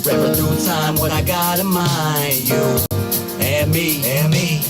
Forever through time, what I got in mind. You and me,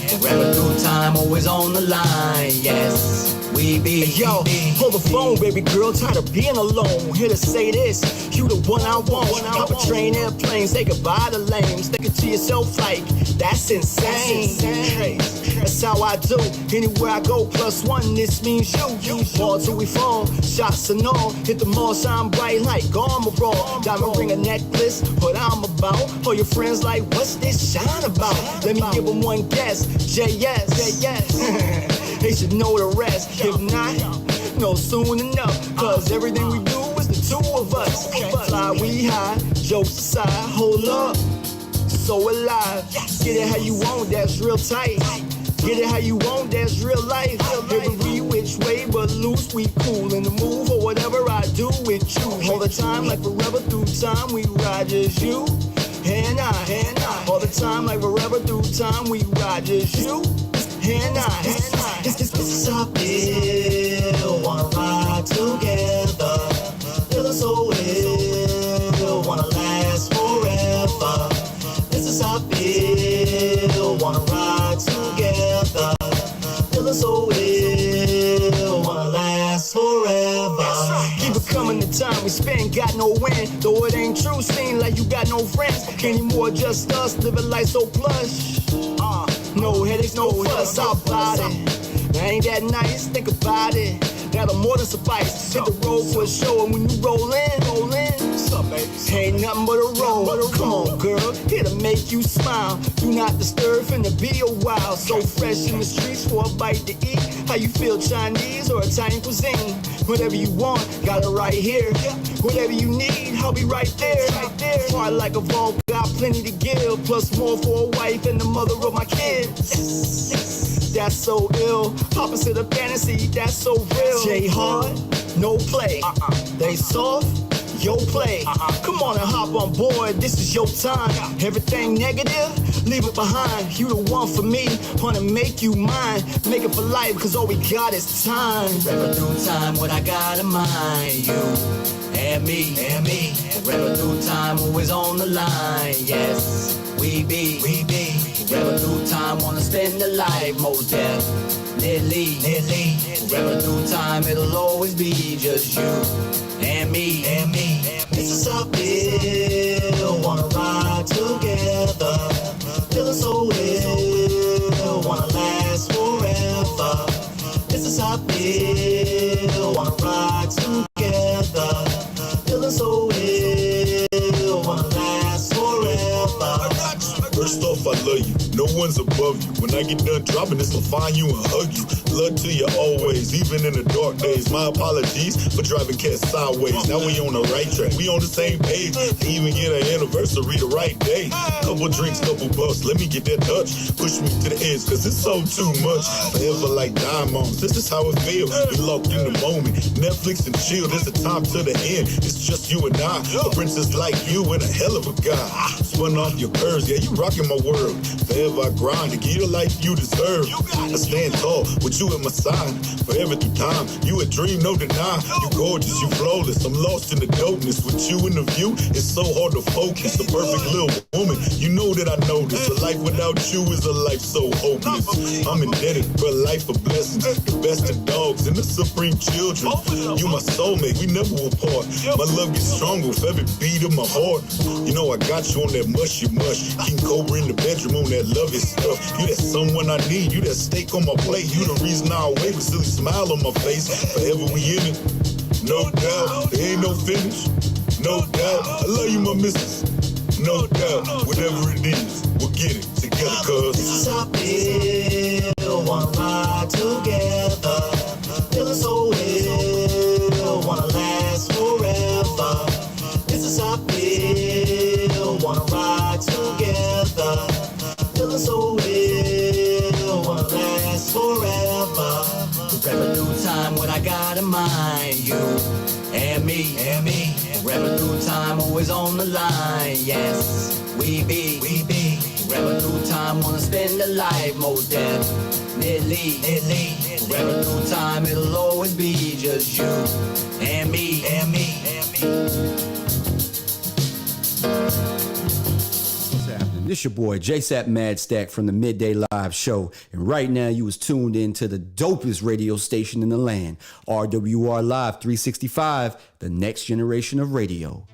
forever through time, always on the line. Yes, we be. Hey, yo, hold the phone, baby girl, tired of being alone. Here to say this, you the one I want. Hop a train, airplane, say goodbye to lames. Think it to yourself like, that's insane. That's how I do, anywhere I go, +1, this means you. Fall till we fall, shots and all. Hit the mall, shine bright like armor raw. Diamond ring, a necklace, what I'm about. All your friends like, what's this shine about? Let me give them one guess, JS. They should know the rest. If not, no, soon enough. Cause everything we do is the two of us. Fly we high, jokes aside, hold up. So alive, get it how you want, that's real tight. Get it how you want, that's real life. Every which way but loose, we cool in the move or whatever I do with you. All the time, like forever through time, we ride just you and I. All the time, like forever through time, we ride just you and I. This is how I feel, wanna ride together. Feeling so ill, wanna last forever. This is how I feel, wanna ride together. Feeling so ill, wanna last forever. Keep it coming, the time we spend, got no win. Though it ain't true, seem like you got no friends. Anymore, just us, living life so plush. No headaches, no fuss, our body. Ain't that nice? Think about it. That'll more than suffice. Hit the road for a show, and when you roll in, what's up, baby? Ain't nothing but a roll. Come on, girl, here to make you smile. Do not disturb, finna be a while. So fresh in the streets for a bite to eat. How you feel, Chinese or Italian cuisine? Whatever you want, got it right here. Whatever you need, I'll be right there. Heart like a vault, got plenty to give. Plus more for a wife and the mother of my kids. That's so ill. Opposite of fantasy, that's so real. J hard, no play. They soft, yo play. Come on and hop on board, this is your time. Everything negative, leave it behind. You the one for me, wanna make you mine. Make it for life, cause all we got is time. Forever through time, what I got in mind. You and me, forever through time, always on the line. Yes, we be. Forever through time, wanna spend the life, most definitely. Forever through time, it'll always be just you and me. This is how I feel, wanna ride together. Feeling so ill, wanna last forever. This is how I feel, wanna ride together. Feeling so ill, wanna last forever. First off, I love you. No one's above you. When I get done dropping this, I'll find you and hug you. Love to you always, even in the dark days. My apologies for driving cats sideways. Now we on the right track. We on the same page. Even get an anniversary the right day. Couple drinks, couple bucks. Let me get that touch. Push me to the edge, cause it's so too much. Forever like diamonds. This is how it feels. We locked in the moment. Netflix and chill. There's a time to the end. It's just you and I. A princess like you and a hell of a guy. Spun off your curves. Yeah, you rocking my world. Forever I grind to give you the life you deserve. I stand tall with you at my side. Forever through time, you a dream, no deny. You gorgeous, you flawless. I'm lost in the dopeness. With you in the view, it's so hard to focus. A perfect little woman, you know that I know this. A life without you is a life so hopeless. I'm indebted for a life of blessings. The best of dogs and the supreme children. You my soulmate, we never will part. My love gets stronger with every beat of my heart. You know I got you on that mushy mush. King Cobra in the bedroom on that lovey stuff. You that someone I need, you that steak on my plate. You the reason I wait with silly smile on my face. Forever we in it, no doubt. There ain't no finish, no doubt. I love you, my missus, no doubt. Whatever it is, we'll get it together, cuz. This is how I feel, wanna ride together. Feeling so ill, wanna last forever. This is how I feel, wanna ride together. Feeling so ill, wanna last forever. Forever through time, what I got in mind. You and me. Forever through time, always on the line. Yes, we be. Forever through time, wanna spend the life, most definitely. Forever through time, it'll always be just you and me. This your boy JSapp MadStak from the Midday Live Show, and right now you is tuned in to the dopest radio station in the land, RWR Live 365, the next generation of radio.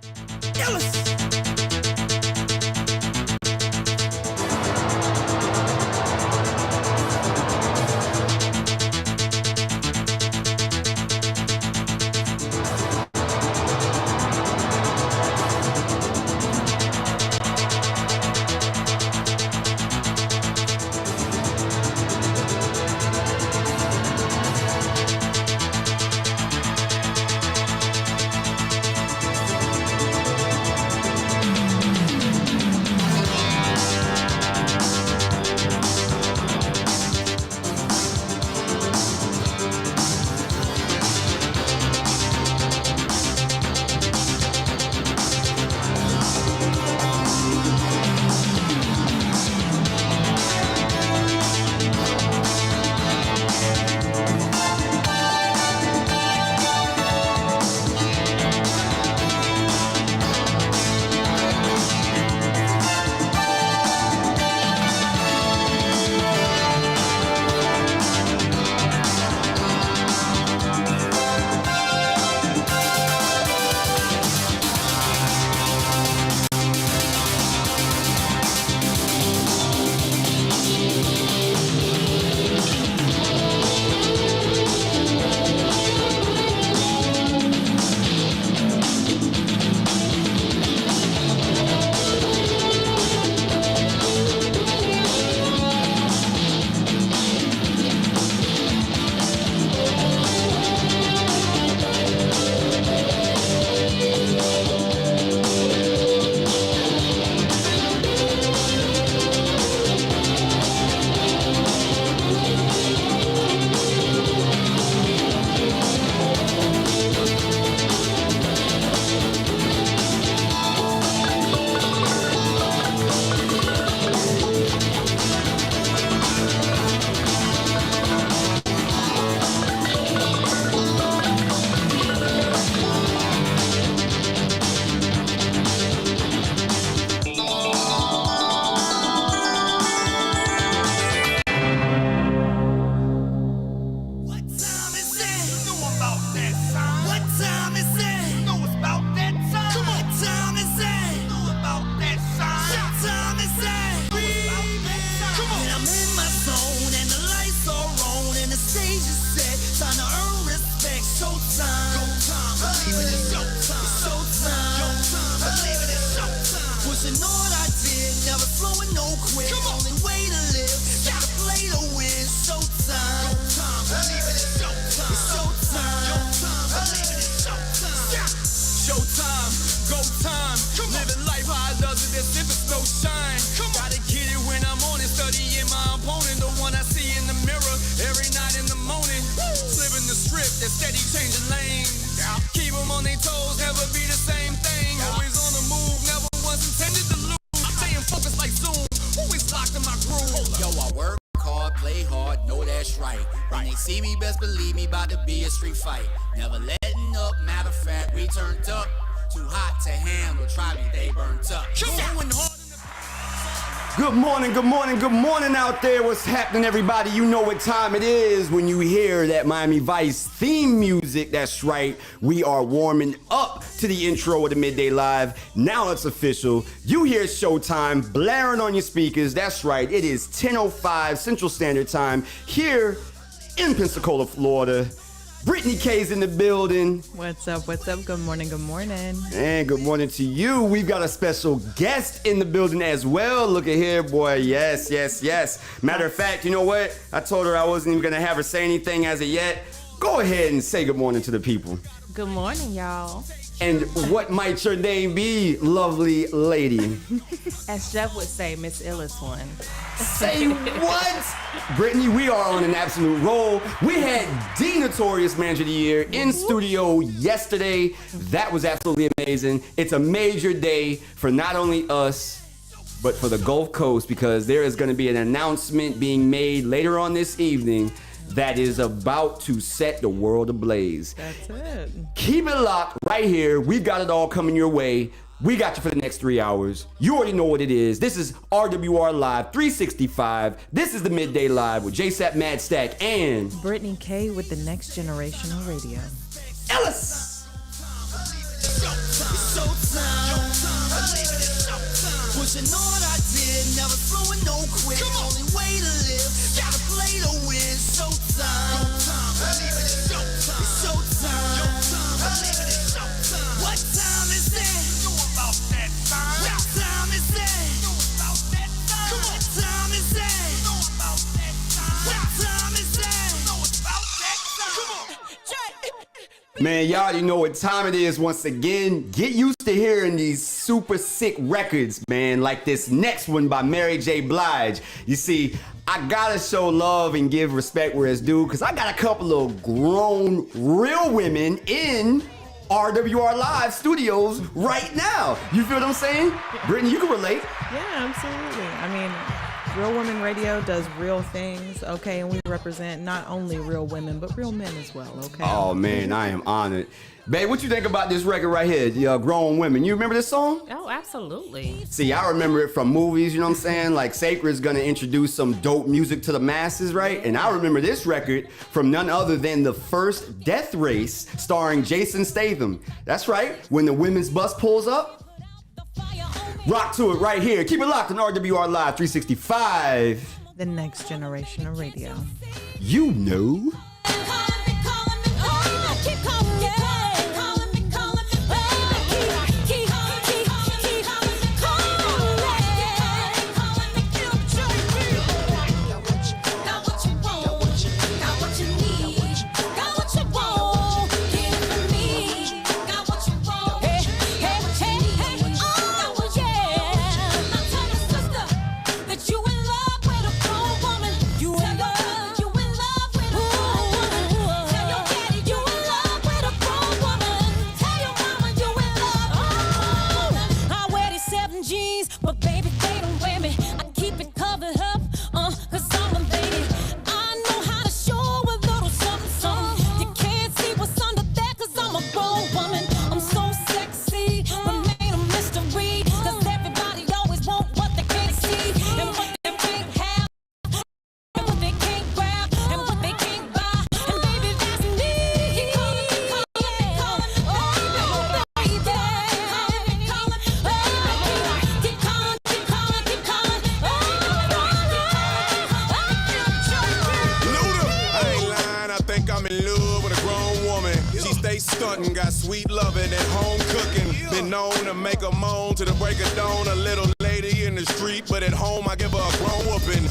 Good morning out there. What's happening, everybody? You know what time it is when you hear that Miami Vice theme music. That's right. We are warming up to the intro of the Midday Live. Now it's official. You hear Showtime blaring on your speakers. That's right. It is 10:05 Central Standard Time here in Pensacola, Florida. Brittani K's in the building. What's up? What's up? Good morning. Good morning. And good morning to you. We've got a special guest in the building as well. Look at here, boy. Yes, yes, yes. Matter of fact, you know what? I told her I wasn't even going to have her say anything as of yet. Go ahead and say good morning to the people. Good morning, y'all. And what might your name be, lovely lady? As Jeff would say, Miss iLLEST one. Say what? Brittani, we are on an absolute roll. We had the Notorious Manager of the Year in studio yesterday. That was absolutely amazing. It's a major day for not only us, but for the Gulf Coast, because there is going to be an announcement being made later on this evening that is about to set the world ablaze. That's it. Keep it locked right here. We've got it all coming your way. We got you for the next 3 hours. You already know what it is. This is RWR Live 365. This is the Midday Live with JSapp MadStak and Brittani K with the Next Generational Radio. iLLEST. Pushing on, I did, never slowing, no quit. Only way to live, gotta play to win. Showtime. It's showtime. What time is it? About that time. What time is it? About that time. What time is it? About that time. What time is it? About that time. Come on. Man, y'all already know what time it is once again. Get used to hearing these super sick records, man, like this next one by Mary J. Blige. You see, I gotta show love and give respect where it's due, because I got a couple of grown, real women in RWR Live studios right now. You feel what I'm saying? Brittani, you can relate. Yeah, absolutely. I mean, Real Women Radio does real things, okay? And we represent not only real women, but real men as well, okay? Oh, man, I am honored. Babe, what you think about this record right here, the Grown Women? You remember this song? Oh, absolutely. See, I remember it from movies, you know what I'm saying? Like, Sacred's gonna introduce some dope music to the masses, right? And I remember this record from none other than The First Death Race, starring Jason Statham. That's right, when the women's bus pulls up. Rock to it right here. Keep it locked on RWR Live 365. The Next Generational Radio. You know. Stunting, got sweet loving and home cooking. Been known to make a moan to the break of dawn. A little lady in the street, but at home I give her a grown whooping.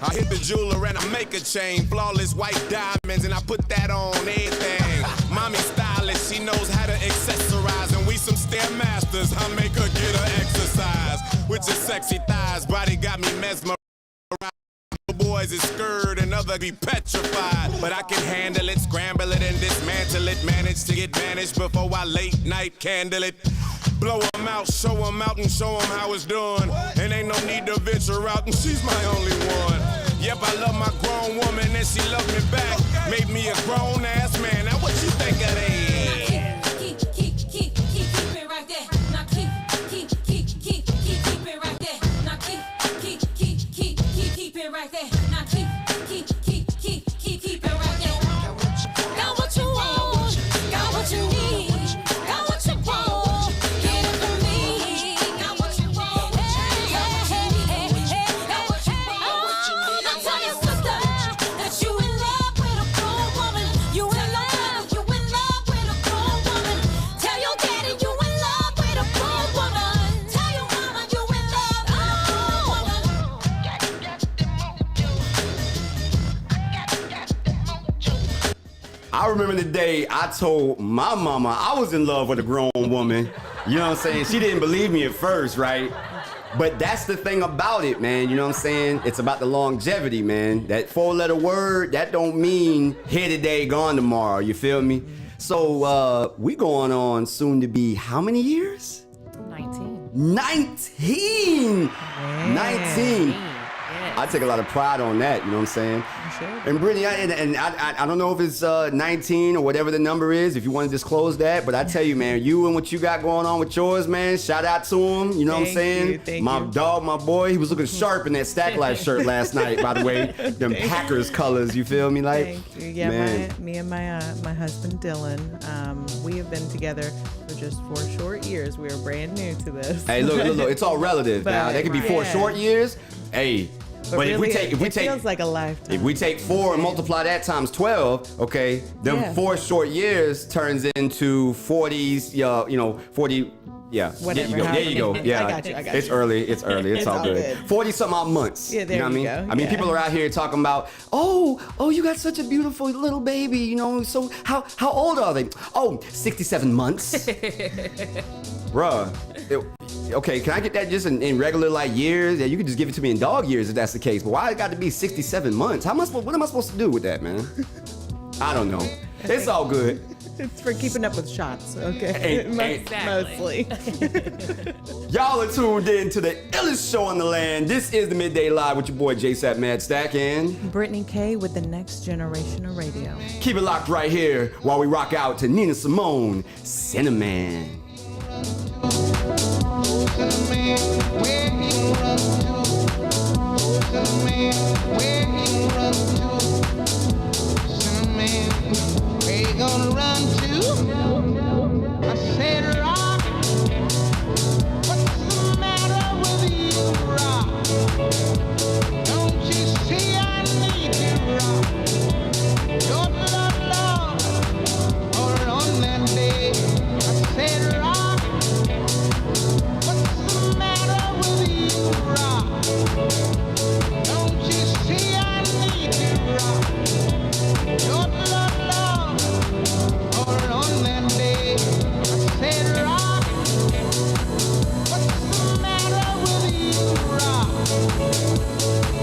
I hit the jeweler and I make a chain, flawless white diamonds, and I put that on everything. Mommy stylist, she knows how to accessorize, and we some stair masters. I make her get her exercise with your sexy thighs. Body got me mesmerized. Boys is scared and other be petrified, but I can handle it, scramble it and dismantle it. Manage to get vanished before I late night candle it. Blow them out, show them out and show them how it's done. And ain't no need to venture out, and she's my only one. Yep, I love my grown woman and she loved me back. Made me a grown ass man. Now what you think of that? Keep it right there. Now keep it right there. Now keep it right there. Now keep it right there. Got what you want, got what you need, got what you want. Get it from me. Got what you want, got what you want. Now tell your sister that you in love with a grown woman. You in love with a grown woman. Tell your daddy you in love with a grown woman. Tell your mama you in love with a grown woman. I remember the day I told my mama I was in love with a grown woman. You know what I'm saying? She didn't believe me at first, right? But that's the thing about it, man. You know what I'm saying? It's about the longevity, man. That 4-letter word, that don't mean here today, gone tomorrow. You feel me? So we going on soon to be how many years? 19. 19! 19! Yes. I take a lot of pride on that, you know what I'm saying? And Brittany, I don't know if it's 19 or whatever the number is, if you want to disclose that, but I tell you, man, you and what you got going on with yours, man, shout out to him, you know what I'm saying? My dog, my boy, he was looking sharp in that Stack Life shirt last night, by the way, them Packers colors, you feel me? Like, thank you. Yeah, me and my husband Dylan, we have been together for just 4 short years. We are brand new to this. Hey, look, it's all relative. Now, that could be 4 short years. Hey, but really, if we it take, feels like a lifetime. if we take 4 and multiply that times 12, okay, them 4 short years turns into 40s, you know, 40. Yeah, Whatever, there you go. Yeah, I got you. It's early. It's all good. 40-something odd months. Yeah, there you know what I mean? go. I mean, Yeah. people are out here talking about, oh, you got such a beautiful little baby, you know. So how old are they? Oh, 67 months. Bruh. Okay, can I get that just in regular like years? Yeah, you could just give it to me in dog years if that's the case. But why it got to be 67 months? What am I supposed to do with that, man? I don't know. It's all good. It's for keeping up with shots, okay? Mostly. Y'all are tuned in to the illest show on the land. This is the Midday Live with your boy JSapp MadStak and Brittani K with the next generation of radio. keep it locked right here while we rock out to Nina Simone, Cinnamon. Gonna run to? I said, rock. What's the matter with you, rock? Don't you see I need you, rock? Your love, Lord, or on that day. I said, rock. What's the matter with you, rock? Don't you see I need you, rock? Your love, Lord. On that day, I said, rock. What's the matter with you, rock?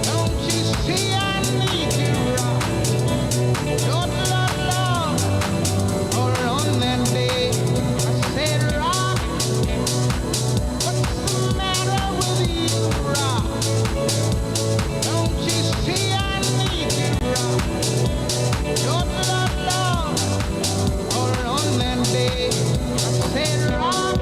Don't you see I need you, rock? Your love, Lord. Or on that day, I said, rock. What's the matter with you, rock? Don't you see I need you, rock? Your love, Lord. On that day, I said, rock.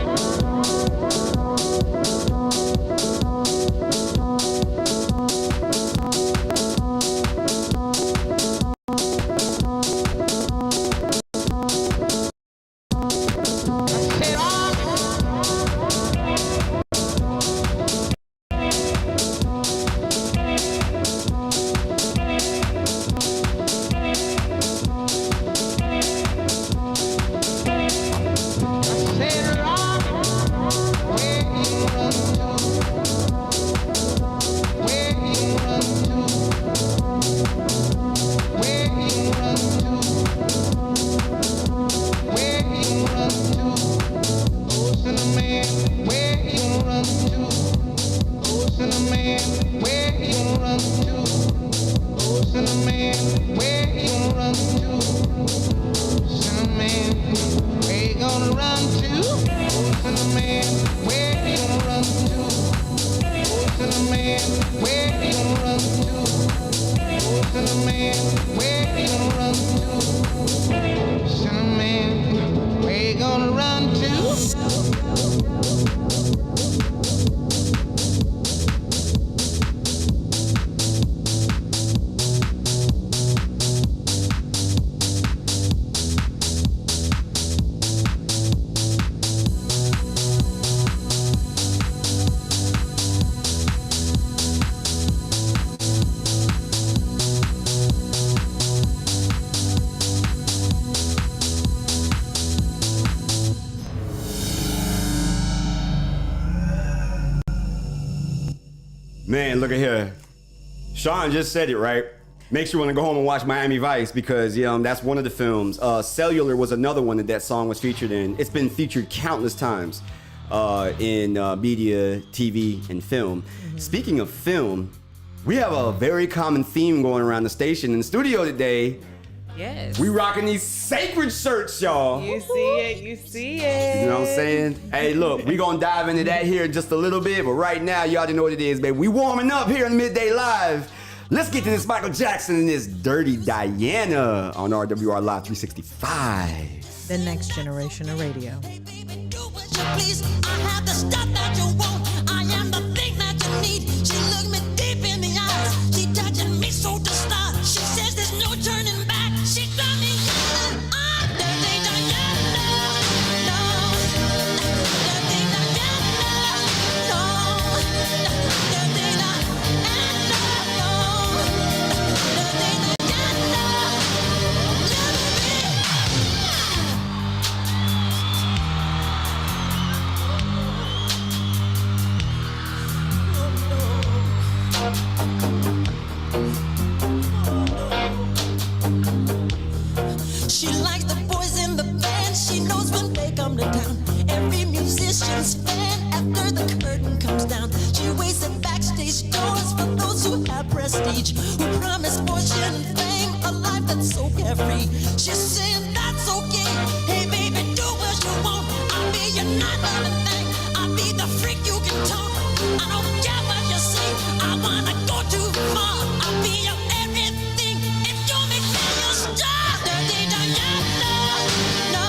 Man, look at here. Sean just said it, right? Makes you want to go home and watch Miami Vice because that's one of the films. Cellular was another one that song was featured in. It's been featured countless times in media, TV, and film. Mm-hmm. Speaking of film, we have a very common theme going around the station in the studio today. Yes. We rocking these sacred shirts, y'all. You see it. You know what I'm saying? Hey, look, we gonna dive into that here in just a little bit, but right now, you already know what it is, baby. We warming up here in Midday Live. Let's get to this Michael Jackson and this Dirty Diana on RWR Live 365. The next generation of radio. Baby, do what you please. I have the stuff that you want. I am the thing that you need. She looked me deep in the eyes. She touching me so to start. She says there's no turning back. She got me yelling. Dirty Diana. No. Dirty Diana. No. Dirty Diana. No. Dirty Diana. She likes the boys in the band. She knows when they come to town. Every musician's fan after the curtain comes down. She waits at backstage doors for those who have prestige, who promise fortune and fame, a life that's so carefree. She's saying that's okay. Hey baby, do what you want. I'll be your night loving thing. I'll be the freak you can talk. I don't care what you say. I wanna go too far. I'll be your everything. If you make me your star. Dirty Diana, no.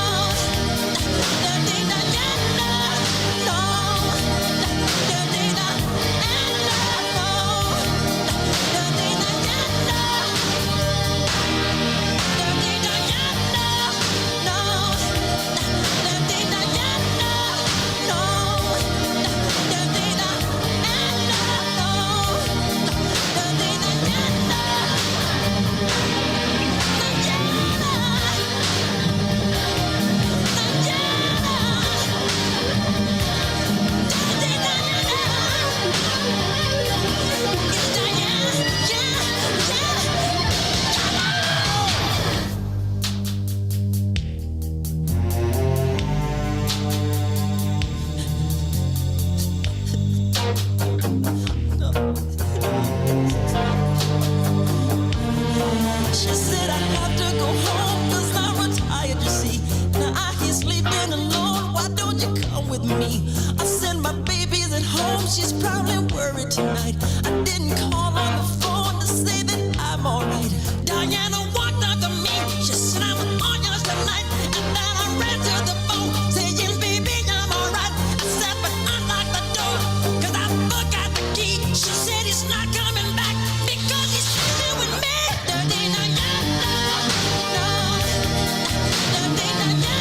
Dirty Diana, no. Dirty Diana, no. Dirty Diana. Dirty Diana, no. Dirty Diana, no. Dirty Diana, no. Dirty She said I have to go home 'cause I'm retired, you see. Now I hear sleeping alone. Why don't you come with me? I send my babies at home. She's probably worried tonight. I didn't call on the phone to say that I'm alright. Diana walked up to me. She said I'm on yours tonight. And then I ran to the phone saying, baby, I'm alright. I said, but unlock the door 'cause I forgot the key. She said he's not coming back because he's sleeping with me. Dirty Diana, no. Dirty Diana,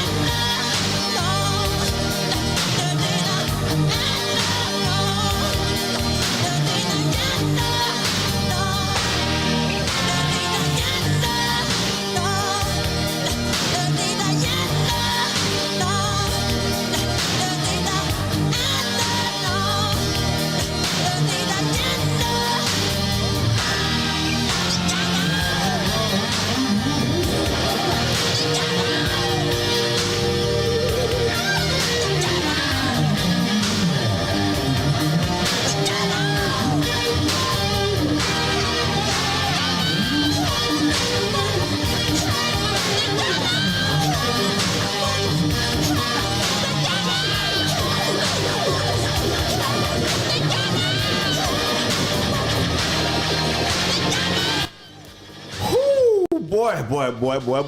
no. Dirty Diana, no. Dirty Diana, no. Dirty Diana, no. Dirty Diana, no. Dirty Diana, no. Dirty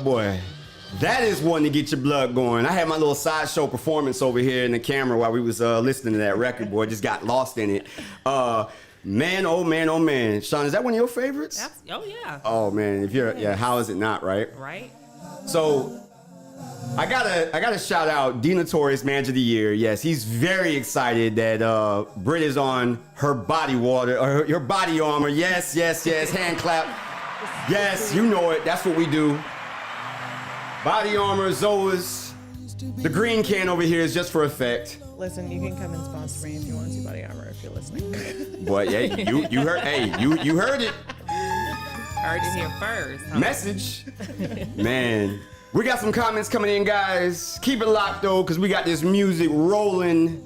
Boy. That is one to get your blood going. I had my little sideshow performance over here in the camera while we was listening to that record, boy. Just got lost in it. Man, oh man. Sean, is that one of your favorites? Oh, yeah. Oh, man. How is it not, right? Right. So, I gotta shout out D Notorious Manager of the Year. Yes, he's very excited that Britt is on her body water, or her body armor. Yes. Hand clap. Yes, you know it. That's what we do. Body armor, Zoas. The green can over here is just for effect. Listen, you can come and sponsor me if you want to, Body Armor, if you're listening. But hey, you heard. Hey, you heard it. Heard it here first. Huh? Message, man. We got some comments coming in, guys. Keep it locked though, cause we got this music rolling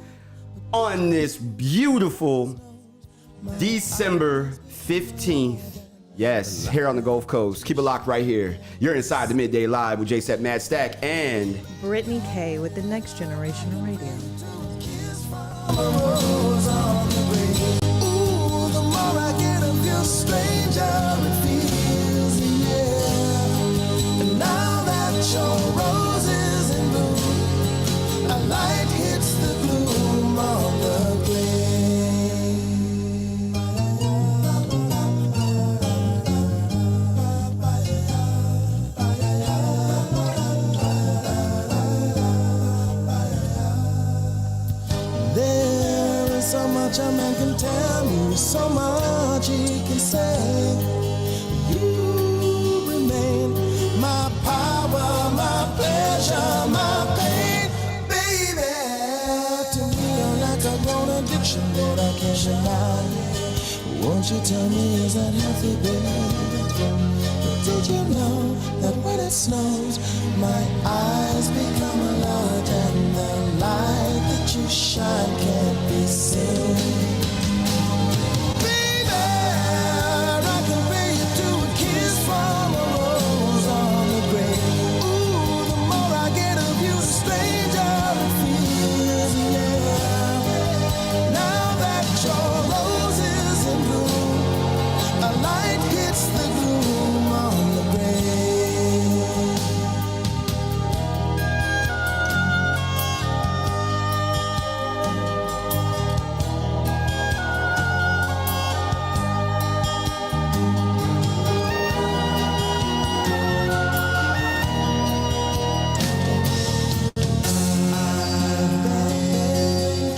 on this beautiful December 15th. Yes, here on the Gulf Coast. Keep it locked right here. You're inside the Midday Live with JSapp MadStak and Brittany K with the Next Generation of Radio. Ooh, the more I get of you, a stranger, it feels, yeah. And now that your rose is in bloom, a light hits the gloom on the grave. There is so much a man can tell me, so much he can say. You remain my power, my pleasure, my pain, baby. To me, you're like a grown addiction that I can't deny. Won't you tell me, is that healthy, baby? Did you know that when it snows, my eyes become a lot and the light that you shine can't be seen? Baby, I compare you to a kiss from a rose on the grave. Ooh, the more I get of you, the stranger it feels, yeah. Now that your rose is in bloom, a light hits the gloom on the grave.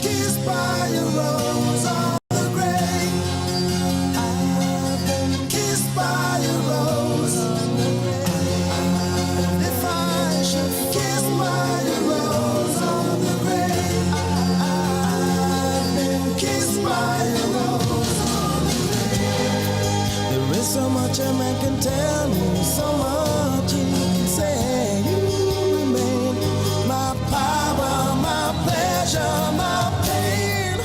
Kissed by a rose on the grave. I've been kissed by a rose on the grave. And if I should kiss by a rose on the grave, I've been kissed by a rose on the grave. There is so much a man can tell me, so much he can say. You remain my power, my pleasure, my pain.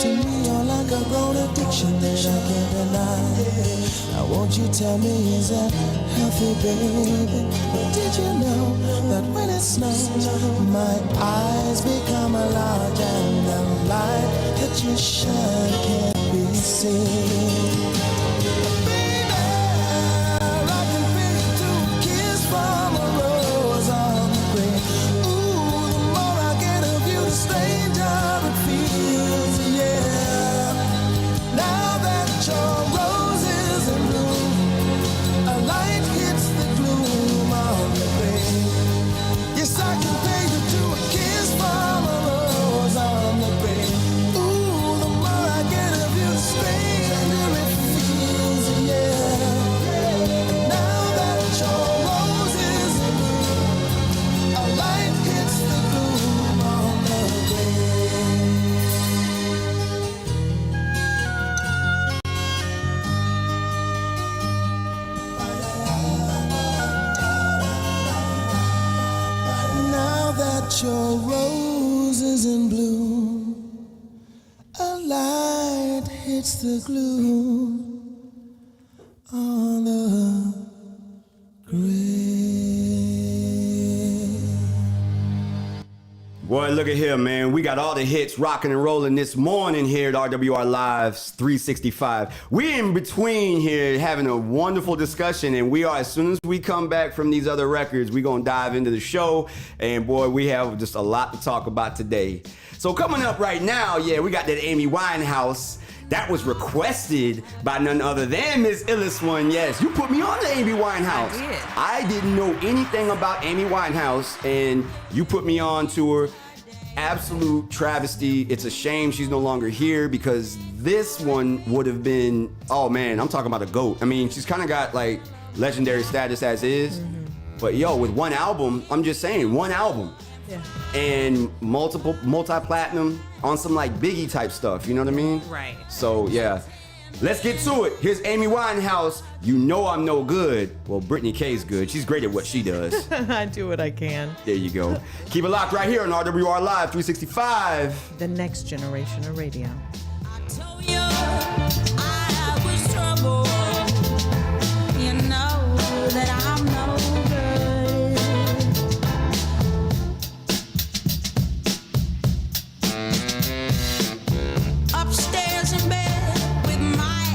To me, you're like a grown addiction that I can't deny. Now, won't you tell me, is that healthy, baby? But did you know that when it snows, my eyes become a large and the light that you shine can't be seen? Baby, I can feel you to a kiss from a rose on the grave. Ooh, the more I get of you, the stranger it feels, yeah. Now that your rose is in bloom, a light hits the gloom on the grave. Yes, I can pay you to a kiss from a rose on the grave. Ooh, the more I get of you, the stranger it feels, yeah. Now that your rose is in bloom, a light hits the gloom on the grave. Now that your rose is in bloom, a light hits the gloom on the grave. Boy, look at here, man. We got all the hits rocking and rolling this morning here at RWR Live's 365. We're in between here having a wonderful discussion, and we are, as soon as we come back from these other records, we're going to dive into the show. And boy, we have just a lot to talk about today. So coming up right now, yeah, we got that Amy Winehouse. That was requested by none other than Miss iLLEST One. Yes, you put me on to Amy Winehouse. I did. I didn't know anything about Amy Winehouse, and you put me on to her. Absolute travesty. It's a shame she's no longer here, because this one would have been, oh man, I'm talking about a GOAT. I mean, she's kind of got like legendary status as is, but yo, with one album, I'm just saying, one album. Yeah. And multi-platinum on some like Biggie type stuff, you know what I mean? Right. So yeah, let's get to it. Here's Amy Winehouse. You know I'm no good. Well, Brittany K's good. She's great at what she does. I do what I can. There you go. Keep it locked right here on RWR Live 365. The next generation of radio. Told you I was trouble. You know that I'm no good. Upstairs in bed with my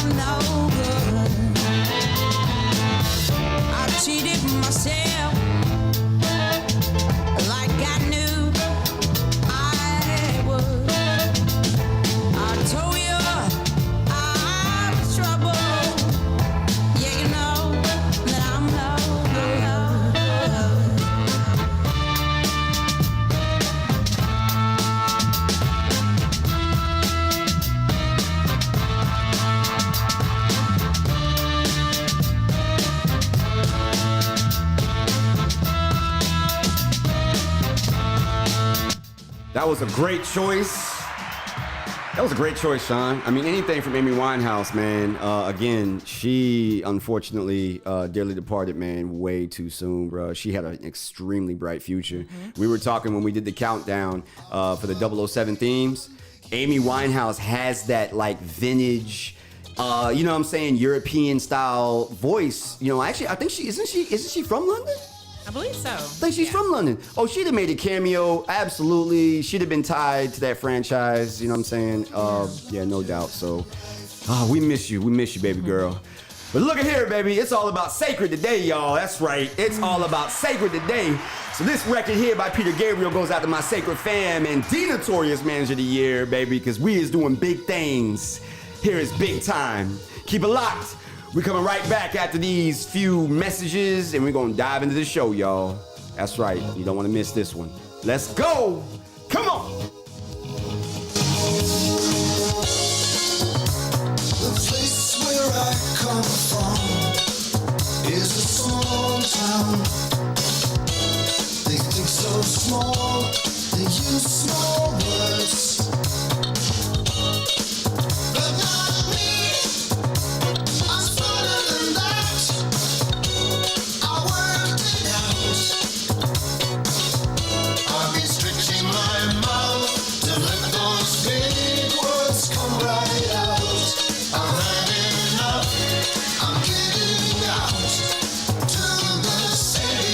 I'm no good. I cheated myself like I knew I would. I told you I was trouble. Yeah, you know that I'm no good. That was a great choice. That was a great choice, Sean. I mean, anything from Amy Winehouse, man. Again, she unfortunately dearly departed, man, way too soon, bro. She had an extremely bright future. We were talking when we did the countdown for the 007 themes. Amy Winehouse has that like vintage, you know what I'm saying, European style voice. You know, actually, I think isn't she from London? I believe so. I think she's from London. Oh, she'd have made a cameo. Absolutely. She'd have been tied to that franchise. You know what I'm saying? Yeah, no doubt. So, we miss you. We miss you, baby girl. But look at here, baby. It's all about sacred today, y'all. That's right. It's all about sacred today. So this record here by Peter Gabriel goes out to my sacred fam and the Notorious Manager of the Year, baby, because we is doing big things. Here is big time. Keep it locked. We're coming right back after these few messages, and we're going to dive into the show, y'all. That's right. You don't want to miss this one. Let's go. Come on. The place where I come from is a small town. They think so small, they use small words. But not me. I'm smarter than that. I worked it out. I've been stretching my mouth to let those big words come right out. I've had enough. I'm getting out to the city.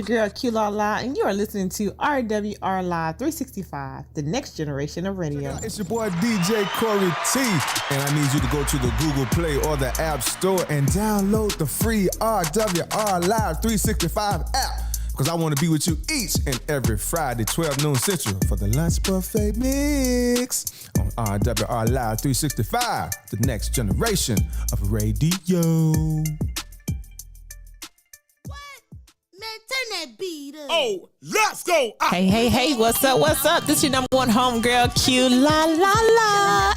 your girl Q La, and you are listening to RWR Live 365, the next generation of radio. It's your boy DJ Corey T, and I need you to go to the Google Play or the App Store and download the free RWR Live 365 app, because I want to be with you each and every Friday, 12 noon Central, for the Lunch Buffet Mix on RWR Live 365, the next generation of radio. Turn that beat up. Oh, let's go. Hey, what's up? This your number one homegirl, Q La.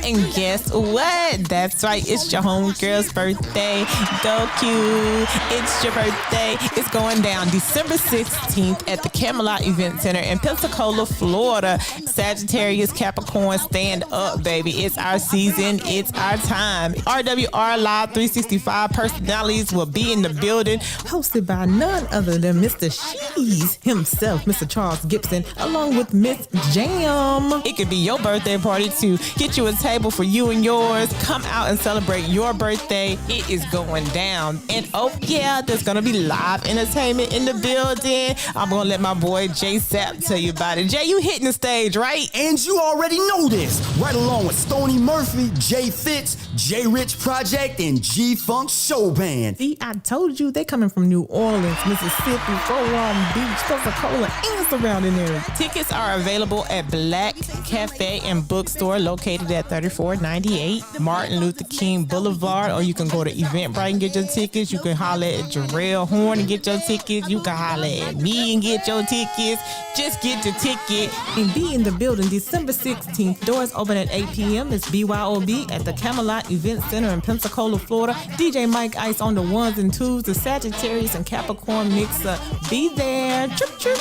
And guess what? That's right, it's your homegirl's birthday. Go Q, it's your birthday. It's going down December 16th at the Camelot Event Center in Pensacola, Florida. Sagittarius, Capricorn, stand up, baby. It's our season, it's our time. RWR Live 365 personalities will be in the building, hosted by none other than Mr. Shees himself, Mr. Charles Gibson, along with Miss Jam. It could be your birthday party to get you a table for you and yours. Come out and celebrate your birthday. It is going down. And oh yeah, there's gonna be live entertainment in the building. I'm gonna let my boy JSapp tell you about it. Jay, you hitting the stage, right? And you already know this. Right along with Stoney Murphy, Jay Fitz, J Rich Project, and G Funk Show Band. See, I told you they coming from New Orleans, Mississippi, Long Beach, Pensacola, and surrounding areas. Tickets are available at Black Cafe and Bookstore located at 3498 Martin Luther King Boulevard, or you can go to Eventbrite and get your tickets. You can holler at Jarrell Horn and get your tickets. You can holler at me and get your tickets. Just get your ticket and be in the building December 16th. Doors open at 8 p.m. It's BYOB at the Camelot Event Center in Pensacola, Florida. DJ Mike Ice on the ones and twos, the Sagittarius and Capricorn mixer. Be there. Chirp, chirp.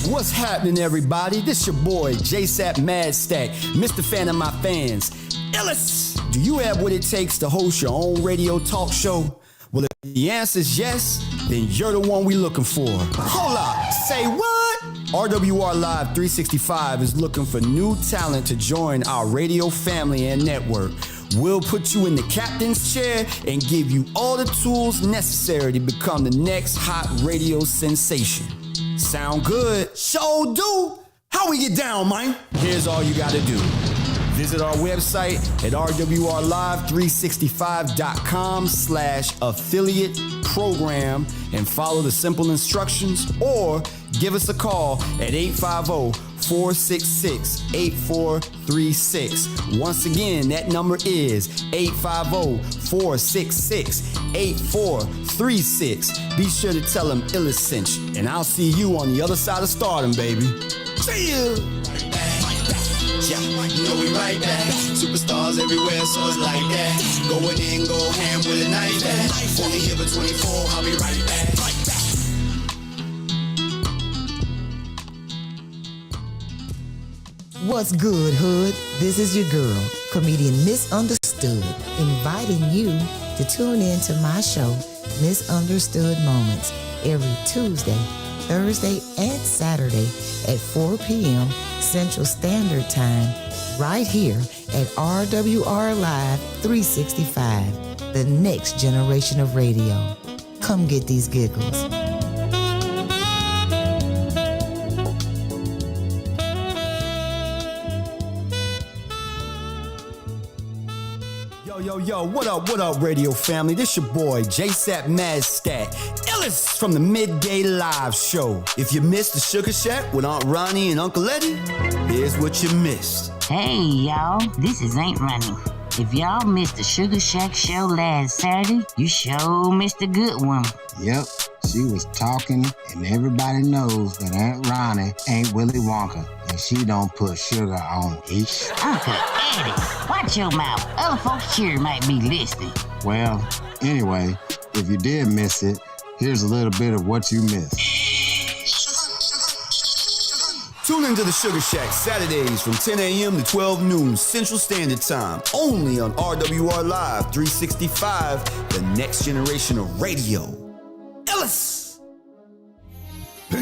What's happening, everybody? This your boy, JSapp MadStak, Mr. Fan of my fans. iLLEST! Do you have what it takes to host your own radio talk show? Well, if the answer is yes, then you're the one we looking for. Hold up, say what? RWR Live 365 is looking for new talent to join our radio family and network. We'll put you in the captain's chair and give you all the tools necessary to become the next hot radio sensation. Sound good? Show do! How we get down, man? Here's all you gotta do. Visit our website at rwrlive365.com/affiliate program and follow the simple instructions, or give us a call at 850-466-8436. Once again, that number is 850-466-8436. Be sure to tell them iLLEST sent you, and I'll see you on the other side of stardom, baby. See you! Yeah, you know we right back. Superstars everywhere, so it's like that. Going in, go ham with a knife back. Only here for 24, I'll be right back. What's good, Hood? This is your girl, comedian Misunderstood, inviting you to tune in to my show, Misunderstood Moments, every Tuesday, Thursday, and Saturday at 4 p.m. Central Standard Time, right here at RWR Live 365, the next generation of radio. Come get these giggles. Yo, what up, radio family? This your boy, JSapp MadStak, iLLEST from the Midday Live Show. If you missed the Sugar Shack with Aunt Ronnie and Uncle Eddie, here's what you missed. Hey, y'all, this is Aunt Ronnie. If y'all missed the Sugar Shack show last Saturday, you sure missed a good one. Yep, she was talking, and everybody knows that Aunt Ronnie ain't Willy Wonka, and she don't put sugar on it. Uncle Eddie, watch your mouth. Other folks sure might be listening. Well, anyway, if you did miss it, here's a little bit of what you missed. Tune into the Sugar Shack Saturdays from 10 a.m. to 12 noon Central Standard Time, only on RWR Live 365, the next generation of radio. iLLEST!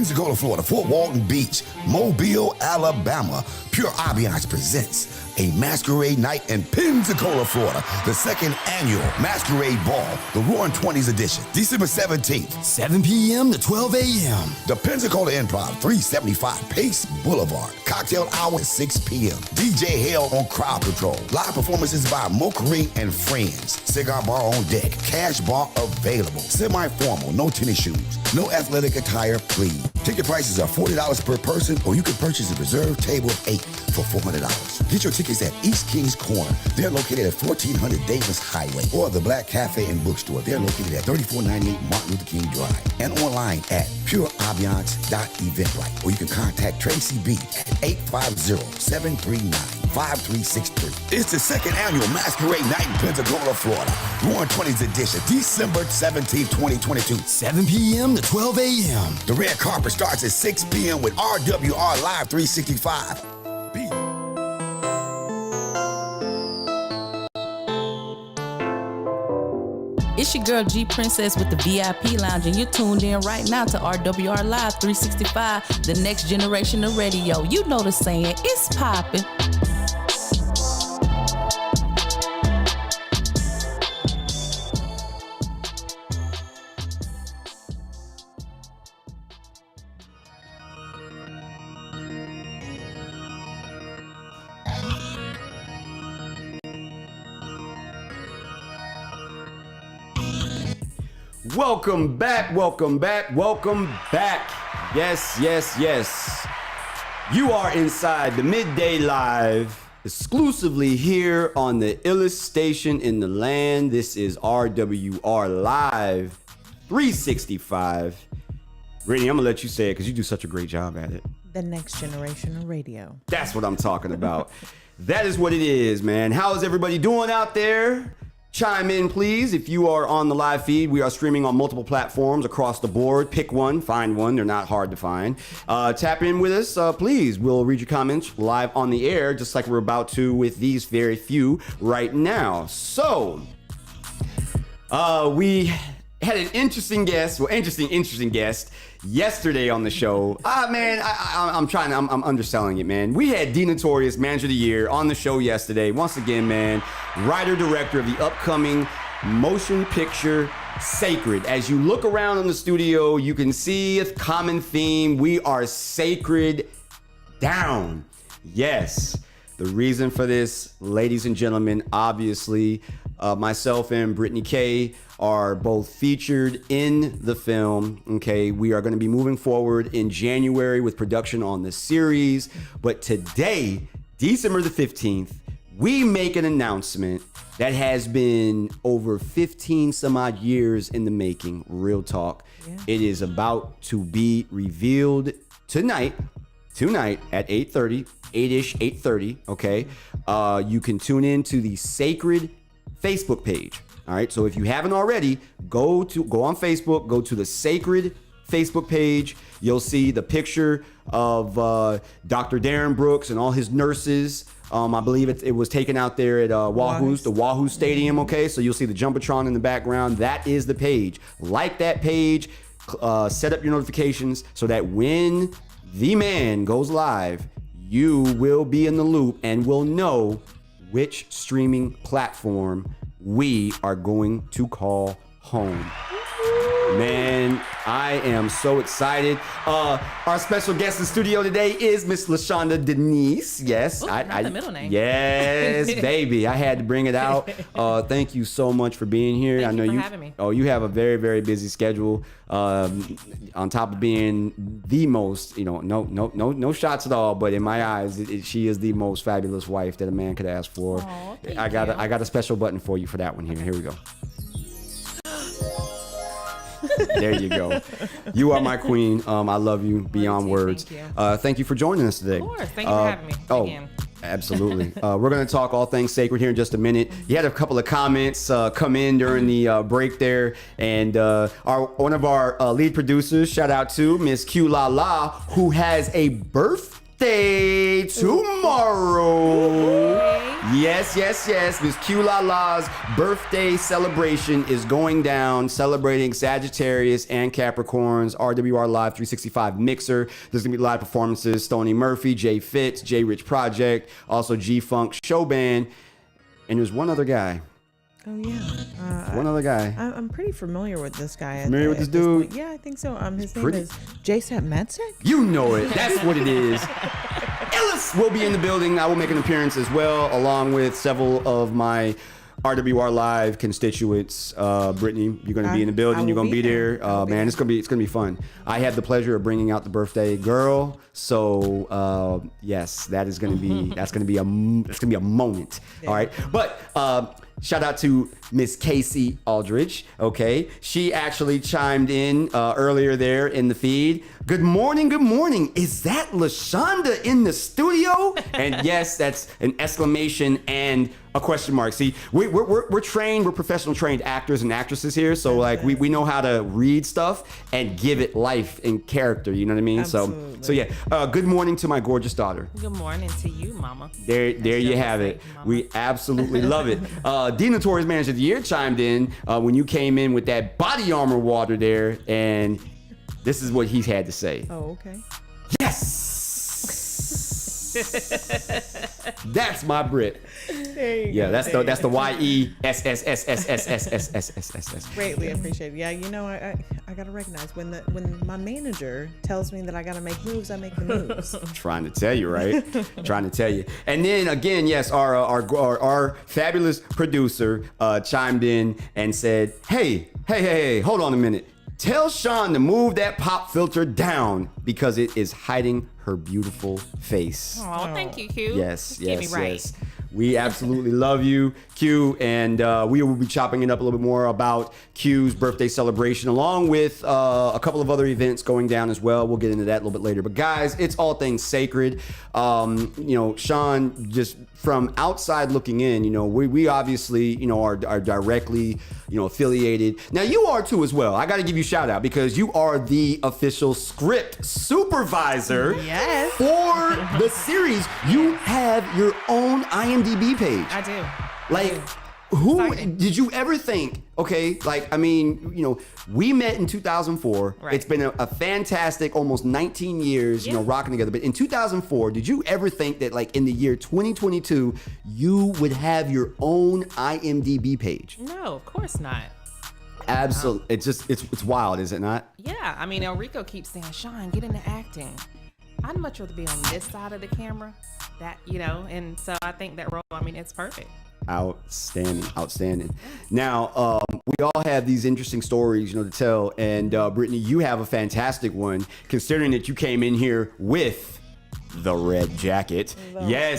Pensacola, Florida, Fort Walton Beach, Mobile, Alabama, Pure Ambiance presents a masquerade night in Pensacola, Florida, the second annual Masquerade Ball, the Roaring 20s edition, December 17th, 7 p.m. to 12 a.m. The Pensacola Improv, 375 Pace Boulevard. Cocktail hour at 6 p.m. DJ Hale on crowd control. Live performances by Mokarine and Friends. Cigar bar on deck. Cash bar available. Semi-formal, no tennis shoes. No athletic attire, please. Ticket prices are $40 per person, or you can purchase a reserved table of 8 for $400. Get your tickets at East Kings Corner. They're located at 1400 Davis Highway, or the Black Cafe and Bookstore. They're located at 3498 Martin Luther King Drive, and online at pureambiance.eventbrite, or you can contact Tracy B at 850-739-5363. It's the second annual Masquerade Night in Pensacola, Florida. Roaring 20s edition, December 17, 2022, 7 p.m. to 12 a.m. The red carpet starts at 6 p.m. with RWR Live 365. It's your girl G Princess with the VIP Lounge, and you're tuned in right now to RWR Live 365, the next generation of radio. You know the saying, it's poppin'. Welcome back, welcome back, welcome back. Yes, yes, yes. You are inside the Midday Live, exclusively here on the illest station in the land. This is RWR Live 365. Brittany, I'm gonna let you say it because you do such a great job at it. The next generation of radio. That's what I'm talking about. That is what it is, man. How is everybody doing out there? Chime in, please. If you are on the live feed, we are streaming on multiple platforms across the board. Pick one, find one. They're not hard to find. Tap in with us, please. We'll read your comments live on the air, just like we're about to with these very few right now. So, we had an interesting guest, interesting guest yesterday on the show. I'm underselling it, man. We had D Notorious, Manager of the Year, on the show yesterday. Once again, man, writer-director of the upcoming motion picture Sacred. As you look around in the studio, you can see a common theme. We are sacred down. Yes. The reason for this, ladies and gentlemen, obviously, myself and Brittany K are both featured in the film. Okay, we are going to be moving forward in January with production on the series. But today, December the 15th, we make an announcement that has been over 15 some odd years in the making. Real talk. Yeah. It is about to be revealed tonight at 8:30, 8-ish, 8:30, okay? You can tune in to the Sacred Facebook page. All right, so if you haven't already, go on Facebook, go to the Sacred Facebook page. You'll see the picture of Dr. Darren Brooks and all his nurses. I believe it was taken out there at the Wahoo Stadium, okay? So you'll see the Jumbotron in the background. That is the page. Like that page, set up your notifications so that when the man goes live, you will be in the loop and will know which streaming platform we are going to call home. Man, I am so excited. Our special guest in the studio today is Miss LaShonda Denise. Yes, Ooh, not the middle name. Yes, baby, I had to bring it out. Thank you so much for being here. Thank you for having me. Oh, you have a very, very busy schedule. On top of being the most, no shots at all, but in my eyes, she is the most fabulous wife that a man could ask for. Aww, I got a special button for you for that one here. Here we go. There you go. You are my queen. I love you beyond words. Thank you for joining us today. Of course. Thank you for having me. Again. Absolutely. We're going to talk all things sacred here in just a minute. You had a couple of comments come in during the break there, and one of our lead producers, shout out to Miss Q La La, who has a birthday tomorrow. Yes. Miss Q La La's birthday celebration is going down, celebrating Sagittarius and Capricorns. RWR Live 365 Mixer. There's going to be live performances. Stoney Murphy, Jay Fitz, J Rich Project, also G-Funk Show Band. And there's one other guy. Oh, yeah. One other guy. I'm pretty familiar with this guy. Familiar with this dude? Yeah, I think so. His name is JSapp MadStak. You know it. That's what it is. iLLEST will be in the building. I will make an appearance as well, along with several of my RWR Live constituents. Brittany, you're going to be in the building. You're going to be there. Man, it's going to be fun. I had the pleasure of bringing out the birthday girl. So yes, that's going to be a moment. Yeah. All right, but. Shout out to Miss Casey Aldridge. Okay, she actually chimed in earlier there in the feed. Good morning. Is that LaShonda in the studio? And yes, that's an exclamation and a question mark. See, we're trained. We're professional trained actors and actresses here. So like we know how to read stuff and give it life and character. You know what I mean? Absolutely. So yeah. Good morning to my gorgeous daughter. Good morning to you, Mama. There you have it. Mama. We absolutely love it. The Notorious Manager of the Year chimed in when you came in with that body armor water there, and this is what he's had to say. Oh, okay. Yes. That's my Brit. There you yeah, go. that's the YESSSSSSSSSSS. Greatly appreciated. Yeah, you know, I gotta recognize when my manager tells me that I gotta make moves, I make the moves. Trying to tell you, right? Trying to tell you. And then again, yes, our fabulous producer chimed in and said, hey, hold on a minute. Tell Sean to move that pop filter down because it is hiding her beautiful face. Oh, thank you, Q. Yes. Get me right. Yes. We absolutely love you, Q, and we will be chopping it up a little bit more about Q's birthday celebration, along with a couple of other events going down as well. We'll get into that a little bit later. But guys, it's all things sacred. Sean, just from outside looking in, we obviously, are directly, affiliated. Now you are too as well. I got to give you a shout out because you are the official script supervisor for the series. You have your own IMDb page. I do. Who did you ever think? Okay, we met in 2004. Right. It's been a fantastic almost 19 years, rocking together. But in 2004, did you ever think that in the year 2022, you would have your own IMDb page? No, of course not. Absolutely. It's wild, is it not? Yeah, I mean, Enrico keeps saying, Sean, get into acting. I'd much rather be on this side of the camera, and so I think that role, it's perfect. Outstanding. Now, we all have these interesting stories, to tell. And Brittany, you have a fantastic one, considering that you came in here with the red jacket.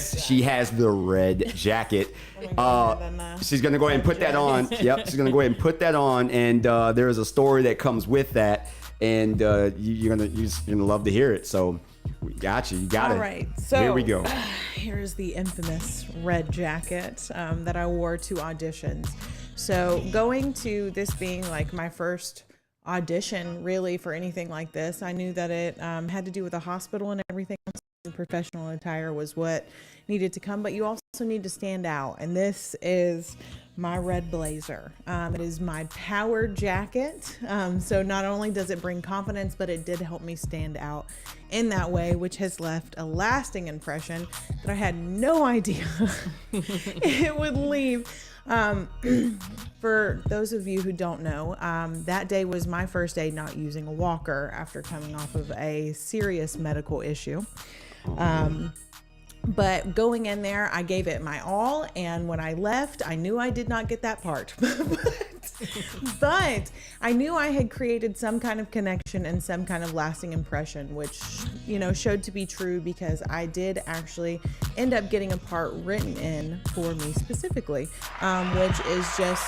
She has the red jacket. She's gonna go ahead and put that on. Yep, she's gonna go ahead and put that on. And there is a story that comes with that, and you're gonna love to hear it. So. We got you. You got it. All right. So here we go. Here's the infamous red jacket that I wore to auditions. So going to this being my first audition really for anything like this, I knew that it had to do with a hospital and everything. Professional attire was what needed to come, but you also need to stand out. And this is my red blazer. It is my power jacket. So not only does it bring confidence, but it did help me stand out in that way, which has left a lasting impression that I had no idea it would leave. For those of you who don't know, that day was my first day not using a walker after coming off of a serious medical issue. But going in there, I gave it my all. And when I left, I knew I did not get that part. But I knew I had created some kind of connection and some kind of lasting impression, which, showed to be true because I did actually end up getting a part written in for me specifically, which is just,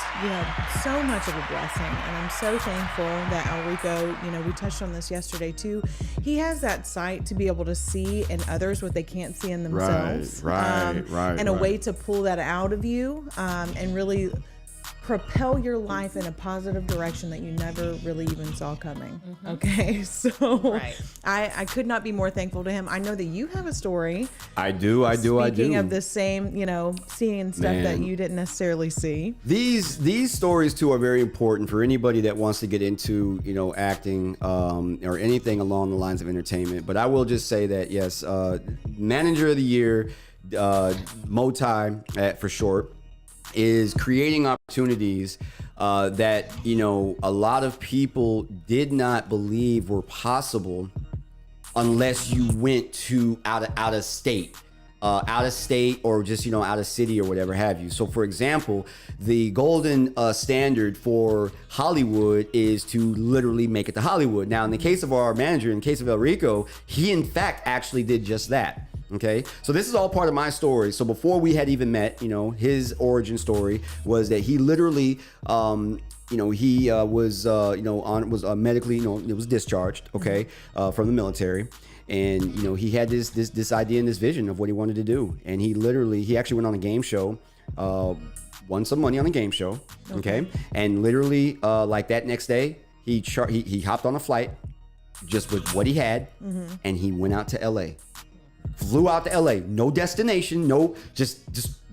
so much of a blessing. And I'm so thankful that Enrico, we touched on this yesterday too. He has that sight to be able to see in others what they can't see in themselves. Right. And a way to pull that out of you and really propel your life in a positive direction that you never really even saw coming. Okay, so I could not be more thankful to him. I know that you have a story. I do. Speaking of the same, seeing stuff that you didn't necessarily see. These stories too are very important for anybody that wants to get into acting or anything along the lines of entertainment. But I will just say that yes, Manager of the Year, Motai for short, is creating opportunities that a lot of people did not believe were possible unless you went to out of state or just out of city or whatever have you. So for example, the golden standard for Hollywood is to literally make it to Hollywood. Now in the case of our manager, in the case of El Rico, he in fact actually did just that. Okay, so this is all part of my story. So before we had even met, his origin story was that he literally, he was medically, was discharged, okay, from the military, and he had this idea and this vision of what he wanted to do, and he actually went on a game show, won some money on a game show, okay, and literally like that next day he hopped on a flight just with what he had, and he went out to LA. Flew out to LA, no destination, just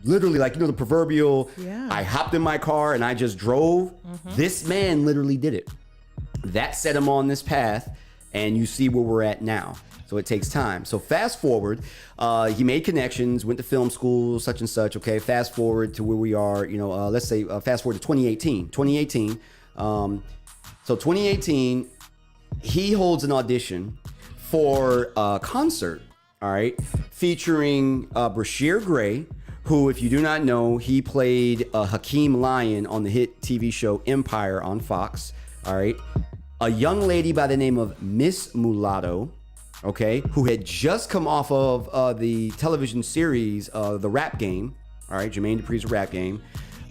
literally like, the proverbial, I hopped in my car and I just drove. This man literally did it. That set him on this path, and you see where we're at now. So it takes time. So fast forward, he made connections, went to film school, such and such. Okay, fast forward to where we are, let's say fast forward to 2018. So 2018, he holds an audition for a concert. All right, featuring Brashear Gray, who, if you do not know, he played Hakeem Lyon on the hit TV show Empire on Fox. All right, a young lady by the name of Miss Mulatto, okay, who had just come off of the television series The Rap Game. All right, Jermaine Dupri's Rap Game.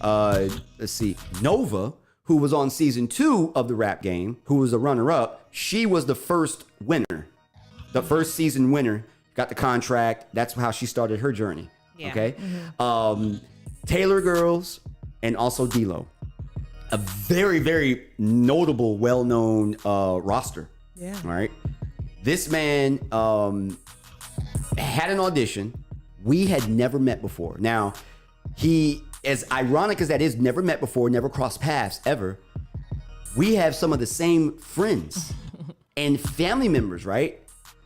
Let's see, Nova, who was on season 2 of The Rap Game, who was the runner-up. She was the first winner, the first season winner. Got the contract. That's how she started her journey. Yeah. Okay. Taylor Girls and also D-Lo. A very, very notable, well-known roster. Yeah. All right. This man had an audition. We had never met before. Now, he, as ironic as that is, never met before, never crossed paths ever. We have some of the same friends and family members, right?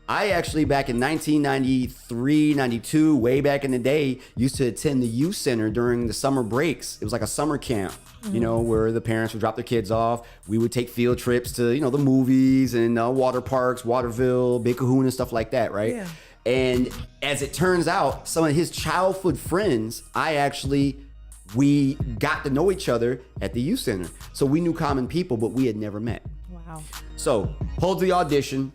I actually, back in 1993, 92, way back in the day, used to attend the youth center during the summer breaks. It was like a summer camp, where the parents would drop their kids off. We would take field trips to, the movies and water parks, Waterville, Big Kahuna, stuff like that, right? Yeah. And as it turns out, some of his childhood friends, we got to know each other at the youth center. So we knew common people, but we had never met. Wow. So, hold the audition.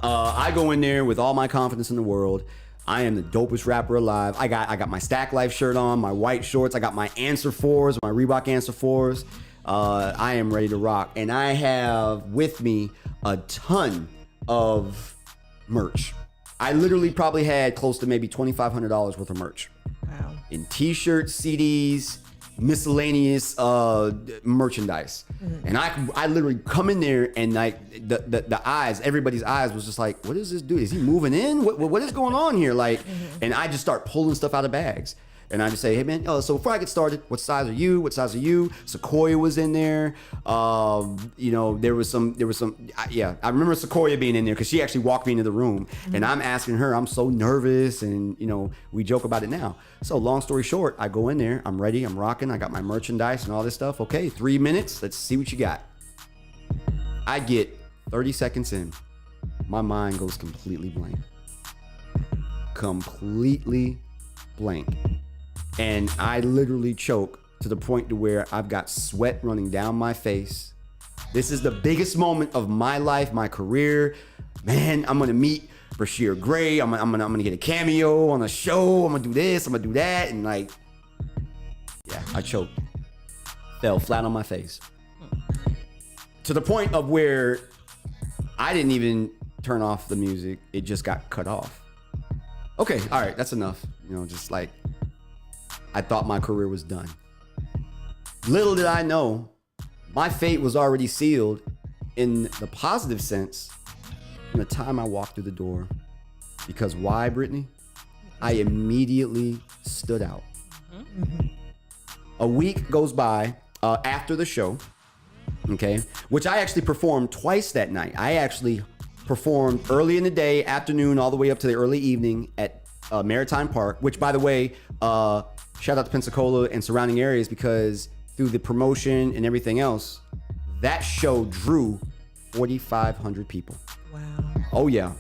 I go in there with all my confidence in the world. I am the dopest rapper alive. I got my Stack Life shirt on, my white shorts. I got my Answer 4s, my Reebok Answer 4s. I am ready to rock. And I have with me a ton of merch. I literally probably had close to maybe $2,500 worth of merch. Wow. In t-shirts, CDs, miscellaneous merchandise. And I literally come in there and like the eyes, everybody's eyes was just like, what is this dude? Is he moving in? What is going on here? Like, and I just start pulling stuff out of bags. And I just say, hey man, so before I get started, what size are you? What size are you? Sequoia was in there. There was some. I remember Sequoia being in there because she actually walked me into the room, and I'm asking her. I'm so nervous, and we joke about it now. So long story short, I go in there. I'm ready. I'm rocking. I got my merchandise and all this stuff. Okay, 3 minutes. Let's see what you got. I get 30 seconds in. My mind goes completely blank. Completely blank. And I literally choke to the point to where I've got sweat running down my face. This is the biggest moment of my life, my career. Man, I'm gonna meet Brashear Gray. I'm gonna get a cameo on a show. I'm gonna do this. I'm gonna do that. And like, yeah, I choked. Fell flat on my face. To the point of where I didn't even turn off the music. It just got cut off. Okay, all right, that's enough. Just like, I thought my career was done. Little did I know, my fate was already sealed in the positive sense from the time I walked through the door. Because why, Brittany? I immediately stood out. A week goes by after the show, okay, which I actually performed twice that night. I actually performed early in the day, afternoon, all the way up to the early evening at Maritime Park, which, by the way, shout out to Pensacola and surrounding areas, because through the promotion and everything else, that show drew 4,500 people. Wow. Oh, yeah.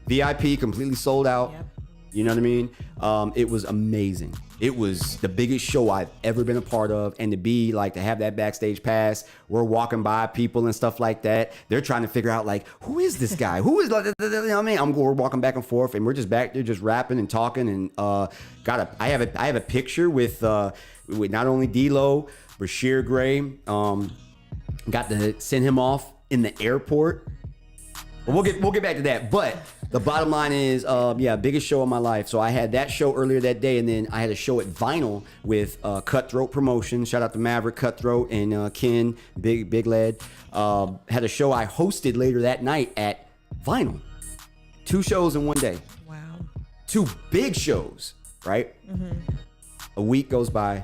VIP completely sold out. Yep. You know what I mean? It was amazing. It was the biggest show I've ever been a part of. And to have that backstage pass, we're walking by people and stuff like that. They're trying to figure out, like, who is this guy? Who is, you know what I mean? We're walking back and forth, and we're just back there just rapping and talking. And I have a picture with not only D-Lo, Bashir Gray. Got to send him off in the airport. We'll get back to that. But the bottom line is, biggest show of my life. So I had that show earlier that day, and then I had a show at Vinyl with Cutthroat Promotion. Shout out to Maverick, Cutthroat, and Ken, Big Led. Had a show I hosted later that night at Vinyl. 2 shows in one day. Wow. 2 big shows, right? A week goes by.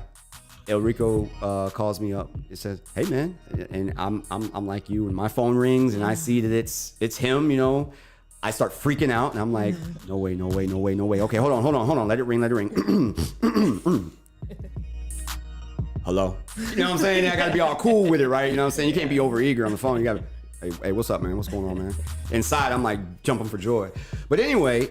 El Rico calls me up. It says, "Hey man," and I'm like you, and my phone rings, and I see that it's him. You know, I start freaking out, and I'm like, "No way. Okay, hold on. Let it ring. Hello. You know what I'm saying? I gotta be all cool with it, right? You know what I'm saying? You can't be over eager on the phone. You gotta, hey, what's up, man? What's going on, man? Inside, I'm like jumping for joy. But anyway,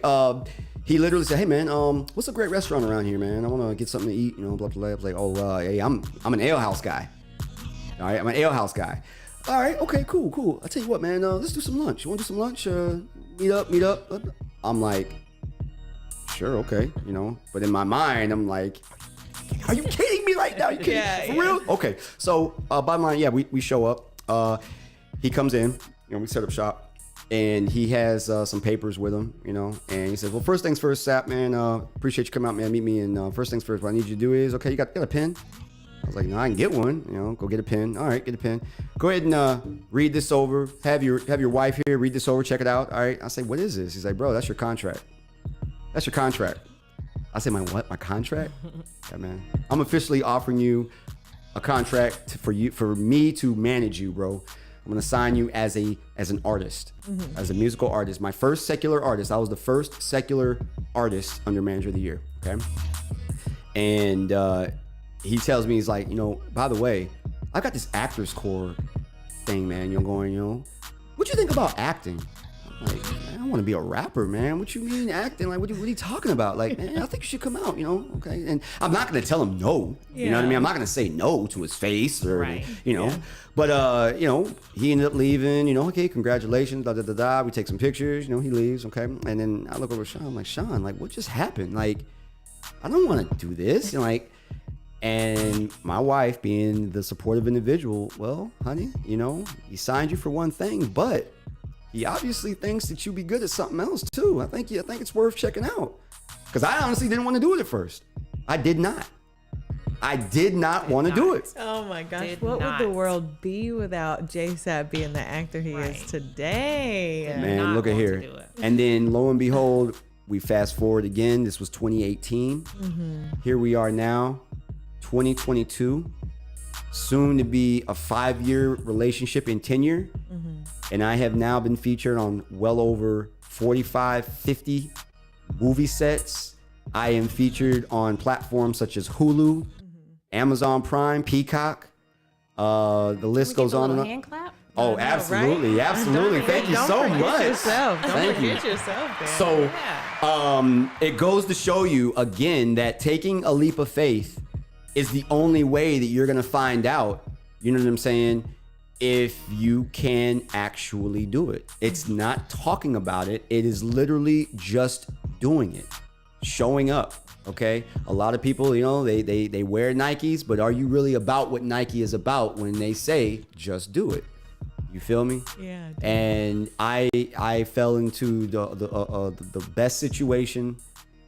he literally said, "Hey man, what's a great restaurant around here, man? I want to get something to eat, you know, blah blah blah." I was like, "Oh, hey, I'm an ale house guy. All right, I'm an ale house guy. All right, okay, cool. I tell you what, man, let's do some lunch. You want to do some lunch? Meet up." I'm like, "Sure, okay, you know." But in my mind, I'm like, "Are you kidding me right now? You kidding? Yeah, For real?" Okay, so bottom line, yeah, we show up. He comes in, you know, we set up shop. And he has some papers with him, you know, and he says, "Well, first things first, Sapp, man, appreciate you coming out, man, meet me, and first things first, what I need you to do is, okay, you got a pen?" I was like, "No, I can get one, you know, go get a pen." "All right, get a pen. Go ahead and read this over, have your wife here, read this over, check it out." "All right." I say, "What is this?" He's like, "Bro, that's your contract. That's your contract." I say, "My what? My contract?" "Yeah, man, I'm officially offering you a contract for me to manage you, bro. I'm gonna sign you as an artist, as a musical artist. My first secular artist. I was the first secular artist under Manager of the Year." Okay. And he tells me, he's like, "You know, by the way, I've got this Actors Corps thing, man. You know, what you think about acting?" I'm like, "Man, I want to be a rapper, man. What you mean acting? Like, what are you talking about? Like, man, I think you should come out, you know, okay." And I'm not going to tell him no. You know what I mean? I'm not going to say no to his face or, you know. Yeah. But, you know, he ended up leaving, you know, "Okay, congratulations, da da da da." We take some pictures, you know, he leaves, okay. And then I look over at Sean, I'm like, "Sean, like, what just happened? Like, I don't want to do this." And like, and my wife, being the supportive individual, "Well, honey, you know, he signed you for one thing, but he obviously thinks that you'd be good at something else too. I think it's worth checking out." Because I honestly didn't want to do it at first. I did not want to do it. Oh my gosh, what would the world be without JSapp being the actor he is today? Man, look at here. And then lo and behold, we fast forward again. This was 2018. Here we are now, 2022. Soon to be a 5-year relationship in tenure. And I have now been featured on well over 45, 50 movie sets. I am featured on platforms such as Hulu, Amazon Prime, Peacock. The list goes on and on. Hand clap? Oh, absolutely, right? absolutely. Thank you so much. Don't Thank you. forget yourself, man. So, it goes to show you again that taking a leap of faith is the only way that you're gonna find out. You know what I'm saying? If you can actually do it. It's not talking about it. It is literally just doing it, showing up. Okay. A lot of people, you know, they wear Nikes, but are you really about what Nike is about when they say just do it? You feel me? Yeah. And I fell into the best situation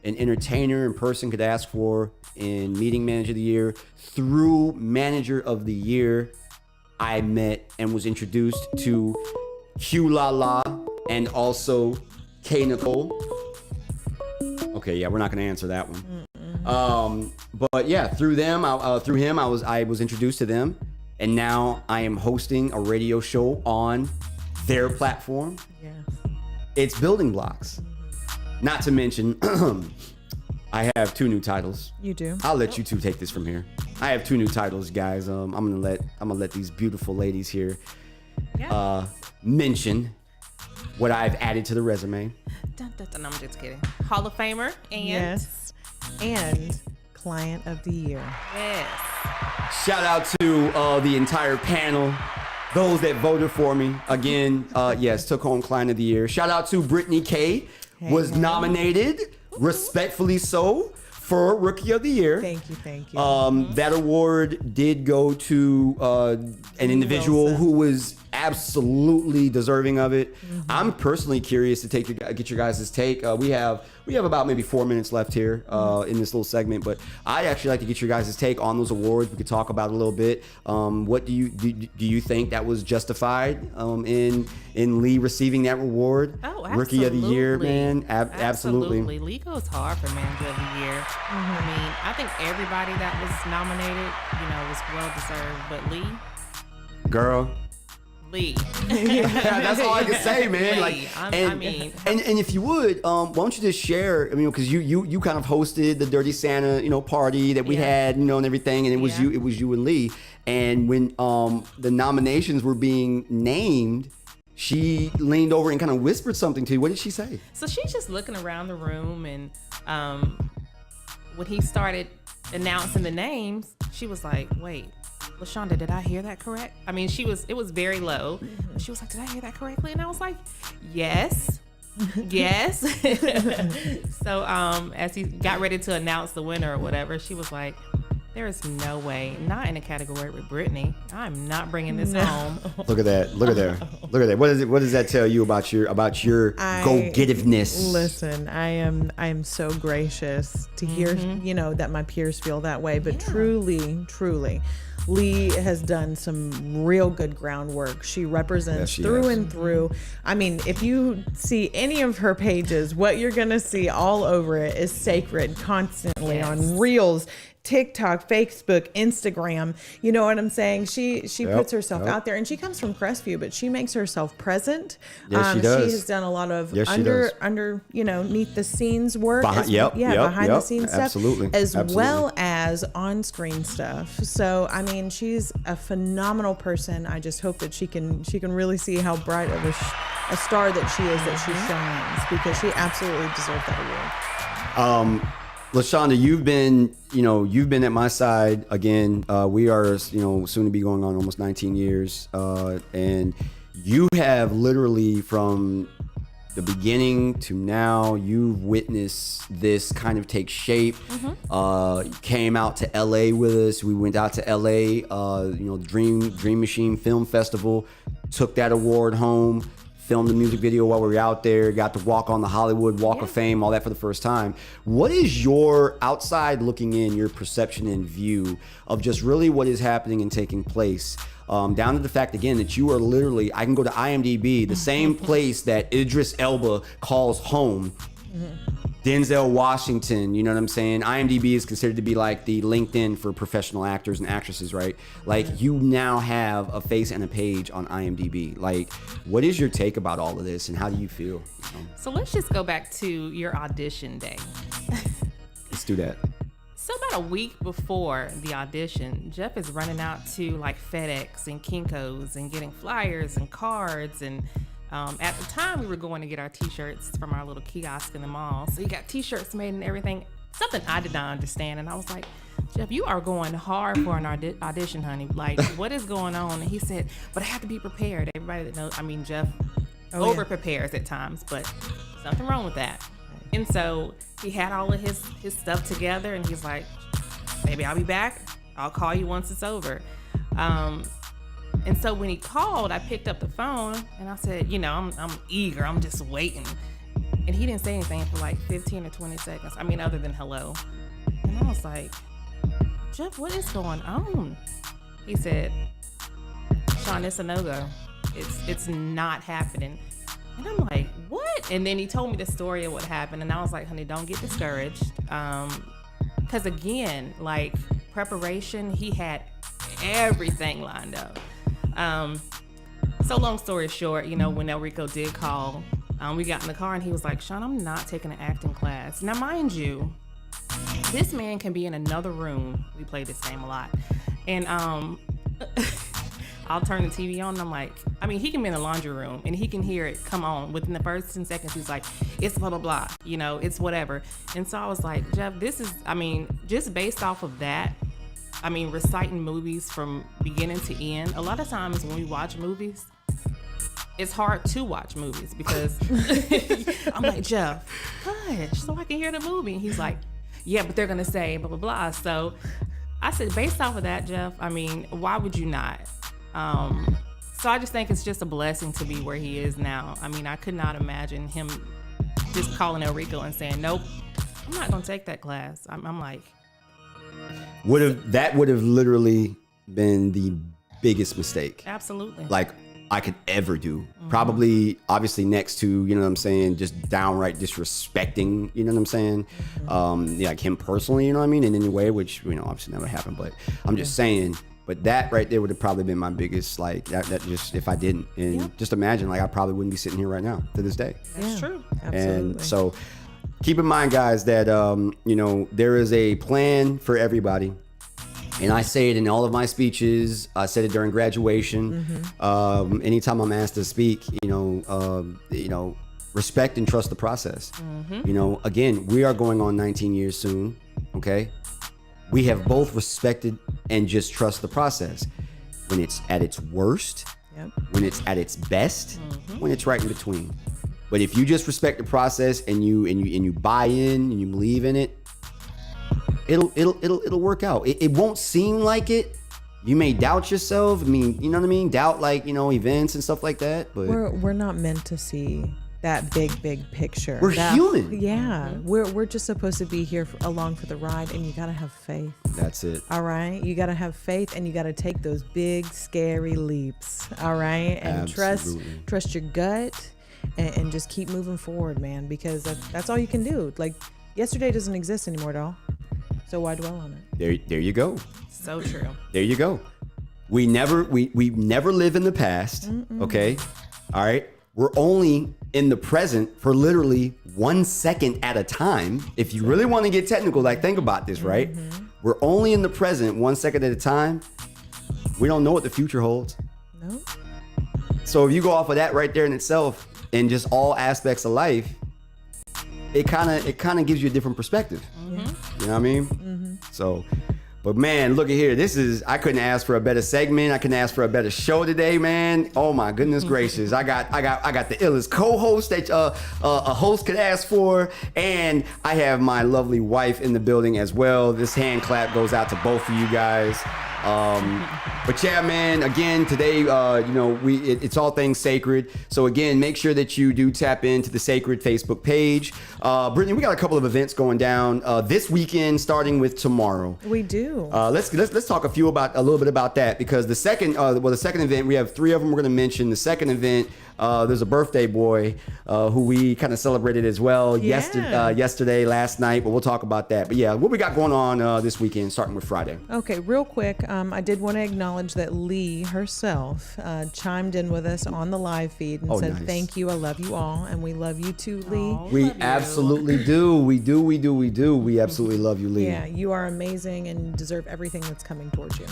an entertainer and person could ask for in Meeting Manager of the Year through Manager of the Year. I met and was introduced to Q La La and also K Nicole. Okay, yeah, we're not gonna answer that one. But yeah, through him, I was introduced to them, and now I am hosting a radio show on their platform. Yes. It's Building Blocks. Not to mention, I have 2 new titles. You do? I'll let you two take this from here. I have 2 new titles, guys. I'm gonna let these beautiful ladies here mention what I've added to the resume. Dun, dun, dun, I'm just kidding. Hall of Famer and Yes. And Client of the Year. yes. Shout out to the entire panel, those that voted for me. Again, yes, took home Client of the Year. Shout out to Brittani K. Was nominated, respectfully so, for Rookie of the Year. Thank you. That award did go to an individual Wilson. who was absolutely deserving of it. I'm personally curious to get your guys' take. We have about maybe 4 minutes left here in this little segment, but I'd actually like to get your guys' take on those awards. We could talk about it a little bit. What do you think that was justified in Lee receiving that reward? Oh, Rookie of the Year, man. Absolutely. Lee goes hard for Manager of the Year. I mean, I think everybody that was nominated, was well deserved, but Girl. Lee. That's all I can say, man. Lee. Like, I mean, and if you would, why don't you just share? I mean, because you kind of hosted the Dirty Santa, party that we had, and everything, and it was you and Lee. And when the nominations were being named, she leaned over and kind of whispered something to you. What did she say? so she's just looking around the room, and when he started announcing the names, she was like, "Wait, LaShonda, did I hear that correct?" I mean, it was very low. But she was like, "Did I hear that correctly?" And I was like, "Yes." Yes. So as he got ready to announce the winner or whatever, she was like, "There is no way, not in a category with Brittani. I'm not bringing this home." Look at that. Look at that. What does that tell you about your go-getiveness? Listen, I am so gracious to hear, that my peers feel that way, but truly, Lee has done some real good groundwork. She represents through and through. I mean, if you see any of her pages, what you're going to see all over it is sacred constantly on Reels, TikTok, Facebook, Instagram. You know what I'm saying? She puts herself out there, and she comes from Crestview, but she makes herself present. Yes, she does. She has done a lot of underneath the scenes work. Behind the scenes stuff, as well as on screen stuff. So I mean, she's a phenomenal person. I just hope that she can really see how bright of a star that she is, that she shines, because she absolutely deserves that award. LaShonda, you've been at my side again. We are, soon to be going on almost 19 years. And you have literally from the beginning to now, you've witnessed this kind of take shape. You came out to LA with us. We went out to LA, Dream Machine Film Festival, took that award home. Filmed the music video while we were out there, got to walk on the Hollywood Walk of Fame, all that for the first time. What is your, outside looking in, your perception and view of just really what is happening and taking place? Down to the fact, again, that you are literally, I can go to IMDb, the same place that Idris Elba calls home. Denzel Washington, you know what I'm saying? IMDb is considered to be like the LinkedIn for professional actors and actresses, right? Like, you now have a face and a page on IMDb. Like, what is your take about all of this, and how do you feel? So let's just go back to your audition day. Let's do that. So about a week before the audition, Jeff is running out to like FedEx and Kinko's and getting flyers and cards, and at the time we were going to get our t-shirts from our little kiosk in the mall. So he got t-shirts made and everything. Something I did not understand, and I was like, "Jeff, you are going hard for an audition, honey. Like, what is going on?" And he said, "But I have to be prepared." Everybody that knows, Jeff over prepares at times, but there's nothing wrong with that. And so he had all of his stuff together, and he's like, "Baby, I'll be back. I'll call you once it's over." And so when he called, I picked up the phone and I said, I'm eager. I'm just waiting. And he didn't say anything for like 15 or 20 seconds. I mean, other than hello. And I was like, Jeff, what is going on? He said, Sean, it's a no-go. It's not happening. And I'm like, what? And then he told me the story of what happened. And I was like, honey, don't get discouraged. Because again, like preparation, he had everything lined up. So long story short, you know, when Enrico did call, we got in the car and he was like, Sean, I'm not taking an acting class. Now, mind you, this man can be in another room. We play this game a lot. And I'll turn the TV on and I'm like, I mean, he can be in the laundry room and he can hear it come on. Within the first 10 seconds, he's like, it's blah, blah, blah. You know, it's whatever. And so I was like, Jeff, this is, I mean, just based off of that, I mean, reciting movies from beginning to end. A lot of times when we watch movies, it's hard to watch movies because I'm like, Jeff, hush, so I can hear the movie. And he's like, yeah, but they're going to say blah, blah, blah. So I said, based off of that, Jeff, I mean, why would you not? So I just think it's just a blessing to be where he is now. I mean, I could not imagine him just calling Enrico and saying, nope, I'm not going to take that class. I'm like. That would have literally been the biggest mistake. Absolutely. Like I could ever do. Probably, obviously, next to, you know what I'm saying, just downright disrespecting, you know what I'm saying? Yeah, like him personally, you know what I mean? In any way, which, you know, obviously never happened, but I'm just saying. But that right there would have probably been my biggest, like, that just, if I didn't. And just imagine, like, I probably wouldn't be sitting here right now to this day. That's true. Absolutely. And so keep in mind, guys, that, you know, there is a plan for everybody. And I say it in all of my speeches. I said it during graduation. Anytime I'm asked to speak, you know, respect and trust the process. You know, again, we are going on 19 years soon. Okay. We have both respected and just trust the process. When it's at its worst, when it's at its best, when it's right in between. But if you just respect the process and you buy in and you believe in it, it'll work out. It won't seem like it. You may doubt yourself. I mean, you know what I mean? Doubt, like, you know, events and stuff like that. But we're not meant to see that big picture. We're human. Yeah, we're just supposed to be here along for the ride, and you gotta have faith. That's it. All right, you gotta have faith, and you gotta take those big, scary leaps. All right, and trust your gut, and just keep moving forward, man. Because that's all you can do. Like, yesterday doesn't exist anymore, doll. So why dwell on it? There you go. So true. There you go. We never live in the past. Okay. All right. We're only in the present for literally 1 second at a time. If you really want to get technical, like, think about this, right? We're only in the present 1 second at a time. We don't know what the future holds. No. So if you go off of that right there in itself, and just all aspects of life, it kind of gives you a different perspective. You know what I mean? So, but man, look at here. I couldn't ask for a better segment. I couldn't ask for a better show today, man. Oh my goodness gracious. I got the illest co-host that a host could ask for. And I have my lovely wife in the building as well. This hand clap goes out to both of you guys. But yeah, man, again, today, you know, it's all things sacred. So again, make sure that you do tap into the Sacred Facebook page. Brittany, we got a couple of events going down this weekend, starting with tomorrow. We do. Let's talk a little bit about that, because the second event, we have 3 of them we're going to mention. The second event, there's a birthday boy who we kind of celebrated as well yesterday, last night, but we'll talk about that. But yeah, what we got going on this weekend, starting with Friday. Okay, real quick, I did want to acknowledge that Lee herself chimed in with us on the live feed and said, nice. Thank you, I love you all, and we love you too, Lee. We absolutely do. We absolutely love you, Lee. Yeah, you are amazing and deserve everything that's coming towards you.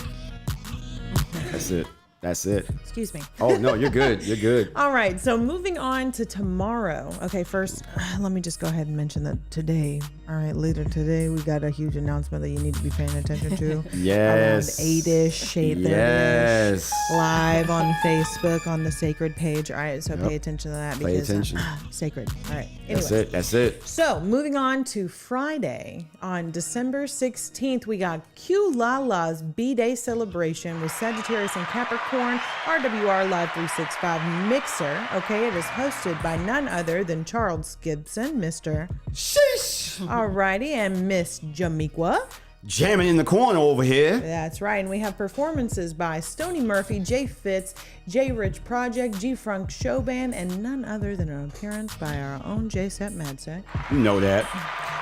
That's it. Excuse me. Oh, no, you're good. You're good. All right. So moving on to tomorrow. Okay, first, let me just go ahead and mention that today, later today, we got a huge announcement that you need to be paying attention to. Yes. Around 8-ish, 8:30-ish. Yes. Live on Facebook on the Sacred page. All right, so pay attention to that. Pay attention. Sacred. All right. Anyways. That's it. So moving on to Friday, on December 16th, we got Q Lala's B-Day celebration with Sagittarius and Capricorn. Horn, RWR Live 365 Mixer. Okay, it is hosted by none other than Charles Gibson, Mr. Sheesh. Alrighty, and Miss Jamiqua. Jamming in the corner over here. That's right. And we have performances by Stoney Murphy, Jay Fitz, J Rich Project, G Frunk Show Band, and none other than an appearance by our own JSapp MadStak. You know that.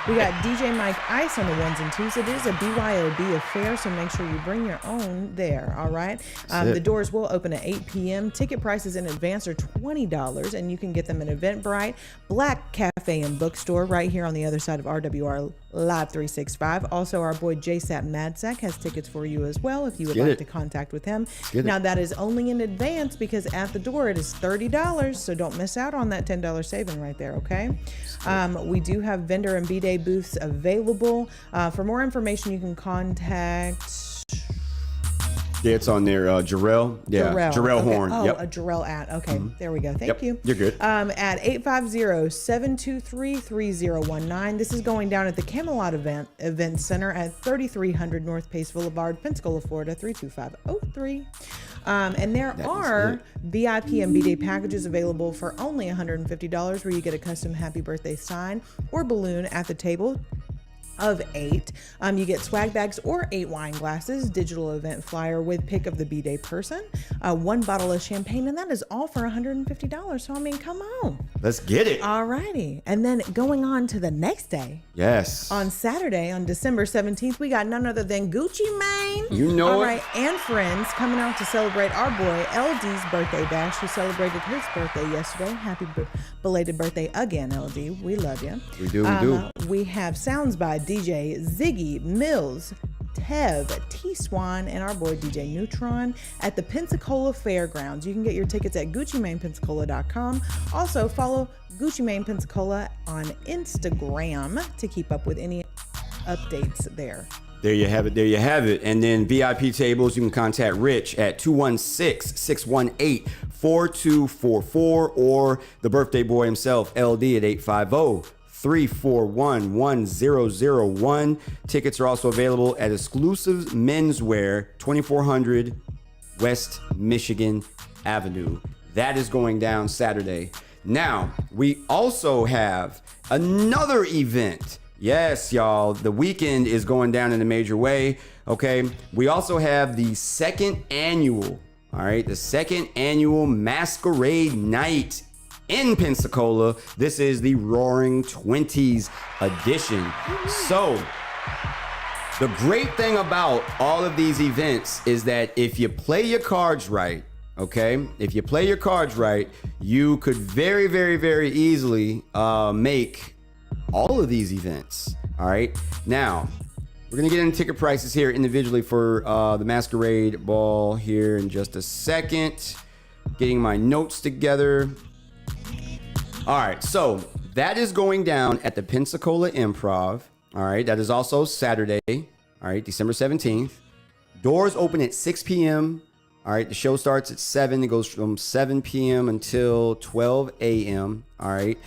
We got DJ Mike Ice on the ones and twos. It is a BYOB affair, so make sure you bring your own there, all right? The doors will open at 8 p.m. Ticket prices in advance are $20, and you can get them at Eventbrite, Black Cafe and Bookstore right here on the other side of RWR Live 365. Also, our boy JSapp MadStak has tickets for you as well if you would like to contact with him. Now, that is only in advance because at the door it is $30, so don't miss out on that $10 saving right there, okay? We do have vendor and B-Day booths available. For more information, you can contact... Yeah, it's on there. Jarrell. Yeah, Jarrell okay. Horn. Oh, Yep. a Jarrell at. Okay, there we go. Thank you. You're good. At 850-723-3019. This is going down at the Camelot Event Center at 3300 North Pace Boulevard, Pensacola, Florida, 32503. And there are VIP and B-Day packages available for only $150 where you get a custom happy birthday sign or balloon at the table of 8. You get swag bags or 8 wine glasses, digital event flyer with pick of the B-Day person, 1 bottle of champagne, and that is all for $150. So, I mean, come on. Let's get it. Alrighty. And then going on to the next day. Yes. On Saturday, on December 17th, we got none other than Gucci Mane. You know All it. right, and friends coming out to celebrate our boy LD's birthday bash, who celebrated his birthday yesterday. Happy belated birthday again, LD. We love you. We do, we do. We have sounds by DJ Ziggy Mills, Tev, T-Swan, and our boy DJ Neutron at the Pensacola Fairgrounds. You can get your tickets at GucciManePensacola.com. Also, follow Gucci Mane Pensacola on Instagram to keep up with any updates there. There you have it. There you have it. And then VIP tables, you can contact Rich at 216-618-4244 or the birthday boy himself, LD, at 850-341-1001. Tickets are also available at Exclusive Menswear, 2400 West Michigan Avenue. That is going down Saturday. Now, we also have another event. Yes, y'all, the weekend is going down in a major way, okay? We also have the second annual Masquerade Night in Pensacola. This is the Roaring 20s edition. So, the great thing about all of these events is that if you play your cards right, okay? If you play your cards right, you could very, very, very easily make all of these events. All right. Now, we're going to get into ticket prices here individually for the Masquerade Ball here in just a second. Getting my notes together. All right. So that is going down at the Pensacola Improv. All right. That is also Saturday. All right. December 17th. Doors open at 6 p.m. All right, the show starts at 7. It goes from 7 p.m. until 12 a.m. All right.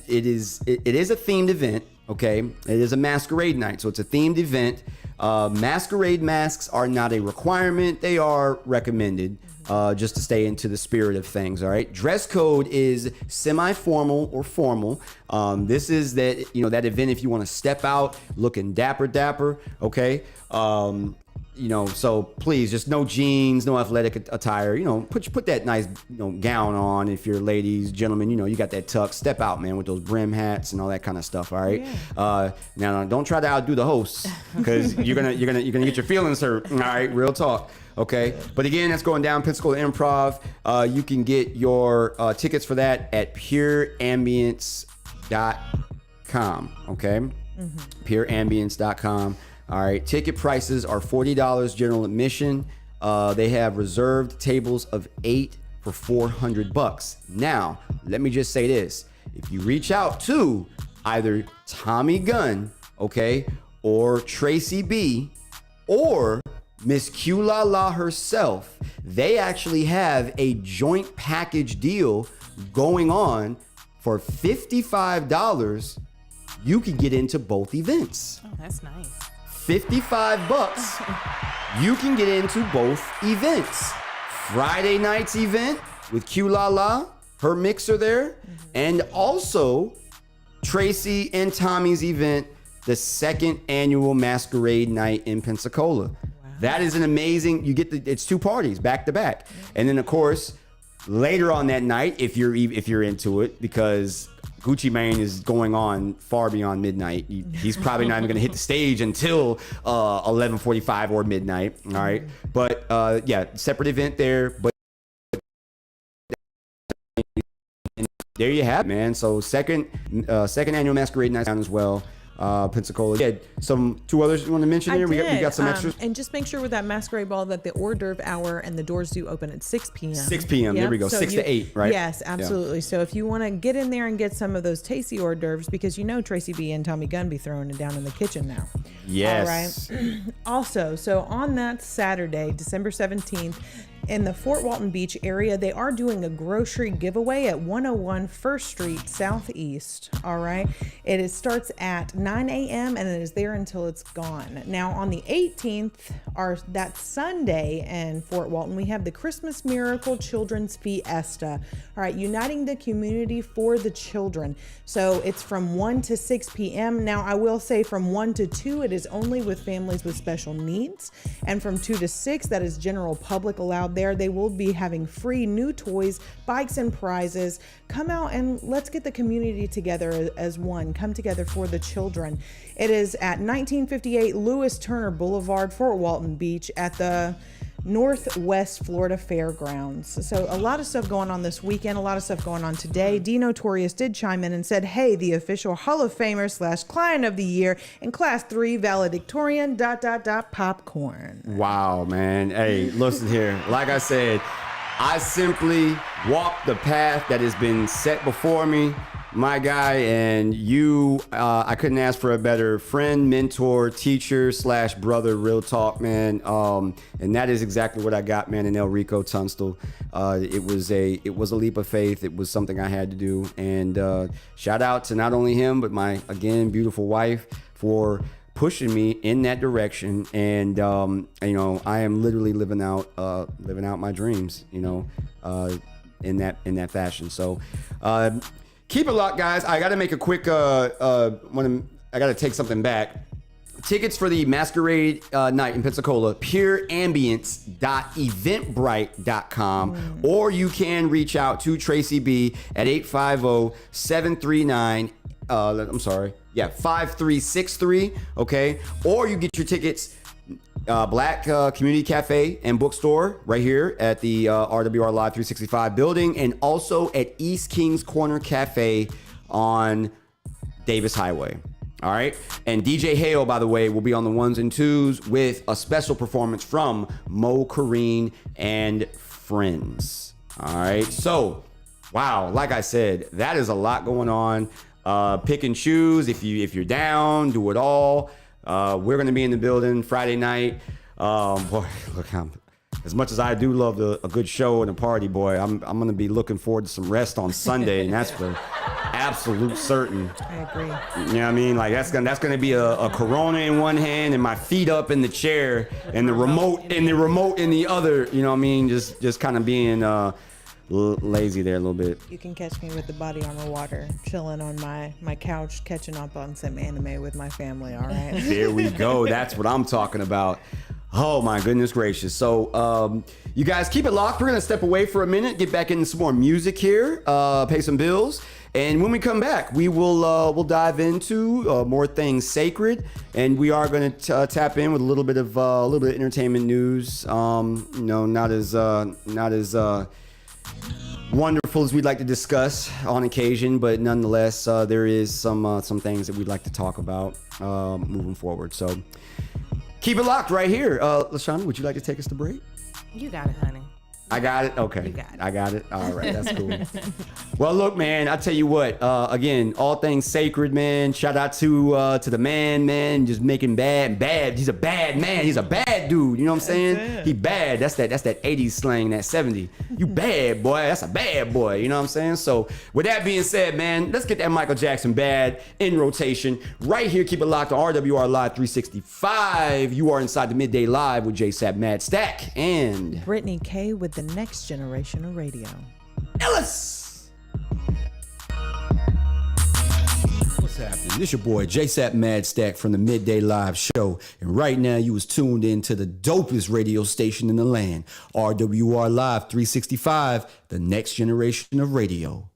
It is a themed event, okay? It is a masquerade night, so it's a themed event. Masquerade masks are not a requirement. They are recommended just to stay into the spirit of things, all right? Dress code is semi-formal or formal. This is that event if you want to step out looking dapper, okay? So please, just no jeans, no athletic attire. Put that nice gown on if you're ladies, gentlemen. You got that tuck. Step out, man, with those brim hats and all that kind of stuff. All right. Yeah. Now don't try to outdo the hosts because you're gonna get your feelings hurt. All right, real talk. Okay. But again, that's going down Pensacola Improv. You can get your tickets for that at pureambience.com. Okay. Pureambience.com. All right, ticket prices are $40 general admission. They have reserved tables of 8 for $400. Now, let me just say this. If you reach out to either Tommy Gunn, okay, or Tracy B, or Miss Q La La herself, they actually have a joint package deal going on for $55. You can get into both events. Oh, that's nice. $55, you can get into both events Friday night's event with Q La La, her mixer there, and also Tracy and Tommy's event, the second annual Masquerade Night in Pensacola. Wow. That is an amazing, it's 2 parties back to back. And then of course, later on that night, if you're into it, because Gucci Mane is going on far beyond midnight. He's probably not even going to hit the stage until 11:45 or midnight. All right, but yeah, separate event there. But there you have it, man. So second annual Masquerade Night down as well. Pensacola. Yeah, some 2 others you want to mention here? We got some extras. And just make sure with that Masquerade Ball that the hors d'oeuvre hour and the doors do open at 6 p.m. 6 p.m. There we go. 6 to 8, right? Yes, absolutely. Yeah. So if you want to get in there and get some of those tasty hors d'oeuvres, because you know Tracy B and Tommy Gunn be throwing it down in the kitchen now. Yes. All right. Also, so on that Saturday, December 17th, in the Fort Walton Beach area, they are doing a grocery giveaway at 101 First Street Southeast. All right. It starts at 9 a.m. and it is there until it's gone. Now, on the 18th, that Sunday in Fort Walton, we have the Christmas Miracle Children's Fiesta. All right. Uniting the community for the children. So it's from 1 to 6 p.m. Now, I will say from 1 to 2, it is only with families with special needs. And from 2 to 6, that is general public allowed there. They will be having free new toys, bikes, and prizes. Come out and let's get the community together as one. Come together for the children. It is at 1958 Lewis Turner Boulevard, Fort Walton Beach at the Northwest Florida Fairgrounds. So a lot of stuff going on this weekend, a lot of stuff going on today. D Notorious did chime in and said, hey, the official Hall of Famer / Client of the Year and Class 3 valedictorian ... popcorn. Wow, man. Hey, listen here. Like I said, I simply walk the path that has been set before me, my guy, and you, I couldn't ask for a better friend, mentor, teacher / brother, real talk, man. And that is exactly what I got, man, in El Rico Tunstall. It was a leap of faith. It was something I had to do. And shout out to not only him, but my, again, beautiful wife for pushing me in that direction. And, you know, I am literally living out my dreams, you know, in that fashion. So, keep it locked, guys. I got to make a quick, I got to take something back. Tickets for the Masquerade Night in Pensacola, pureambience.eventbrite.com, or you can reach out to Tracy B at 850-739, 5363, okay? Or you get your tickets Black Community Cafe and Bookstore right here at the RWR Live 365 building, and also at East Kings Corner Cafe on Davis Highway. All right. And DJ Hale, by the way, will be on the 1s and 2s with a special performance from Mo Kareen and Friends. All right. So, wow, like I said, that is a lot going on. Pick and choose. If you're down, do it all. We're going to be in the building Friday night. Boy, look, as much as I do love a good show and a party, boy, I'm going to be looking forward to some rest on Sunday, and that's for absolute certain. I agree. You know what I mean? Like that's gonna be a Corona in one hand and my feet up in the chair and the remote in the other. You know what I mean? Just kind of being lazy there a little bit. You can catch me with the body armor water, chilling on my couch, catching up on some anime with my family. All right. There we go. That's what I'm talking about. Oh my goodness gracious. So you guys keep it locked. We're gonna step away for a minute, get back into some more music here, pay some bills. And when we come back, we will we'll dive into more things sacred, and we are going to tap in with a little bit of entertainment news. You know, not as wonderful as we'd like to discuss on occasion, but nonetheless, there is some things that we'd like to talk about moving forward. So keep it locked right here. LaShawna, would you like to take us to break? You got it, honey. I got it. Okay. You got it. I got it. All right. That's cool. Well, look, man, I tell you what, again, all things sacred, man. Shout out to the man, just making bad. He's a bad man. He's a bad dude. You know what I'm saying? He bad. That's that 80s slang, that 70. You bad, boy. That's a bad boy. You know what I'm saying? So with that being said, man, let's get that Michael Jackson bad in rotation right here. Keep it locked on RWR Live 365. You are inside the Midday Live with JSapp MadStak and Brittani K with the the next generation of radio. iLLEST! What's happening? This your boy JSapp MadStak from the Midday Live Show, and right now you was tuned in to the dopest radio station in the land, RWR Live 365, the next generation of radio.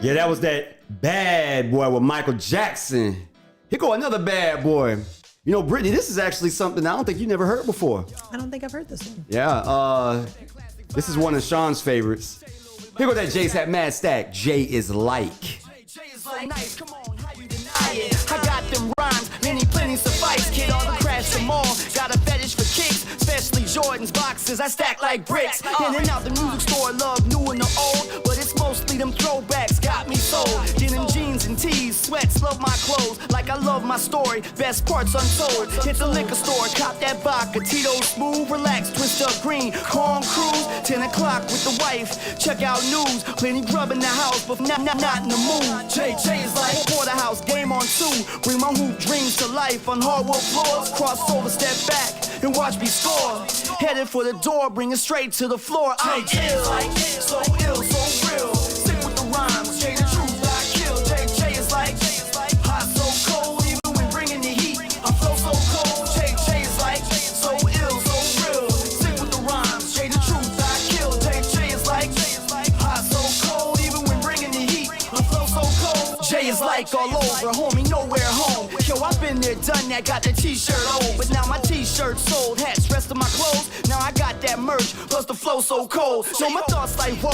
Yeah, that was that Bad Boy with Michael Jackson. Here go another bad boy. You know, Brittany, this is actually something I don't think you never heard before. I don't think I've heard this one. Yeah, this is one of Sean's favorites. Here go that JSapp MadStak. Jay is like. I got them rhymes, many plenty suffice. Kid, all the crash them all. Got a fetish for kicks, especially Jordan's boxes. I stack like bricks. In and out the music store, love new and the old, but it's mostly them throwbacks got me sold. Denim jeans and tees, sweat slow love my clothes like I love my story. Best parts untold. Hit the liquor store, cop that vodka. Tito's smooth, relax, twist up green. Calm cruise, 10 o'clock with the wife. Check out news, plenty grub in the house, but not in the mood. JJ is like porterhouse, game on 2. Bring my hoop dreams to life on hardwood floors. Cross over, step back, and watch me score. Headed for the door, bring it straight to the floor. I'm ill, so ill, so real. Sick with the rhymes, Jay the truth, I kill. JJ is like hot, so cold, even when bringing the heat. I feel so cold. JJ is like so ill, so real. Sick with the rhymes, Jay the truth, I kill. JJ is like hot, so cold, even when bringing the heat. I feel so cold. Jay is like all over, homie, nowhere home. Yo, I've been there, done that, got the t-shirt old, but now my t-shirt sold, hats, rest of my clothes. Now I got that merch, plus the flow so cold. So my thoughts like, whoa.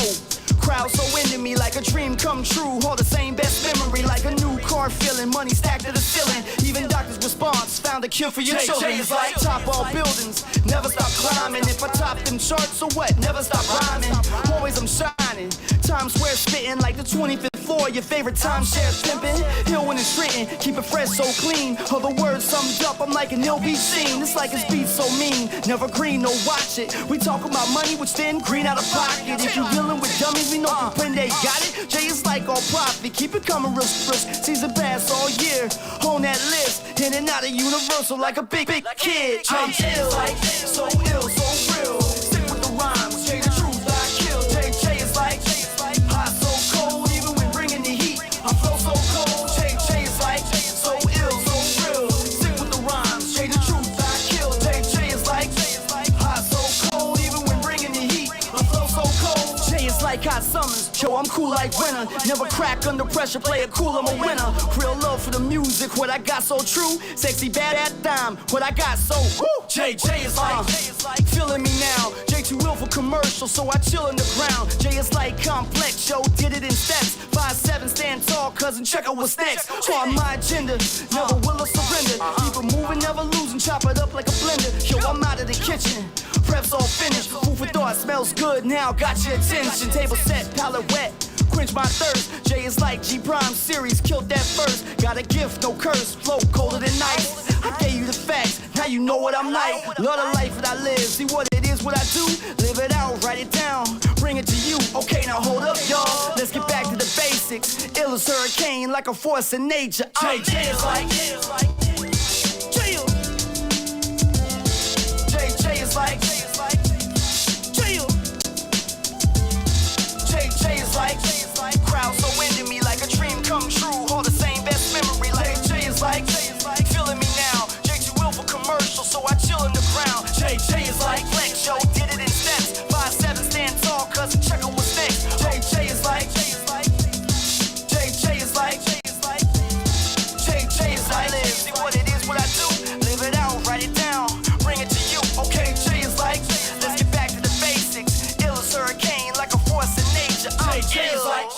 Crowd so into me like a dream come true. All the same best memory like a new car feeling. Money stacked to the ceiling. Even doctor's response found a cure for your children. Is like top all buildings, never stop climbing. If I top them charts, so what? Never stop rhyming. Always I'm shining. Times Square spitting like the 25th floor. Your favorite timeshare pimping. Hill when it's written, keep it fresh so clean. Other words summed up, I'm like an ill beat scene. It's like his beat so mean. Never green, no watch it. We talk about money, which then green out of pocket. If you dealing with dummies, we know when they got it. Jay is like all profit, keep it coming real risk. Season pass all year, on that list. In and out of Universal like a big kid. I'm ill, so ill, so real. Stick with the rhymes, Jay the truth, I kill. Jay is like hot, so cold, even when bringing the heat. I feel so cold. Jay is like so ill, so real. Stick with the rhymes, Jay the truth, I kill. Jay is like hot, so cold, even when bringing the heat. I feel so cold. Jay is like hot summers. Yo, I'm cool like winter. Never crack under pressure, play it cool, I'm a winner. Real love for the music, what I got so true. Sexy bad at dime, what I got so woo. JJ is like feeling me now. J too ill for commercial, so I chill in the ground. Jay is like complex, yo, did it in steps. 5'7", stand tall, cousin, check out what's next. On my agenda, never will I surrender. Keep it moving, never losing, chop it up like a blender. Yo, I'm out of the kitchen. Preps all finished, food for thought, smells good now, got your attention. Table set, palette wet, quench my thirst. Jay is like G Prime series, killed that first. Got a gift, no curse, flow colder than ice. I gave you the facts, now you know what I'm like. Love the life that I live, see what it is, what I do. Live it out, write it down, bring it to you. Okay, now hold up, y'all, let's get back to the basics. Ill as hurricane, like a force in nature. Jay is like chill. Jay is like chill. Jay is like crowd so into me like a dream come true. All the same best memory like Jay is like feeling me now. Jay too ill for commercial, so I chill in the ground. Jay is like flex, yo, did it in steps. 5'7", stand tall, cousin, check out what's next. Jay is like Jay is like live, see what it is, what I do. Live it out, write it down, bring it to you. Okay, Jay is like, let's get back to the basics. Ill as hurricane, like a force in nature. Jay is like.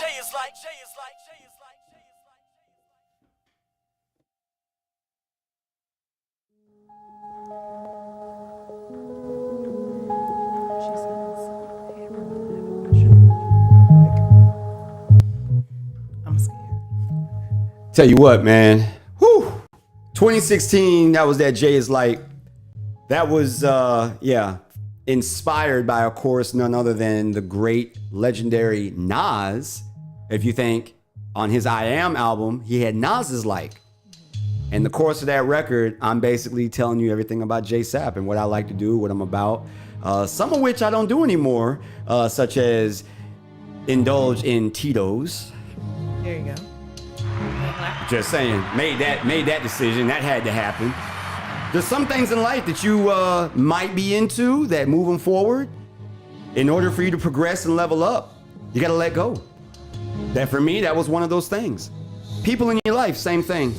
Tell you what, man. Whew. 2016, that was that Jay is like. That was, inspired by, of course, none other than the great, legendary Nas. If you think on his I Am album, he had Nas's like. In the course of that record, I'm basically telling you everything about JSapp and what I like to do, what I'm about. Some of which I don't do anymore, such as indulge in Tito's. There you go. Just saying, made that decision. That had to happen. There's some things in life that you might be into that moving forward, in order for you to progress and level up, you gotta let go. That for me, that was one of those things. People in your life, same thing.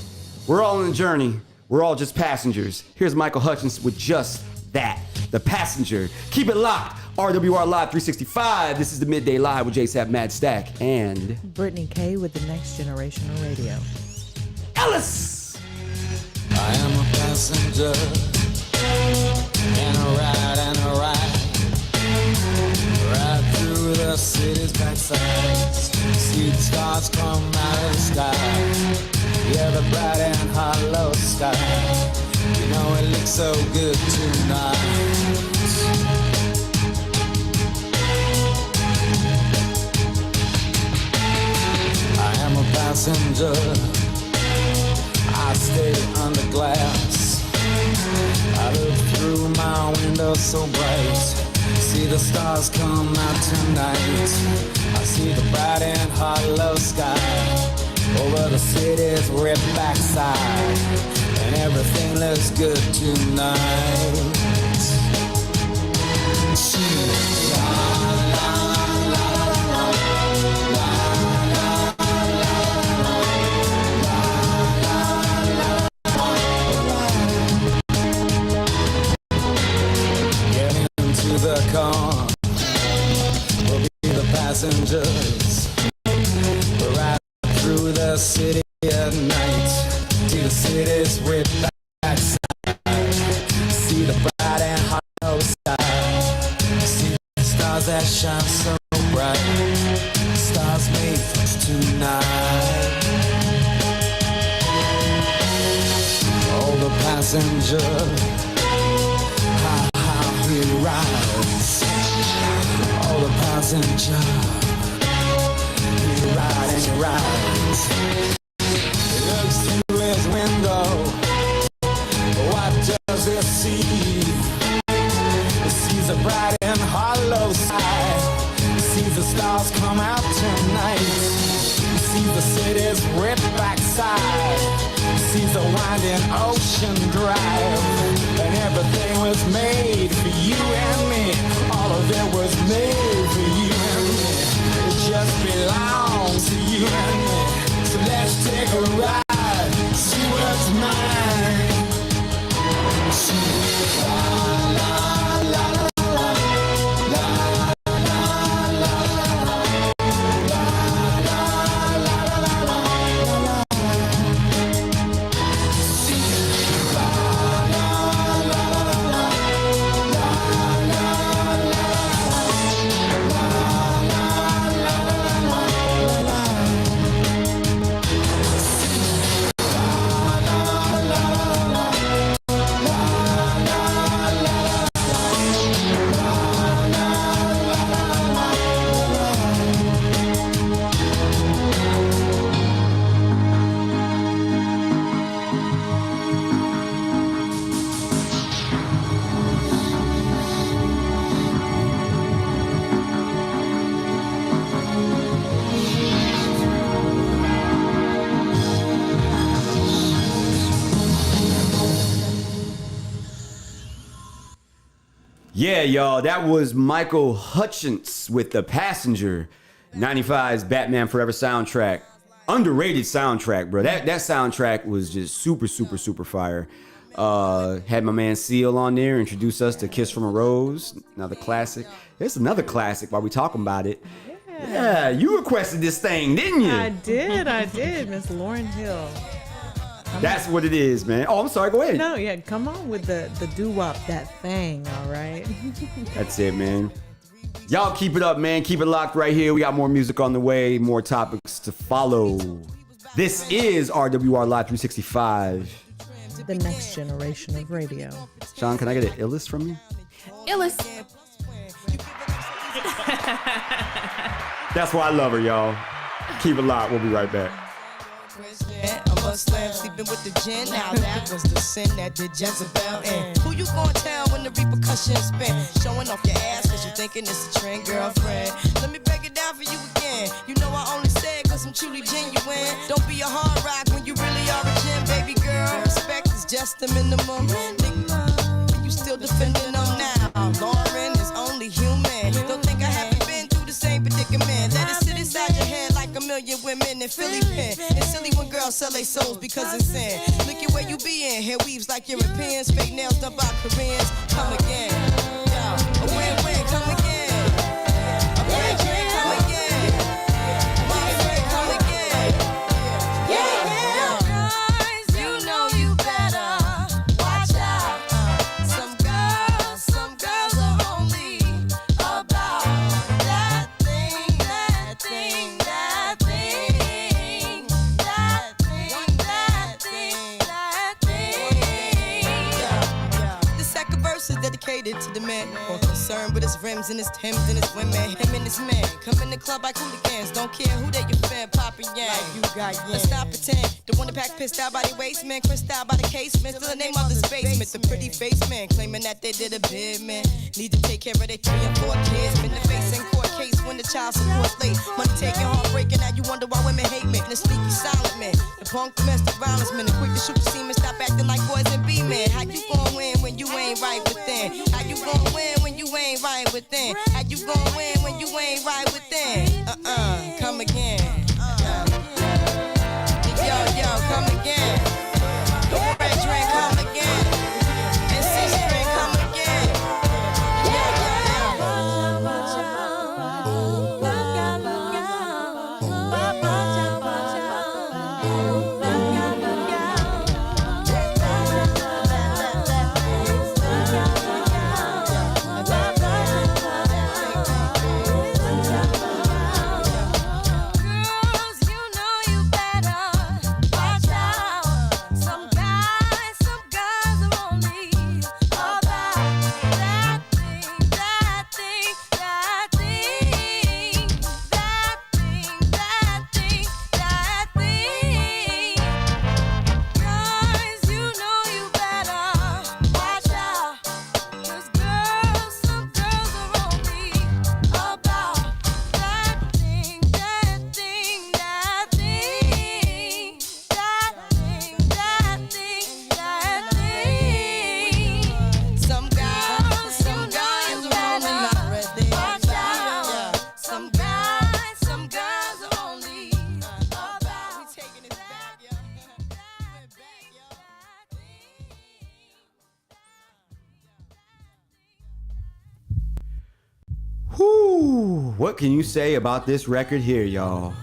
We're all on a journey. We're all just passengers. Here's Michael Hutchins with just that, the passenger. Keep it locked. RWR Live 365. This is the Midday Live with JSapp MadStak and Brittany K with the Next Generation of Radio. iLLEST. I am a passenger and a ride right through the city's backside. See the stars come out of the sky. Yeah, Over the bright and hollow sky. You know it looks so good tonight. I am a passenger. I stay under glass. I look through my window so bright. See the stars come out tonight. I see the bright and hollow sky over the city's ripped backside, and everything looks good tonight. The car will be the passengers. We'll ride through the city at night. See the city's ripped backside. See the bright and hollow sky. See the stars that shine so bright. Stars made for us tonight. Oh, the passenger. He rides, oh the passenger, he rides, he rides. He looks through his window, what does he see? He sees a bright and hollow side. He sees the stars come out tonight. He sees the city's ripped backside. He sees the winding ocean drive. And everything was made for you and me. All of it was made for you and me. It just belongs to you and me. So let's take a ride, see what's mine. La, la, la, Yeah, y'all, that was Michael Hutchence with The Passenger, 95's Batman Forever soundtrack. Underrated soundtrack, bro. That soundtrack was just super, super, super fire. Had my man Seal on there, introduce us to Kiss from a Rose, another classic. There's another classic while we talking about it. Yeah, you requested this thing, didn't you? I did, Miss Lauryn Hill. That's what it is, man. Oh, I'm sorry, go ahead. No, yeah, come on with the doo-wop, that thing, all right? That's it, man. Y'all keep it up, man. Keep it locked right here. We got more music on the way, more topics to follow. This is RWR Live 365. The next generation of radio. Sean, can I get an iLLEST from you? iLLEST. That's why I love her, y'all. Keep it locked. We'll be right back. A Muslim sleeping with the gin. Now that was the sin that did Jezebel in. Who you gonna tell when the repercussions spin? Showing off your ass cause you thinking it's a trend, girlfriend. Let me break it down for you again. You know I only say it cause I'm truly genuine. Don't be a hard rock when you really are a gem, baby girl. Respect is just the minimum. Nigga, you still defending them now. Lauren is only human. Don't think I haven't been through the same predicament. Let it sit inside your head like a million women in Philly pen. It's silly when girls sell their souls because it's sin. Look at where you be in. Hair weaves like Europeans. Fake nails done by Koreans. Come again. Yo, a win-win. Come again. A win-win. Come again. Win-win. Come again. Yeah. Guys, you know you better watch out. Some girls are only about that thing, that thing, that thing, that thing, that his rims and his Timbs and his women. Him and his man come in the club like hooligans. Don't care who they your fan, Papa Yang. Like you got Yang. Let's not pretend. The one that pack pissed out by the waist, man. Crissed out by the casement. Still the name of his basement. The pretty face man claiming that they did a bid, man. Need to take care of their 3 and 4 kids. Been the face in court case when the child support late. Money taking, heartbreaking. Now you wonder why women hate men. The sneaky silent man. The punk domestic violence man. The quick to shoot the semen. Stop acting like boys and be men. How you gon' win when you ain't right within? How you gon' win when you ain't right within? How you gon' win when you ain't right within? Come again. Yo, come again. Red drink, come again. And six drink, come again. Whoo! What can you say about this record here, y'all?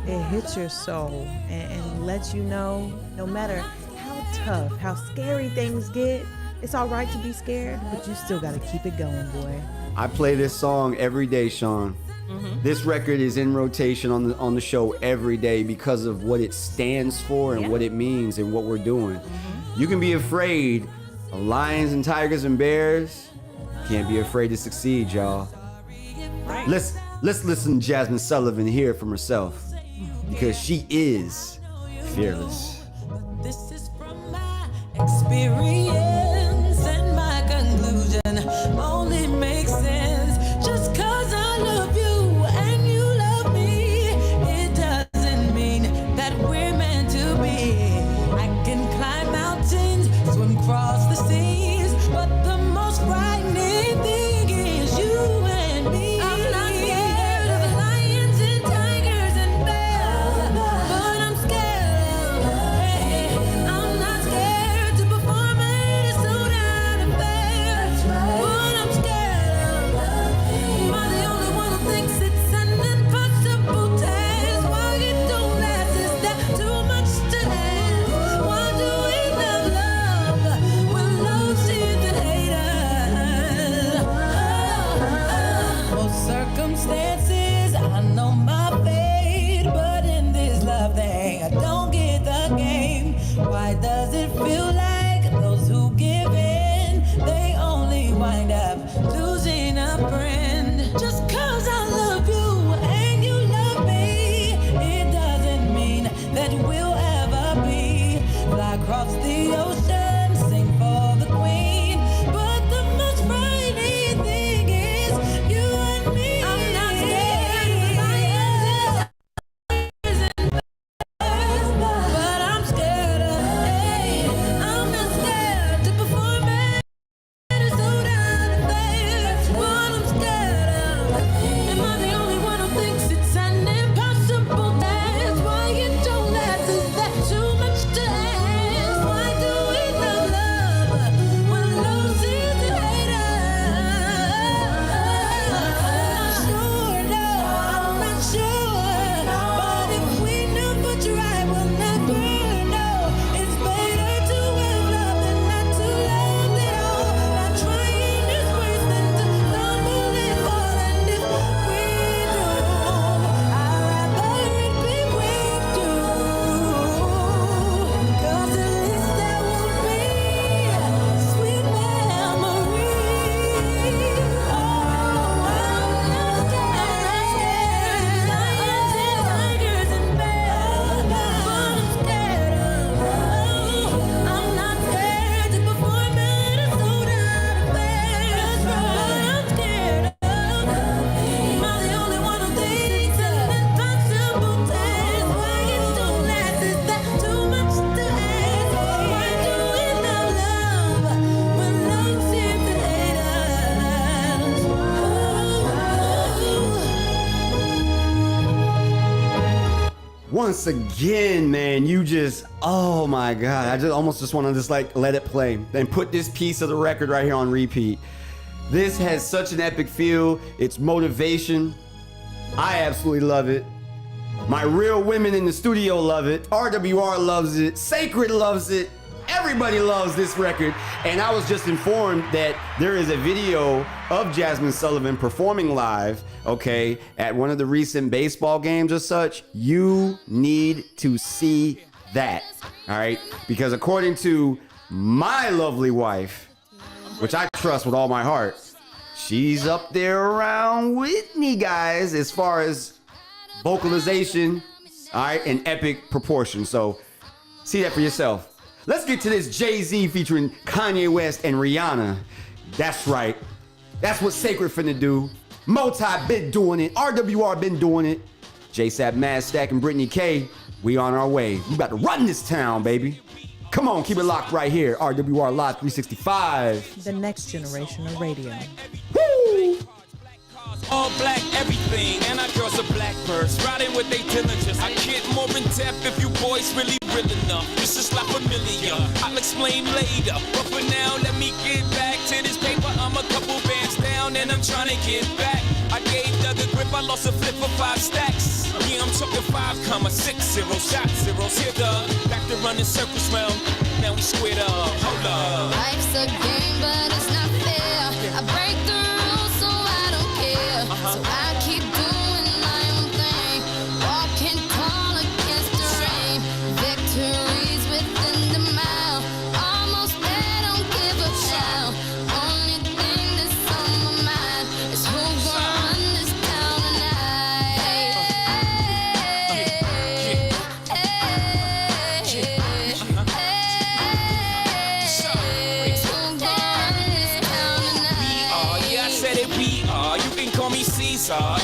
It hits your soul and lets you know no matter how tough, how scary things get, it's all right to be scared, but you still got to keep it going, boy. I play this song every day, Sean. This record is in rotation on the show every day because of what it stands for and what it means and what we're doing. You can be afraid of lions and tigers and bears. Can't be afraid to succeed, y'all. Right. Let's listen to Jasmine Sullivan hear it from herself because she is fearless. This is from my experience and my conclusion only makes sense. Just cause I love you and you love me, it doesn't mean that we're meant to be. I can climb mountains, swim across the seas, but the most frightening thing is you and me. I'm not scared of lions and tigers and bears, but I'm scared of love. I'm not scared to perform a sold-out affair, but I'm scared of love. Am I the only one who thinks it's an impossible task? Why it don't last? Is that too much to ask? Why do we love when love seems to hate us? Most circumstances, I know my fate, but in this love thing, I don't get the game. Why does it feel like those who give in, they only wind up losing a friend? Just cause I love you and you love me, it doesn't mean that we'll ever be. Fly across the ocean, sing for the queen, but the most frightening thing is you and me. I'm not scared of lions and tigers and bears, but I'm scared of, once again, man, you just, oh my God. I just want to just like let it play and put this piece of the record right here on repeat. This has such an epic feel. It's motivation. I absolutely love it. My real women in the studio love it. RWR loves it. Sacred loves it. Everybody loves this record. And I was just informed that there is a video of Jasmine Sullivan performing live, okay, at one of the recent baseball games or such. You need to see that, all right? Because according to my lovely wife, which I trust with all my heart, she's up there around Whitney, guys, as far as vocalization, all right, and epic proportion. So see that for yourself. Let's get to this Jay-Z featuring Kanye West and Rihanna. That's right. That's what Sacred finna do. Multi been doing it. RWR been doing it. JSapp MadStak and Brittani K, we on our way. We about to run this town, baby. Come on, keep it locked right here. RWR Live 365. The next generation of radio. Woo! All black everything, and our girls are blackbirds, riding with they diligence. I get more in depth if you boys really real enough. This is not familiar, I'll explain later. But for now, let me get back to this paper. I'm a couple bands down, and I'm trying to get back. I gave Doug a grip, I lost a flip for 5 stacks. Yeah, I'm talking 5,60 shot zeros. Here, Doug, back to running circles round. Now we squared up. Hold up. Life's a game, but it's not fair. I break the rules, so I don't care. So I keep doing my own thing. Walking tall against the rain. Victories within the mile. Almost there, don't give up now. Only thing that's on my mind is who gonna run this town tonight.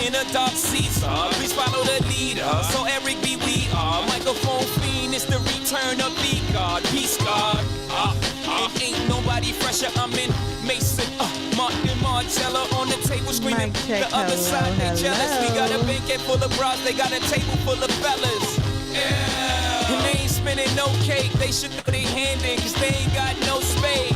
In a dark Caesar, please follow the leader. So Eric B, we are microphone fiend. It's the return of V-God, Peace God. It ain't nobody fresher. I'm in Mason, Martin Margiela on the table screaming. The other side, they jealous. We got a banquet full of bras, they got a table full of fellas. Yeah. And they ain't spinning no cake. They should throw their hand in, cause they ain't got no space.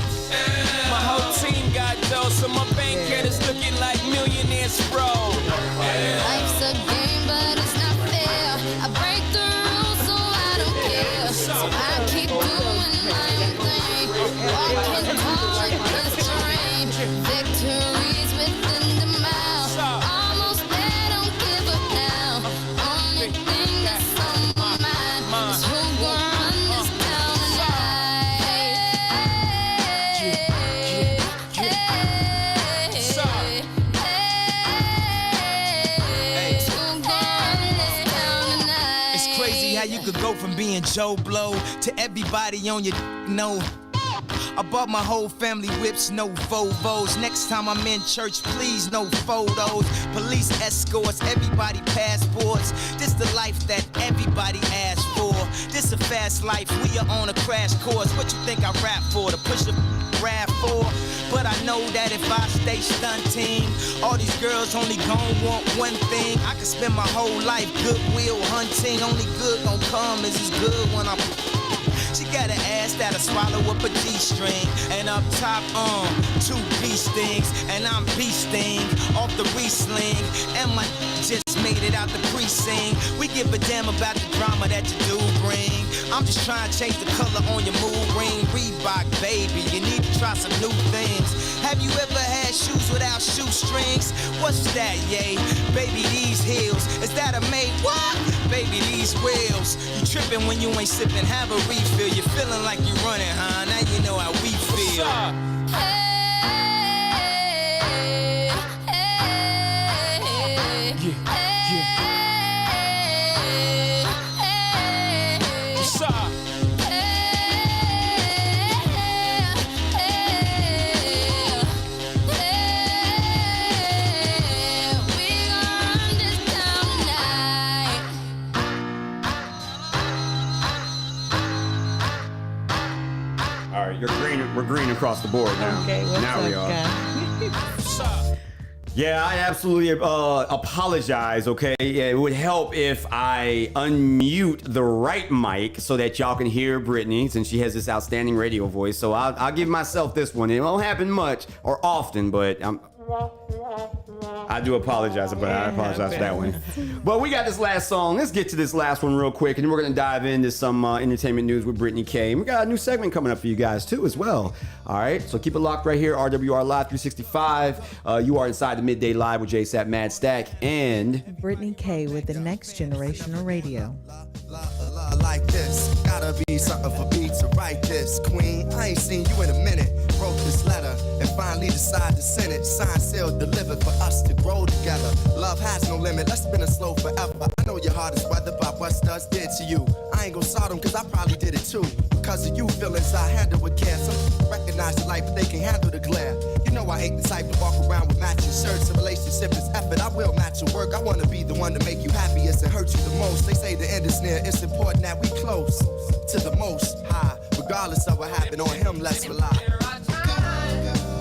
My whole team got dough, so my bank account is looking like millionaires, bro. Life's a game, but it's not fair. I break the rules, so I don't care. So I keep doing my own thing. Walking tall against the rain. Victories within the mile. Almost there, don't give up now. Only thing that's on my mind is who gonna run this town tonight. It's crazy how you could go from being Joe Blow to everybody on your know. I bought my whole family whips, no Volvos. Next time I'm in church, please, no photos. Police escorts, everybody passports. This the life that everybody asks for. This a fast life, we are on a crash course. What you think I rap for? To push a rap for? But I know that if I stay stunting, all these girls only gon' want one thing. I could spend my whole life goodwill hunting. Only good gon' come is as good when I'm... She got an ass that'll swallow up a G-string. And up top, 2 B-stings. And I'm B-sting off the re-sling. And my just made it out the precinct. We give a damn about the drama that you do bring. I'm just trying to change the color on your mood ring. Reebok, baby, you need to try some new things. Have you ever had shoes without shoestrings? What's that, yay? Baby, these heels. Is that a made what? Baby, these wheels. You tripping when you ain't sipping, have a refill. You're feeling like you're running, huh? Now you know how we feel. All right, we're green across the board now. Okay, what's now up, we are. guys? Yeah, I absolutely apologize, okay? Yeah, it would help if I unmute the right mic so that y'all can hear Brittany, since she has this outstanding radio voice. So I'll give myself this one. It won't happen much or often, but I do apologize, but I apologize for that one. But we got this last song. Let's get to this last one real quick, and then we're going to dive into some entertainment news with Brittany K. And we got a new segment coming up for you guys, too, as well. All right, so keep it locked right here, RWR Live 365. You are inside the Midday Live with JSapp MadStak and Brittany K with the Next Generation of Radio. Like this, gotta be something for me to write this. Queen, I ain't seen you in a minute. Wrote this letter and finally decided to send it. Signed, sealed, delivered for us to grow together. Love has no limit, let's spin it slow forever. I know your heart is weathered by what studs did to you. I ain't gon' saw them cause I probably did it too. Because of you, feelings I handle with care. Some recognize the light, but they can't handle the glare. You know I ain't the type to walk around with matching shirts. A relationship is effort, I will match your work. I wanna be the one to make you happiest and hurt you the most. They say the end is near, it's important that we close to the most high. Regardless of what happened on him, let's rely.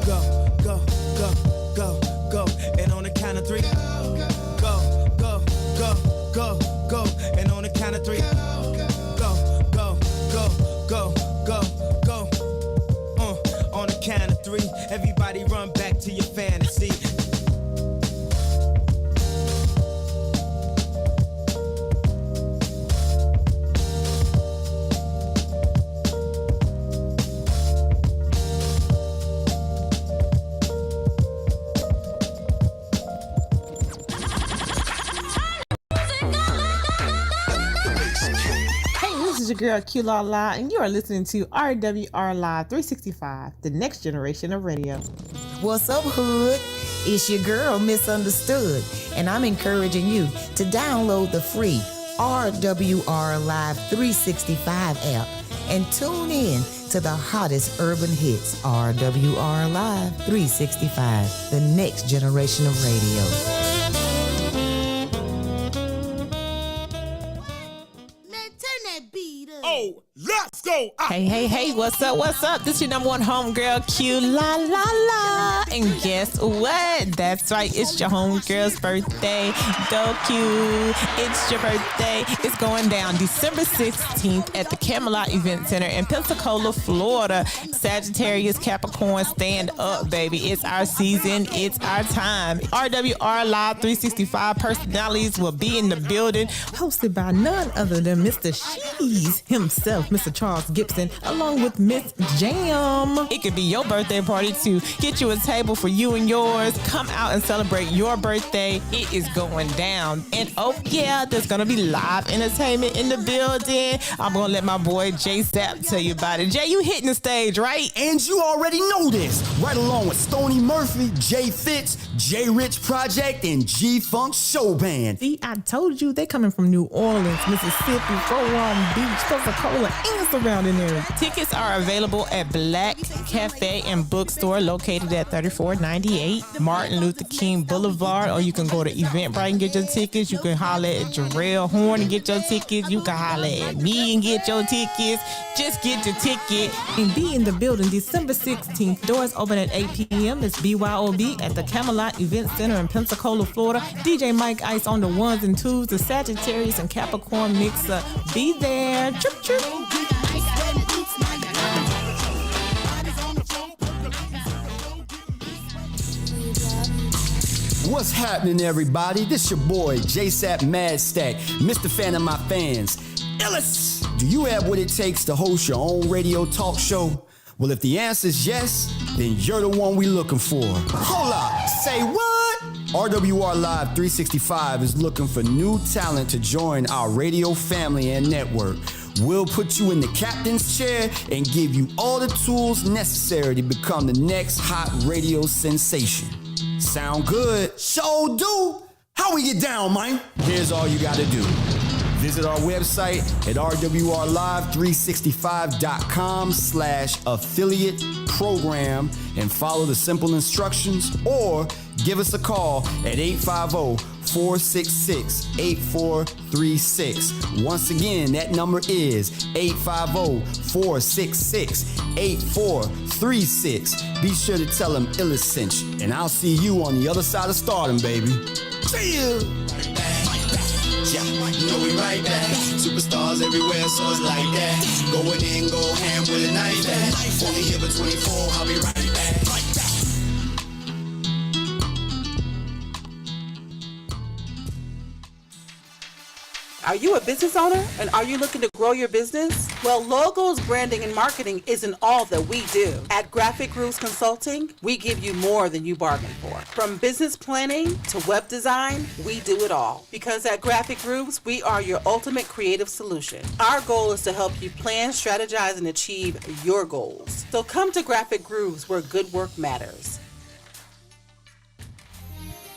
Go, go, go, go, go. And on the count of three. Go, go, go, go, go. And on the count of three. Go, go, go, go, go, go. On the count of three. Everybody run back to your fantasy. This is your girl Q La La, and you are listening to RWR Live 365, the next generation of radio. What's up, hood? It's your girl, Misunderstood, and I'm encouraging you to download the free RWR Live 365 app and tune in to the hottest urban hits. RWR Live 365, the next generation of radio. Oh, let's go! Hey, hey, hey, what's up, what's up? This is your number one homegirl, Q La La La. And guess what? That's right, it's your homegirl's birthday. Go Q, it's your birthday. It's going down December 16th at the Camelot Event Center in Pensacola, Florida. Sagittarius, Capricorn, stand up, baby. It's our season, it's our time. RWR Live 365 personalities will be in the building, hosted by none other than Mr. Shees himself, Mr. Charles Gibson, along with Miss Jam. It could be your birthday party to get you a table for you and yours. Come out and celebrate your birthday. It is going down. And oh yeah, there's gonna be live entertainment in the building. I'm gonna let my boy JSapp tell you about it. Jay, you hitting the stage, right? And you already know this. Right along with Stoney Murphy, Jay Fitz, J Rich Project, and G-Funk Show Band. See, I told you they coming from New Orleans, Mississippi, Long Beach, Pensacola, and surrounding areas. Tickets are available at Black Cafe and Bookstore located at 3498 Martin Luther King Boulevard, or you can go to Eventbrite and get your tickets. You can holler at Jarrell Horn and get your tickets. You can holler at me and get your tickets. Just get your ticket and be in the building December 16th. Doors open at 8 p.m. It's BYOB at the Camelot Event Center in Pensacola, Florida. DJ Mike Ice on the ones and twos, the Sagittarius and Capricorn mixer. Be there. Chirp, chirp. What's happening, everybody? This your boy, JSapp MadStak, Mr. Fan of my fans. iLLEST! Do you have what it takes to host your own radio talk show? Well, if the answer is yes, then you're the one we looking for. Hold up, say what? RWR Live 365 is looking for new talent to join our radio family and network. We'll put you in the captain's chair and give you all the tools necessary to become the next hot radio sensation. Sound good? Show do! How we get down, man? Here's all you gotta do. Visit our website at rwrlive365.com/affiliate program and follow the simple instructions, or give us a call at 850 850-466-8436. Once again, that number is 850-466-8436. Be sure to tell them iLLEST sent you, and I'll see you on the other side of stardom, baby. See ya! Yeah, you know we right back. Superstars everywhere, so it's like that. Going in, go ham with a knife at. Only here for 24, I'll be right back. Are you a business owner and are you looking to grow your business? Well, logos, branding, and marketing isn't all that we do. At Graphic Grooves Consulting, we give you more than you bargained for. From business planning to web design, we do it all. Because at Graphic Grooves, we are your ultimate creative solution. Our goal is to help you plan, strategize, and achieve your goals. So come to Graphic Grooves where good work matters.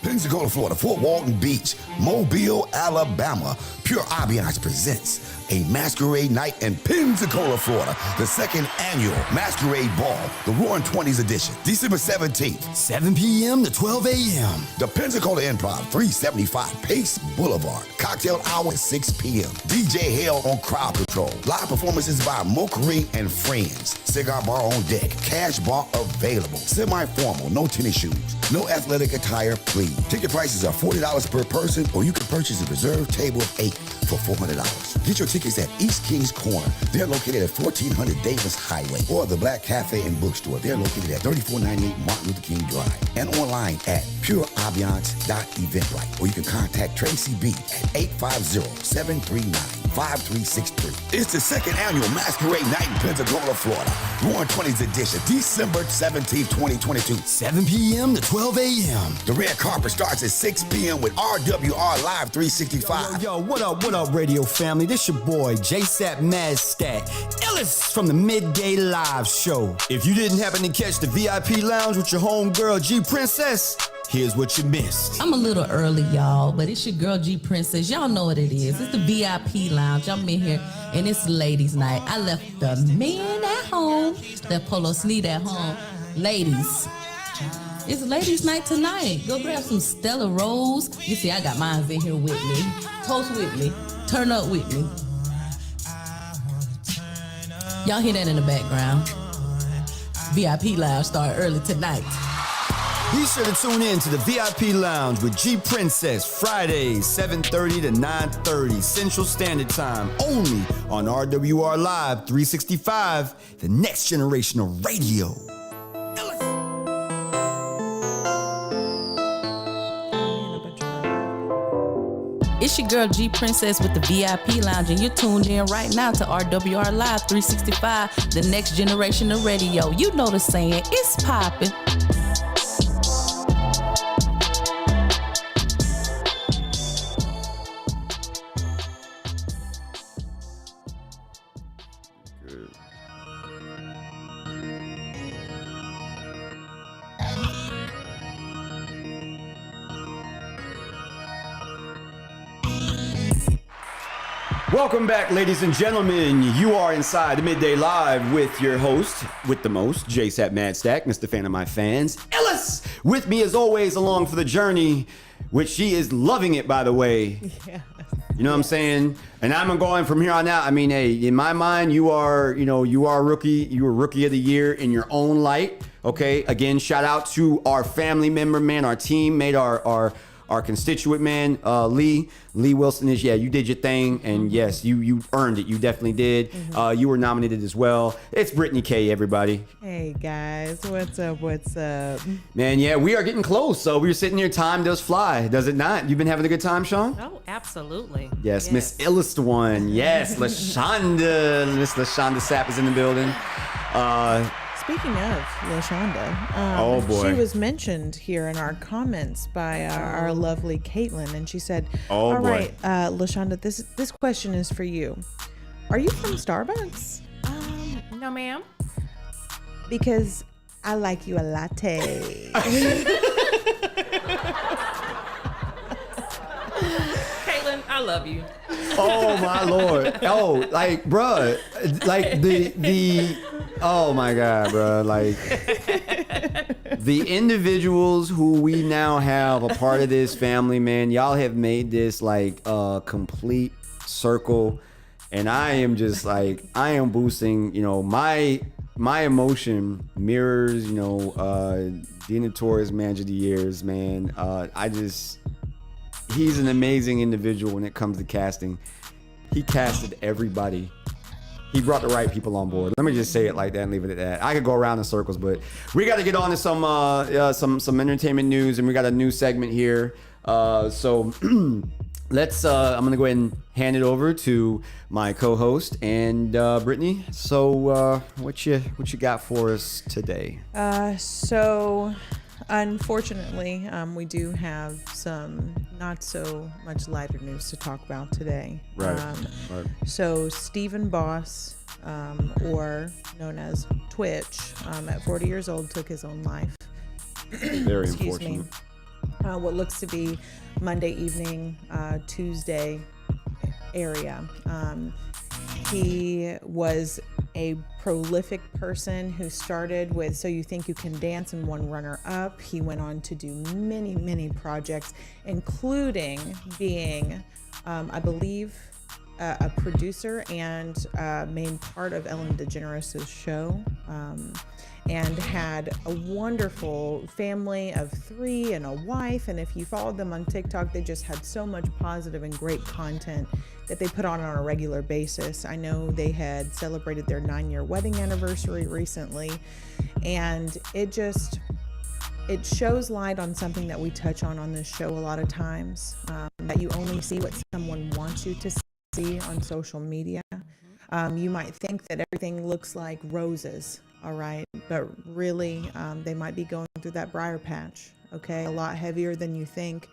Pensacola, Florida, Fort Walton Beach, Mobile, Alabama. Pure Ambiance presents a masquerade night in Pensacola, Florida. The second annual Masquerade Ball, the Roaring 20s edition, December 17th, 7 p.m. to 12 a.m. The Pensacola Improv, 375 Pace Boulevard. Cocktail hour at 6 p.m. DJ Hale on crowd control. Live performances by Mokery and Friends. Cigar bar on deck. Cash bar available. Semi-formal, no tennis shoes. No athletic attire, please. Ticket prices are $40 per person, or you can purchase a reserved table of 8 for $400. Get your tickets at East Kings Corner. They're located at 1400 Davis Highway, or the Black Cafe and Bookstore. They're located at 3498 Martin Luther King Drive, and online at pureambiance.eventbrite, or you can contact Tracy B at 850-739-5363. It's the second annual Masquerade Night in Pensacola, Florida. Roaring 20s edition, December 17, 2022, 7 p.m. to 12 a.m. The red carpet starts at 6 p.m. with RWR Live 365. Yo, what up, radio family? This your boy, JSapp MadStak, iLLEST from the Midday Live Show. If you didn't happen to catch the VIP lounge with your homegirl, G Princess, here's what you missed. I'm a little early, y'all, but it's your girl G Princess. Y'all know what it is. It's the VIP lounge. I'm in here, and it's ladies' night. I left the men at home, the polo sneed at home. Ladies, it's ladies' night tonight. Go grab some Stella Rose. You see, I got mine in here with me. Toast with me. Turn up with me. Y'all hear that in the background? VIP lounge start early tonight. Be sure to tune in to the VIP Lounge with G Princess, Fridays, 7:30 to 9:30 Central Standard Time, only on RWR Live 365, the next generation of radio. It's your girl G Princess with the VIP Lounge, and you're tuned in right now to RWR Live 365, the next generation of radio. You know the saying, it's poppin'. Welcome back, ladies and gentlemen. You are inside the Midday Live with your host, with the most, JSapp MadStak, Mr. Fan of my fans, iLLEST. With me, as always, along for the journey, which she is loving it, by the way. Yeah. You know what I'm saying? And I'm going from here on out. I mean, hey, in my mind, you are rookie. You were rookie of the year in your own light. Okay. Again, shout out to our family member, man, our teammate, our constituent, man, Lee Wilson is, you did your thing, and yes, you earned it. You definitely did. You were nominated as well. It's Brittani K, everybody. Hey guys, what's up? Man, yeah, we are getting close. So we're sitting here, time does fly, does it not? You've been having a good time, Sean? Oh, absolutely. Yes, Miss iLLEST one. Yes, LaShonda. Miss LaShonda Sapp is in the building. Speaking of LaShonda, oh boy, she was mentioned here in our comments by our lovely Caitlin, and she said, "Oh all boy, right, LaShonda, this question is for you. Are you from Starbucks?" No, ma'am. Because I like you a latte. Caitlin, I love you. Oh my lord. Oh, like, bruh, like the oh my god, bruh, like the individuals who we now have a part of this family, man, y'all have made this like a complete circle. And I am just like, I am boosting, my emotion mirrors, Dina Torres, Manager of the Years, man. He's an amazing individual when it comes to casting. He casted everybody. He brought the right people on board. Let me just say it like that and leave it at that. I could go around in circles, but we got to get on to some entertainment news, and we got a new segment here. So let's. I'm gonna go ahead and hand it over to my co-host and Brittany. So what you got for us today? So unfortunately, we do have some not so much lighter news to talk about today. Right. So Stephen Boss, or known as Twitch, at 40 years old, took his own life. Very Excuse me. unfortunate. What looks to be Monday evening, Tuesday area. He was a prolific person who started with So You Think You Can Dance and won runner-up. He went on to do many, many projects, including being, I believe, a producer and main part of Ellen DeGeneres' show, and had a wonderful family of 3 and a wife. And if you followed them on TikTok, they just had so much positive and great content that they put on a regular basis. I know they had celebrated their 9-year wedding anniversary recently, and it shows light on something that we touch on this show a lot of times, that you only see what someone wants you to see on social media. You might think that everything looks like roses, all right, but really they might be going through that briar patch, okay, a lot heavier than you think.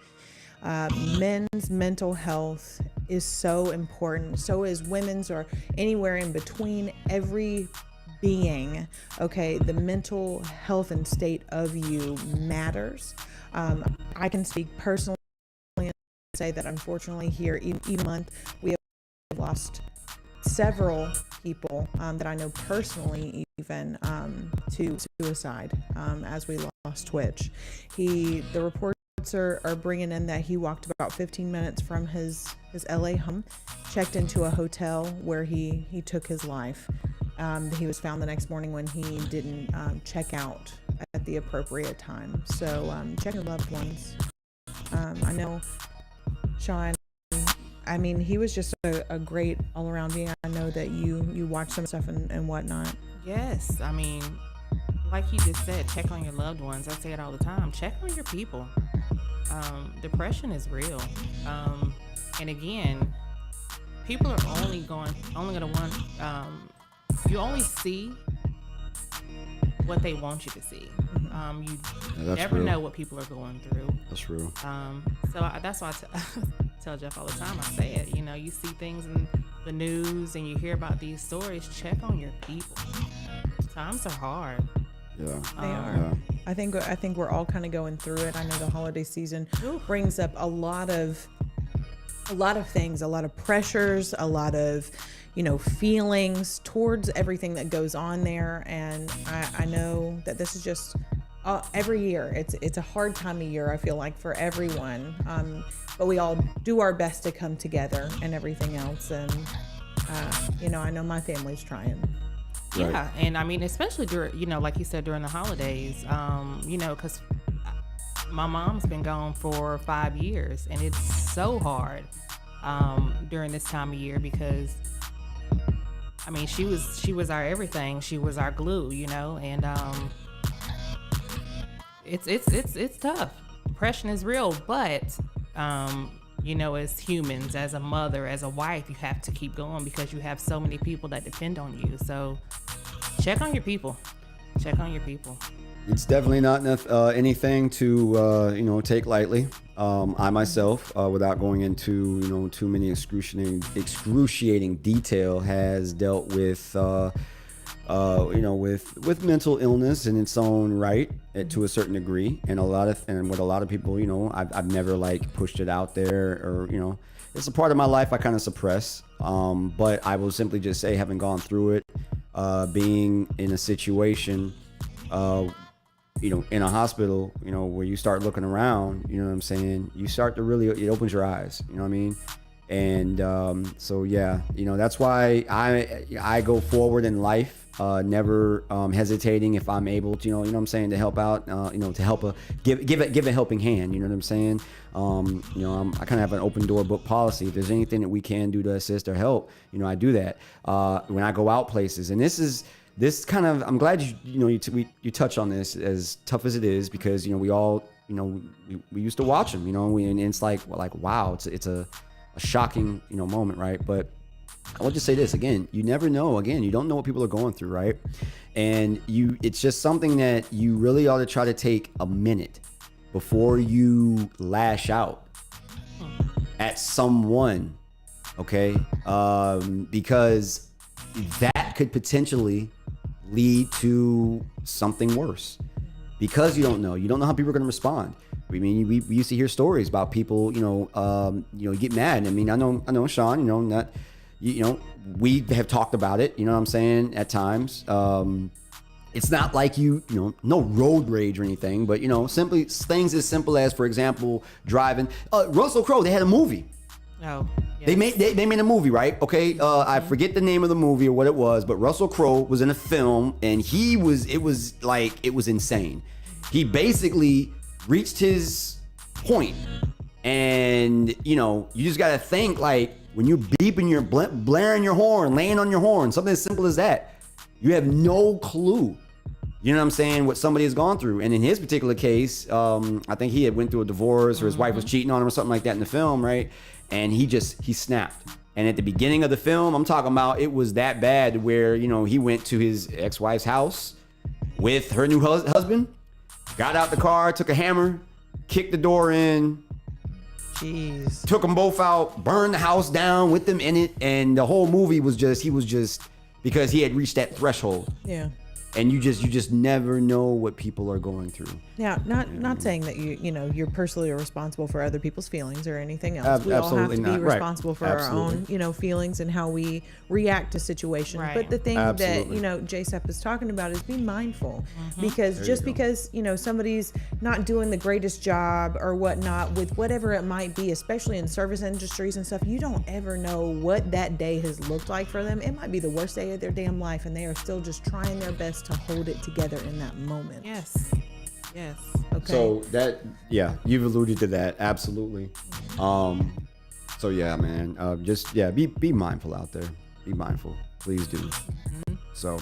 Men's mental health is so important. So is women's, or anywhere in between. Every being, okay, the mental health and state of you matters. I can speak personally and say that unfortunately here, even month, we have lost several people that I know personally, even to suicide, as we lost Twitch. The reports are bringing in that he walked about 15 minutes from his LA home, checked into a hotel where he took his life. He was found the next morning when he didn't check out at the appropriate time. So check your loved ones. I know Sean, I mean, he was just a great all-around being. I know that you watch some stuff and whatnot. Yes, I mean, like you just said, check on your loved ones. I say it all the time. Check on your people. Depression is real. And again, people are only gonna want, you only see what they want you to see. You never know what people are going through. That's real. That's why I tell Jeff all the time. I say it. You see things in the news and you hear about these stories. Check on your people. Times are hard. Yeah, they are. Yeah. I think we're all kind of going through it. I know the holiday season brings up a lot of things, a lot of pressures, a lot of feelings towards everything that goes on there. And I know that this is just every year. It's a hard time of year, I feel like, for everyone. But we all do our best to come together and everything else. And I know my family's trying. Right. Yeah, and I mean, especially during, like you said, during the holidays, because my mom's been gone for 5 years, and it's so hard during this time of year because, I mean, she was our everything. She was our glue, and it's tough. Depression is real, but as humans, as a mother, as a wife, you have to keep going because you have so many people that depend on you. So check on your people. Check on your people. It's definitely not anything to take lightly. I myself, without going into too many excruciating detail, has dealt with with mental illness in its own right, to a certain degree, and with a lot of people, I've never pushed it out there, or it's a part of my life I kind of suppress. But I will simply just say, having gone through it, being in a situation in a hospital, where you start looking around, you know what I'm saying? You start to really, it opens your eyes, you know what I mean? And so yeah, that's why I go forward in life, never hesitating if I'm able to, you know what I'm saying, to help out, to help give a helping hand, you know what I'm saying? I kind of have an open door book policy. If there's anything that we can do to assist or help, I do that when I go out places. And this kind of, I'm glad you touch on this, as tough as it is, because we all we used to watch them, and it's like wow, it's a shocking moment, right? But I will just say this again: you never know. Again, you don't know what people are going through, right? And it's just something that you really ought to try to take a minute before you lash out at someone, okay? Because that could potentially lead to something worse, because you don't know how people are going to respond. I mean, we used to hear stories about people, get mad. I mean, I know, Sean, we have talked about it, you know what I'm saying, at times. It's not like no road rage or anything, but simply things as simple as, for example, driving. Russell Crowe, they had a movie. Oh, yes. They made a movie, right? Okay, I forget the name of the movie or what it was, but Russell Crowe was in a film, and it was insane. He basically reached his point, and you just gotta think, like, when you're beeping, you're blaring your horn, laying on your horn, something as simple as that, you have no clue, you know what I'm saying, what somebody has gone through. And in his particular case, I think he had went through a divorce, or his wife was cheating on him or something like that in the film, right? And he snapped. And at the beginning of the film, I'm talking about, it was that bad where, he went to his ex-wife's house with her new husband, got out the car, took a hammer, kicked the door in, jeez, took them both out, burned the house down with them in it. And the whole movie was he was just because he had reached that threshold. Yeah. And you just never know what people are going through. Yeah, not saying that you're personally responsible for other people's feelings or anything else. We all have Absolutely to be not. responsible for Absolutely. our own, feelings and how we react to situations. Right. But the thing Absolutely. that, JSapp is talking about is be mindful. Because because, somebody's not doing the greatest job or whatnot with whatever it might be, especially in service industries and stuff, you don't ever know what that day has looked like for them. It might be the worst day of their damn life, and they are still just trying their best to hold it together in that moment. Yes. Okay. So you've alluded to that. Absolutely. So yeah, man, be mindful out there. Be mindful. Please do. So,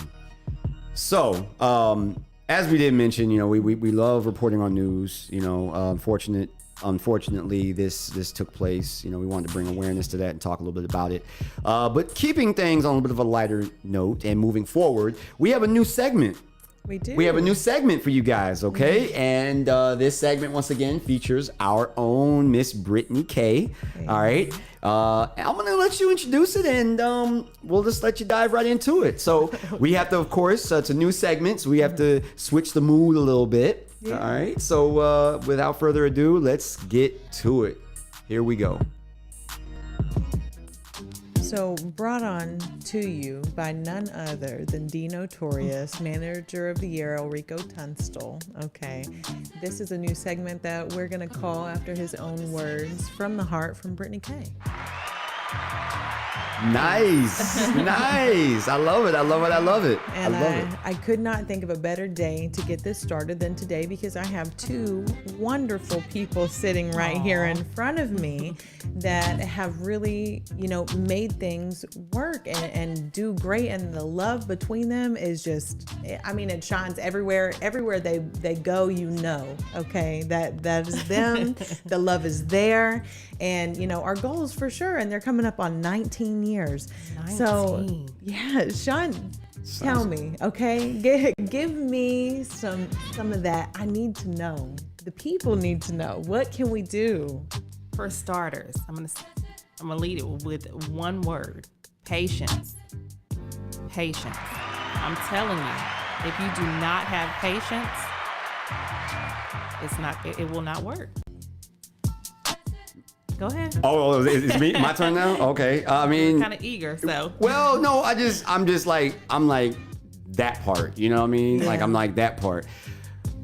as we did mention, we love reporting on news, unfortunately this took place. We wanted to bring awareness to that and talk a little bit about it. But keeping things on a bit of a lighter note and moving forward, we have a new segment. We do. We have a new segment for you guys, okay? And this segment, once again, features our own Miss Brittani K. All right? I'm going to let you introduce it, and we'll just let you dive right into it. So we have to, of course, it's a new segment, so we have to switch the mood a little bit. Yeah. All right? So without further ado, let's get to it. Here we go. So brought on to you by none other than the notorious Manager of the Year, Elrico Tunstall. Okay, this is a new segment that we're going to call after his own words, From the Heart from Brittani K. Nice. Nice. I love it. And I could not think of a better day to get this started than today, because I have two wonderful people sitting right here in front of me that have really, made things work and do great. And the love between them is just, it shines everywhere. Everywhere they go, okay, that is them. The love is there. And, our goals for sure. And they're coming up on 19 years. 19. So, yeah, Sean, tell me, okay? Give me some of that. I need to know. The people need to know. What can we do? For starters, I'm gonna lead it with one word: patience. Patience. I'm telling you, if you do not have patience, it will not work. Go ahead. Oh, it's me, my turn now? Okay. I'm kind of eager, so. Well, no, I'm like that part, you know what I mean? Yeah. Like, I'm like that part.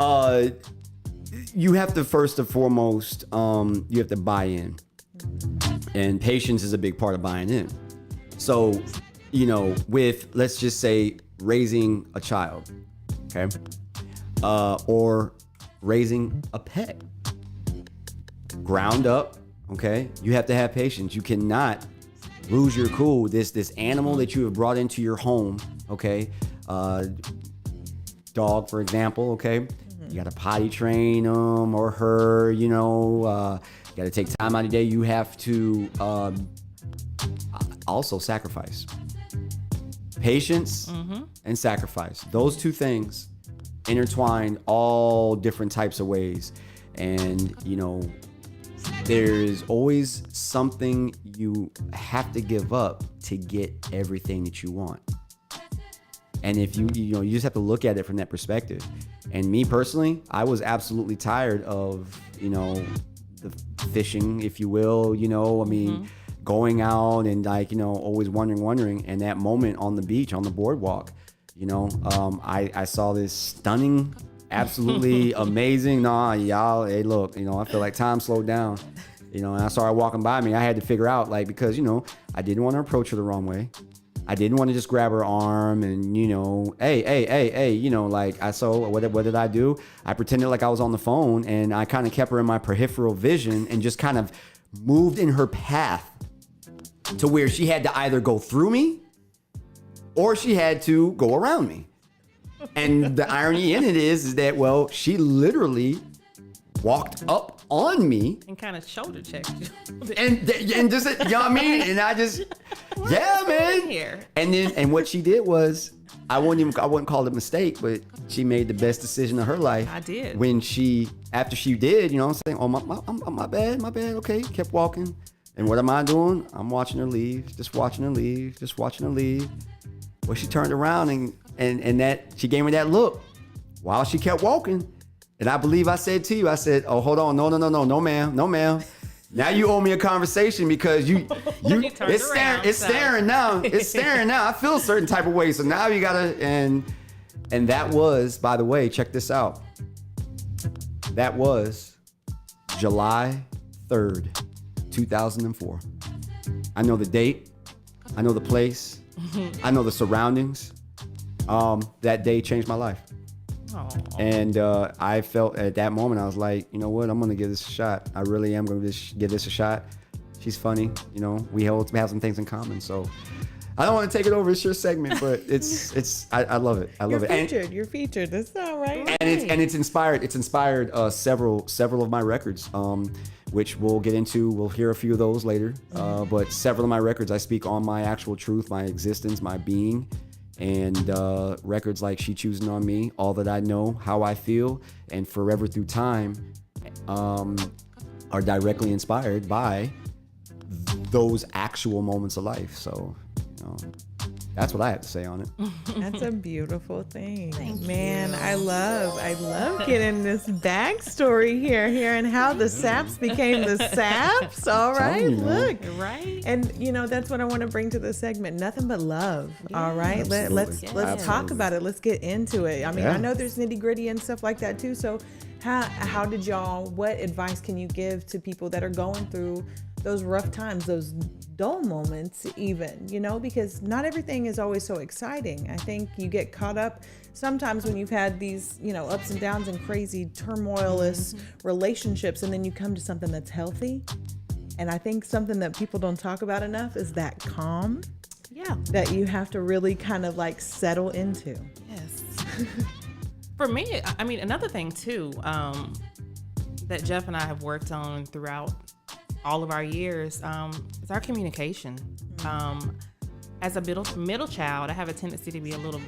You have to first and foremost, you have to buy in, and patience is a big part of buying in. So, with, let's just say, raising a child, okay, or raising a pet, ground up, okay, you have to have patience. You cannot lose your cool. This animal that you have brought into your home, okay, dog, for example, okay, you got to potty train him or her, you got to take time out of the day. You have to also sacrifice. Patience and sacrifice. Those two things intertwined all different types of ways. And, there's always something you have to give up to get everything that you want. And if you just have to look at it from that perspective. And me personally, I was absolutely tired of, the fishing, if you will, going out and always wondering. And that moment on the beach, on the boardwalk, I saw this stunning, absolutely amazing. Y'all, hey, look, I feel like time slowed down, and I saw her walking by me. I had to figure out, because, I didn't want to approach her the wrong way. I didn't want to just grab her arm and, hey, I saw, what did I do? I pretended like I was on the phone, and I kind of kept her in my peripheral vision and just kind of moved in her path to where she had to either go through me or she had to go around me. And the irony in it is that, well, she literally walked up on me and kind of shoulder checked you. and just, you know what I mean? And I just, yeah, man. Here. And what she did was, I wouldn't call it a mistake, but she made the best decision of her life. I did. When after she did, I'm saying, oh, my bad, okay, kept walking. And what am I doing? I'm watching her leave, just watching her leave. Well, she turned around and that she gave me that look while she kept walking. And I believe I said to you, oh, hold on, no, ma'am. Now you owe me a conversation because it's staring now. I feel a certain type of way. So now you gotta, and that was, by the way, check this out. That was July 3rd, 2004. I know the date. I know the place. I know the surroundings. That day changed my life. Aww. And I felt at that moment, I was like, you know what? I'm going to give this a shot. I really am going to give this a shot. She's funny. We have some things in common. So I don't want to take it over. It's your segment, but I love it. I love it. You're featured. That's all right. And it's inspired several of my records, which we'll get into. We'll hear a few of those later. But several of my records, I speak on my actual truth, my existence, my being. And records like She Choosing on Me, All That I Know, How I Feel, and Forever Through Time are directly inspired by those actual moments of life. So, that's what I have to say on it. That's a beautiful thing. Man, I love getting this backstory here, hearing how the Sapps became the Sapps. All right, look. Right. And that's what I want to bring to the segment. Nothing but love. All right. Let's talk about it. Let's get into it. I mean, I know there's nitty-gritty and stuff like that too. So how did what advice can you give to people that are going through those rough times, those dull moments even, because not everything is always so exciting. I think you get caught up sometimes when you've had these, ups and downs and crazy turmoilous relationships, and then you come to something that's healthy. And I think something that people don't talk about enough is that calm. Yeah. That you have to really kind of settle into. Yes. For me, I mean, another thing too, that Jeff and I have worked on throughout all of our years, is our communication. As a middle child, I have a tendency to be a little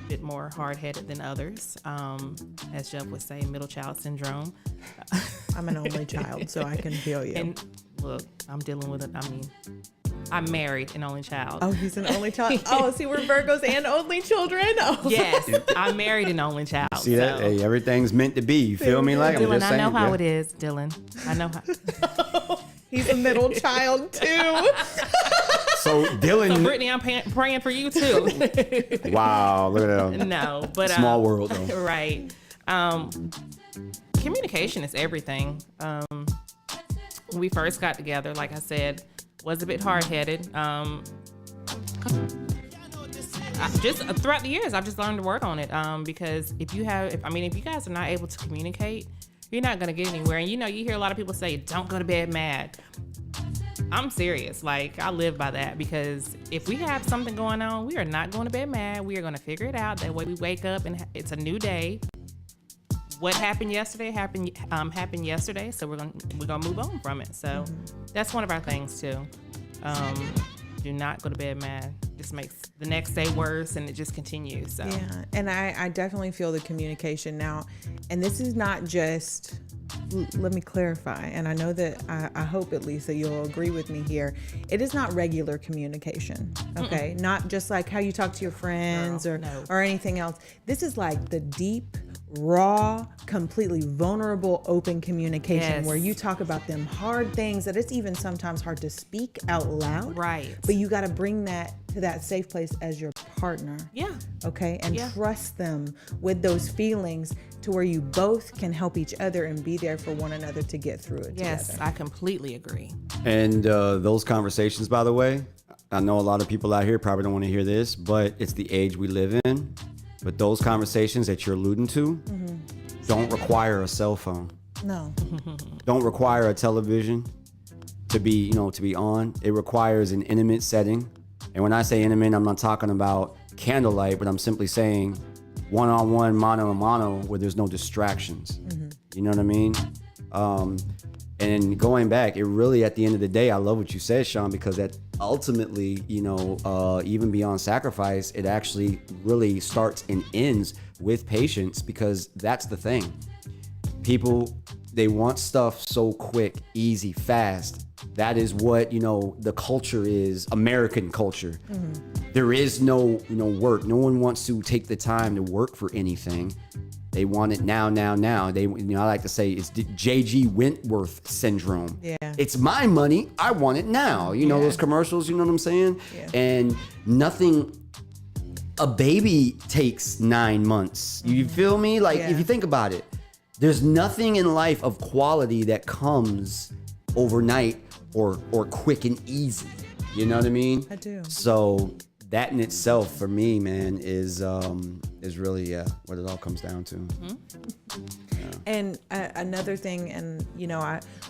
bit more hard-headed than others. As Jeff would say, middle child syndrome. I'm an only child, so I can feel you. And look, I'm dealing with it. I mean, I'm married and only child. Oh, he's an only child. Oh, see, we're Virgos and only children. Oh. Yes, I'm married and only child. See that? Hey, everything's meant to be. You feel me? Like Dylan, I'm just saying. I know how it is, Dylan. I know how. He's a middle child too. So Dylan. So Brittany, I'm praying for you too. Wow, look at that. No, but small world though. Right. Communication is everything. When we first got together, like I said, was a bit hard-headed. Just throughout the years, I've just learned to work on it. Because if you guys are not able to communicate, you're not gonna get anywhere. And you hear a lot of people say, "Don't go to bed mad." I'm serious. Like, I live by that, because if we have something going on, we are not going to bed mad. We are going to figure it out. That way we wake up and it's a new day. What happened yesterday happened yesterday. So we're gonna move on from it. So that's one of our things too. Do not go to bed mad. Just makes the next day worse, and it just continues. So yeah, and I definitely feel the communication now. And this is not just, let me clarify, and I know that I hope at least that you'll agree with me here. It is not regular communication, okay? Not just like how you talk to your friends or anything else. This is like the deep, raw, completely vulnerable, open communication where you talk about them hard things that it's even sometimes hard to speak out loud. Right. But you got to bring that to that safe place as your partner. Yeah. Okay. And trust them with those feelings to where you both can help each other and be there for one another to get through it yes, together. I completely agree. And those conversations, by the way, I know a lot of people out here probably don't want to hear this, but it's the age we live in. But those conversations that you're alluding to don't require a cell phone. No. Don't require a television to be on. It requires an intimate setting. And when I say intimate, I'm not talking about candlelight, but I'm simply saying one-on-one, mano-a-mano, where there's no distractions. You know what I mean? And going back, it really, at the end of the day, I love what you said, Sean, because that ultimately, even beyond sacrifice, it actually really starts and ends with patience, because that's the thing. People, they want stuff so quick, easy, fast. That is what, the culture is, American culture. There is no work. No one wants to take the time to work for anything. They want it now. They, I like to say it's J.G. Wentworth syndrome. Yeah. It's my money. I want it now. Those commercials, you know what I'm saying? Yeah. And nothing, a baby takes 9 months. You feel me? Like, if you think about it, there's nothing in life of quality that comes overnight or quick and easy. You know what I mean? I do. So that in itself, for me, man, is really what it all comes down to. And another thing, and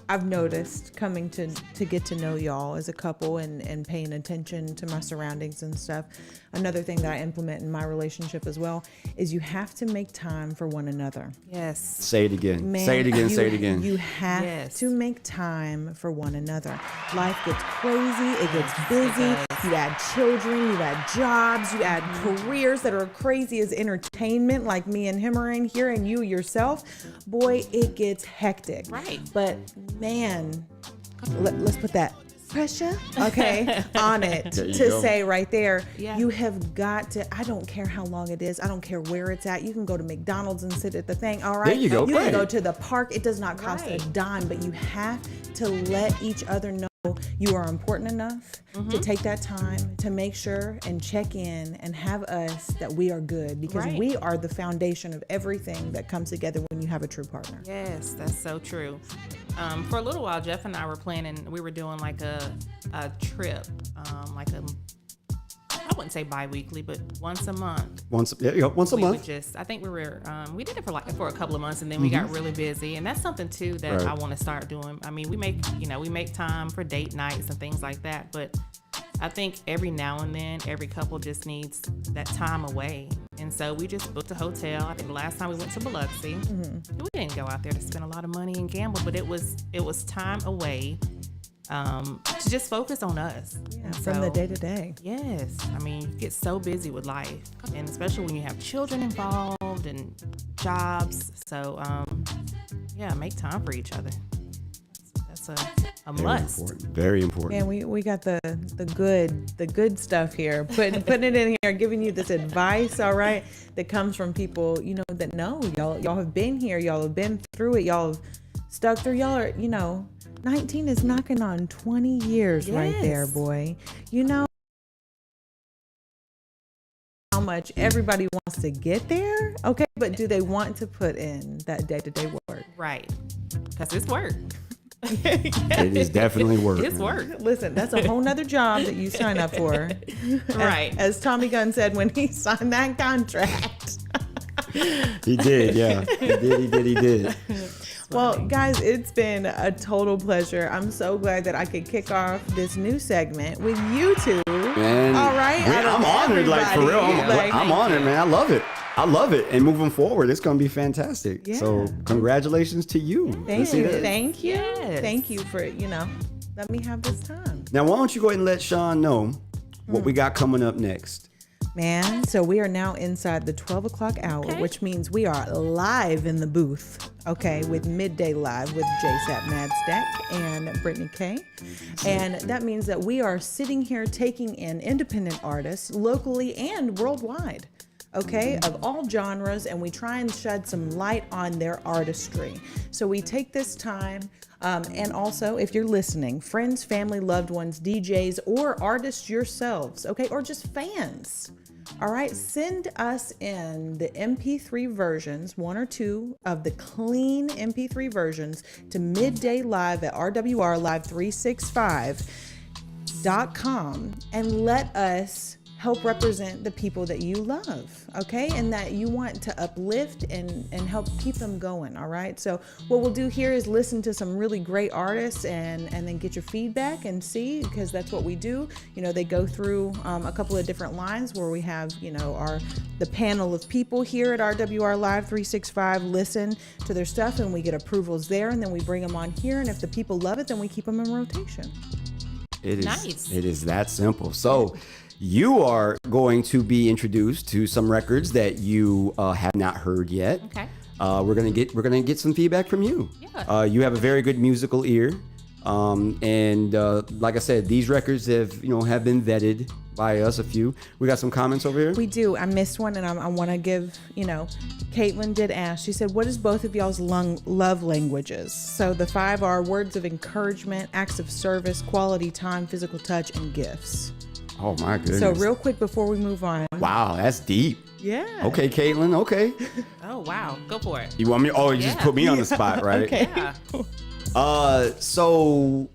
I've noticed coming to get to know y'all as a couple and paying attention to my surroundings and stuff. Another thing that I implement in my relationship as well is you have to make time for one another. Yes. Say it again. Man, say it again. You have to make time for one another. Life gets crazy. It gets busy. You add children. You add jobs. You add careers that are crazy as entertainment, like me and him are in here, and you yourself. Boy, it gets hectic. Right. But man, let's put that pressure, on it to say right there, you have got to, I don't care how long it is. I don't care where it's at. You can go to McDonald's and sit at the thing. All right. There you go. You can go to the park. It does not cost a dime, but you have to let each other know you are important enough to take that time to make sure and check in and have us that we are good, because we are the foundation of everything that comes together when you have a true partner. Yes, that's so true. For a little while, Jeff and I were planning, we were doing like a trip, I wouldn't say bi-weekly, but once a month. Once a month. I think we did it for a couple of months, and then we got really busy. And that's something too that I want to start doing. I mean, we make time for date nights and things like that, but I think every now and then, every couple just needs that time away. And so we just booked a hotel. I think the last time we went to Biloxi, we didn't go out there to spend a lot of money and gamble, but it was time away to just focus on us. Yeah, from the day to day. Yes. I mean, you get so busy with life, and especially when you have children involved and jobs. So, make time for each other. That's a must. Important. Very important. And we got the good stuff here. Putting it in here, giving you this advice, all right, that comes from people, that know y'all have been here, y'all have been through it, y'all have stuck through, y'all are, 19 is knocking on 20 years right there, boy. How much everybody wants to get there. Okay, but do they want to put in that day-to-day work? Right. Because it's work. It is definitely work. It's work. Listen, that's a whole nother job that you sign up for. Right. As Tommy Gunn said when he signed that contract. He did, yeah. He did. Well, guys, it's been a total pleasure. I'm so glad that I could kick off this new segment with you two. Man, all right. I'm honored, like, for real. Like, I'm honored, man. I love it. And moving forward, it's going to be fantastic. Yeah. So congratulations to you. Thank you. Thank you. Yes. Thank you for, let me have this time. Now, why don't you go ahead and let Sean know what we got coming up next? Man, so we are now inside the 12 o'clock hour, which means we are live in the booth, okay, with Midday Live with JSapp MadStak and Brittani K. And that means that we are sitting here taking in independent artists locally and worldwide, okay, of all genres, and we try and shed some light on their artistry. So we take this time, and also, if you're listening, friends, family, loved ones, DJs, or artists yourselves, okay, or just fans, all right, send us in the MP3 versions, 1 or 2 of the clean MP3 versions to Midday Live at rwrlive365.com and let us help represent the people that you love, okay? And that you want to uplift and help keep them going, all right? So what we'll do here is listen to some really great artists and then get your feedback and see, because that's what we do. They go through a couple of different lines where we have, the panel of people here at RWR Live 365 listen to their stuff, and we get approvals there, and then we bring them on here, and if the people love it, then we keep them in rotation. It is Nice. It is that simple. So you are going to be introduced to some records that you have not heard yet. Okay. We're gonna get some feedback from you. Yeah. You have a very good musical ear, and like I said, these records have been vetted by us. A few. We got some comments over here. We do. I missed one, and I want to give, Caitlin did ask. She said, what is both of y'all's love languages? So the 5 are words of encouragement, acts of service, quality time, physical touch, and gifts. Oh my goodness. So real quick before we move on. Wow, that's deep. Yeah. Okay, Caitlin. Okay. Oh, wow. Go for it. You want me? Oh, you just put me on the spot, right? Okay. Yeah. So,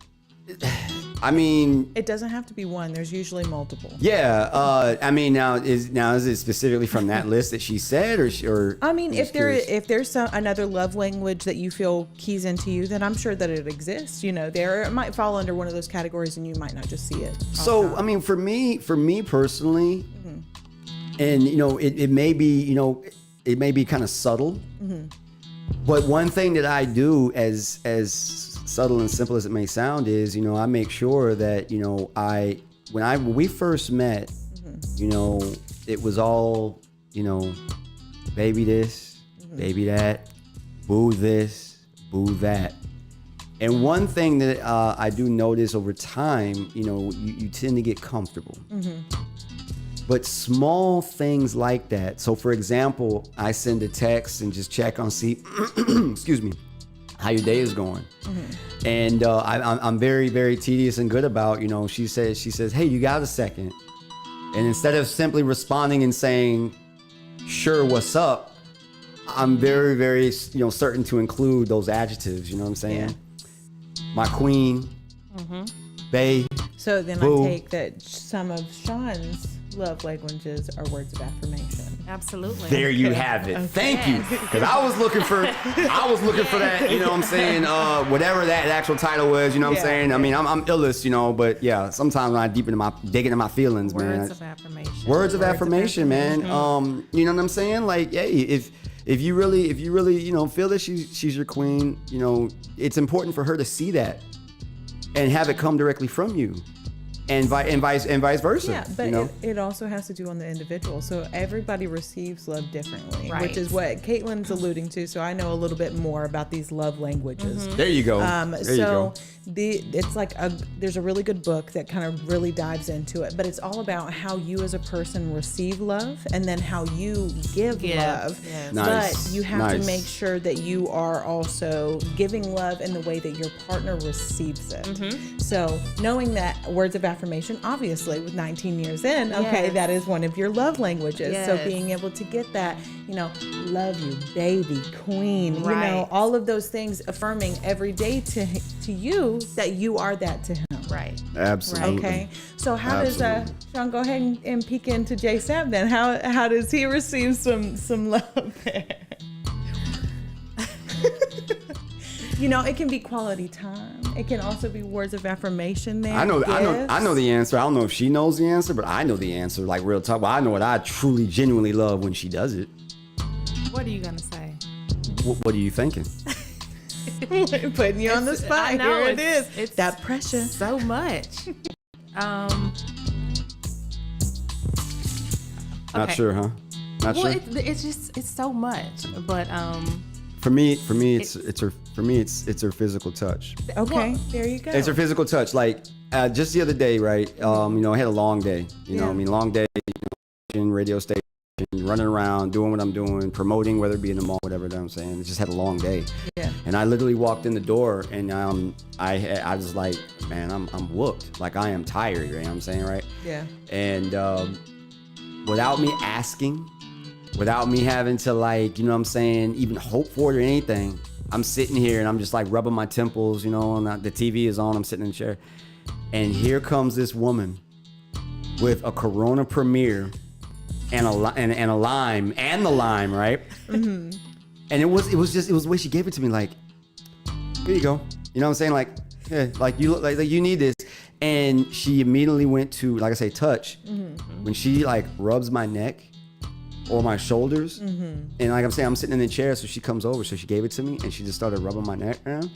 I mean, It doesn't have to be one. There's usually multiple. yeah. I mean, now is it specifically from that list that she said, or? I mean, I'm if just curious. there's another love language that you feel keys into you, then I'm sure that it exists. It might fall under one of those categories, and you might not just see it. So, I mean, for me personally, and it may be it may be kind of subtle, but one thing that I do, as subtle and simple as it may sound, is I make sure that when we first met, it was all baby this, baby that, boo this, boo that. And one thing that I do notice over time, you tend to get comfortable. But small things like that. So for example, I send a text and just check on, see, excuse me, how your day is going. And I'm very, very tedious and good about, she says, hey, you got a second? And instead of simply responding and saying, sure, what's up? I'm very, very, certain to include those adjectives, you know what I'm saying? Yeah. My queen, bae. So then boo. I take that some of Sean's love languages are words of affirmation. Absolutely. There you have it. Thank you. Because I was looking for that, you know what I'm saying? Whatever that actual title was, you know what I'm saying? I mean, I'm iLLEST, but yeah, sometimes when I digging into my feelings, man. Words of affirmation. Words of affirmation, man. You know what I'm saying? Like, hey, if you really, feel that she's your queen, it's important for her to see that and have it come directly from you. And vice versa. Yeah, but it also has to do on the individual. So everybody receives love differently, Right. which is what Caitlin's alluding to. So I know a little bit more about these love languages. There you go. There you go. It's like there's a really good book that kind of really dives into it, but it's all about how you as a person receive love and then how you give love. Yes. Nice. But you have to Nice. make sure that you are also giving love in the way that your partner receives it. So knowing that words of affirmation affirmation, obviously, with 19 years in, okay, Yes. that is one of your love languages. So Yes. being able to get that, love you, baby, queen, Right. all of those things affirming every day to you that you are that to him. Right. Absolutely. Okay. So how does Absolutely. Sean go ahead and peek into JSapp then? How does he receive some love there? It can be quality time. It can also be words of affirmation there. I know gifts. the answer. I don't know if she knows the answer, but I know the answer. Like real talk. Well, I know what I truly, genuinely love when she does it. What are you gonna say? What are you thinking? Putting you on the spot. I know, Here it is. It's that pressure. So much. Not sure, huh? Not well, sure. it's so much, but For me, it's her physical touch. Okay, there you go. It's her physical touch. Like just the other day, right? I had a long day. Long day, radio station, running around, doing what I'm doing, promoting, whether it be in the mall, whatever that I'm saying. It just had a long day. Yeah. And I literally walked in the door, and I was like, man, I'm whooped. Like I am tired. You know what I'm saying, right? Yeah. And without me asking, without me having to even hope for it or anything, I'm sitting here and I'm just like rubbing my temples, and the TV is on, I'm sitting in the chair. And here comes this woman with a Corona Premier and a lime, right? Mm-hmm. And it was the way she gave it to me, like, here you go. You know what I'm saying? Like, yeah, like you look like you need this. And she immediately went to, like I say, touch. Mm-hmm. When she like rubs my neck or my shoulders, Mm-hmm. and like I'm saying, I'm sitting in the chair, so she comes over, so she gave it to me, and she just started rubbing my neck around.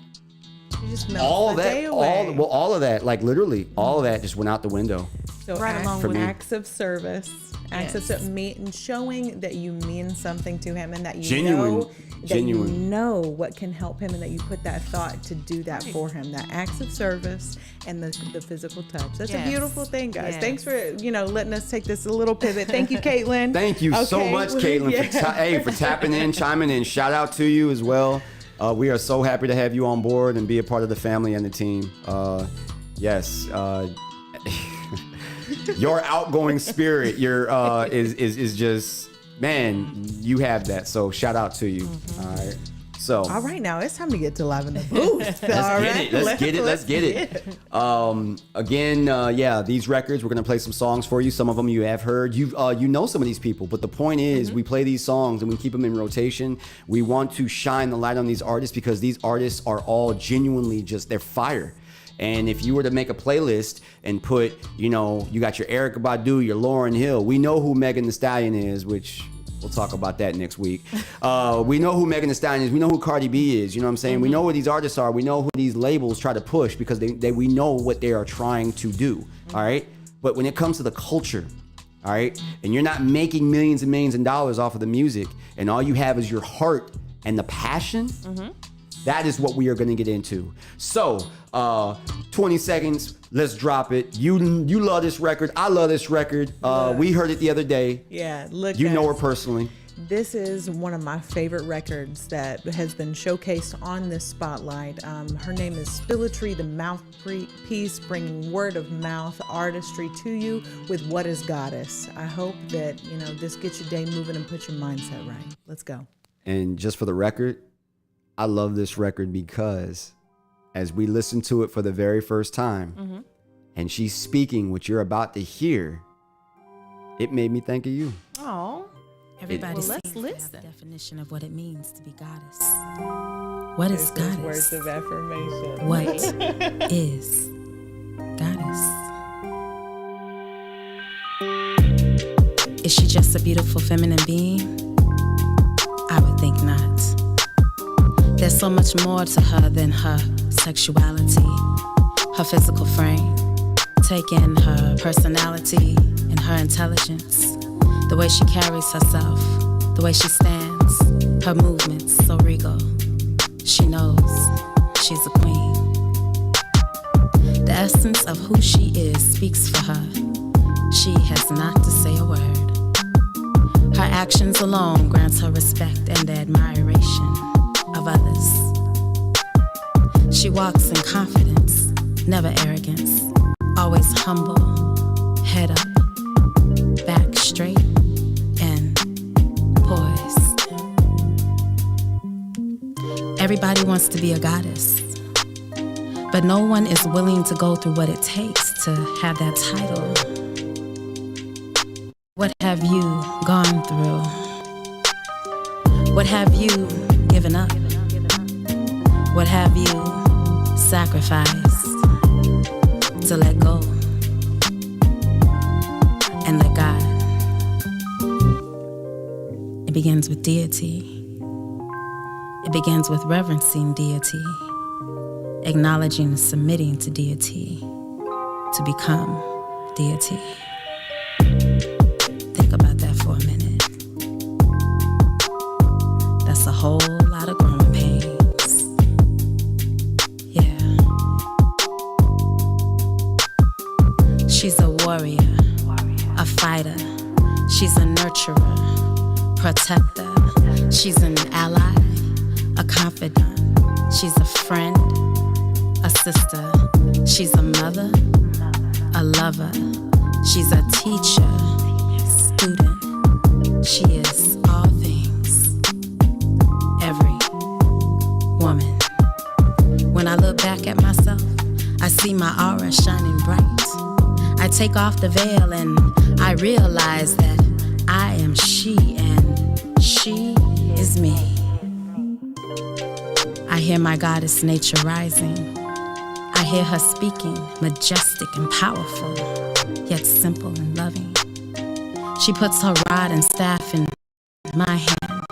You just melts All the of that, day away. all of that, like literally, all of that just went out the window. So Right along with acts of service, acts of Yes. and showing that you mean something to him and that you Genuine. know that Genuine. you know what can help him and that you put that thought to do that for him. That acts of service and the physical touch. That's a Yes. beautiful thing, guys. Yes. Thanks for letting us take this a little pivot. Thank you, Caitlin. Thank you so Okay. much, Caitlin, Yeah. for tapping in, chiming in. Shout out to you as well. We are so happy to have you on board and be a part of the family and the team. Yes. Your outgoing spirit, is just, man, you have that. So shout out to you. Mm-hmm. All right. So All right, now it's time to get to live in the booth. Let's get it. Again, these records, we're gonna play some songs for you. Some of them you have heard. You know some of these people, but the point is, we play these songs and we keep them in rotation. We want to shine the light on these artists because these artists are all genuinely they're fire. And if you were to make a playlist and put, you got your Erykah Badu, your Lauryn Hill, we know who Megan Thee Stallion is, which we'll talk about that next week. We know who Megan Thee Stallion is. We know who Cardi B is. You know what I'm saying? We know who these artists are. We know who these labels try to push because we know what they are trying to do. All right. But when it comes to the culture, all right, and you're not making millions and millions of dollars off of the music, and all you have is your heart and the passion. That is what we are going to get into. So, 20 seconds, let's drop it. You love this record. I love this record. We heard it the other day. Yeah, look. You know guys. her personally. This is one of my favorite records that has been showcased on this spotlight. Her name is Spilletry, the mouthpiece, bringing word of mouth artistry to you with What is Goddess. I hope that, this gets your day moving and puts your mindset right. Let's go. And just for the record, I love this record because as we listen to it for the very first time, and she's speaking what you're about to hear, it made me think of you. Oh, Everybody well, seems let's to have listen. the definition of what it means to be goddess. What is This goddess? words of affirmation. What is goddess? Is she just a beautiful feminine being? I would think not. There's so much more to her than her sexuality, her physical frame. Take in her personality and her intelligence, the way she carries herself, the way she stands, her movements so regal. She knows she's a queen. The essence of who she is speaks for her. She has not to say a word. Her actions alone grants her respect and admiration of others. She walks in confidence, never arrogance, always humble humble, head up, back straight, and poised. Everybody wants to be a goddess, but no one is willing to go through what it takes to have that title. What have you gone through? What have you given up? What have you sacrificed to let go and let God? It begins with deity. It begins with reverencing deity, acknowledging and submitting to deity to become deity. Think about that for a minute. That's a whole lot of growing pains. Yeah. She's a warrior, a fighter. She's a nurturer, protector. She's an ally, a confidant. She's a friend, a sister. She's a mother, a lover. She's a teacher, student. She is all things, every woman. When I look back at myself, I see my aura shining bright. I take off the veil and I realize that I am she and she is me. I hear my goddess nature rising. I hear her speaking, majestic and powerful, yet simple and loving. She puts her rod and staff in my hand.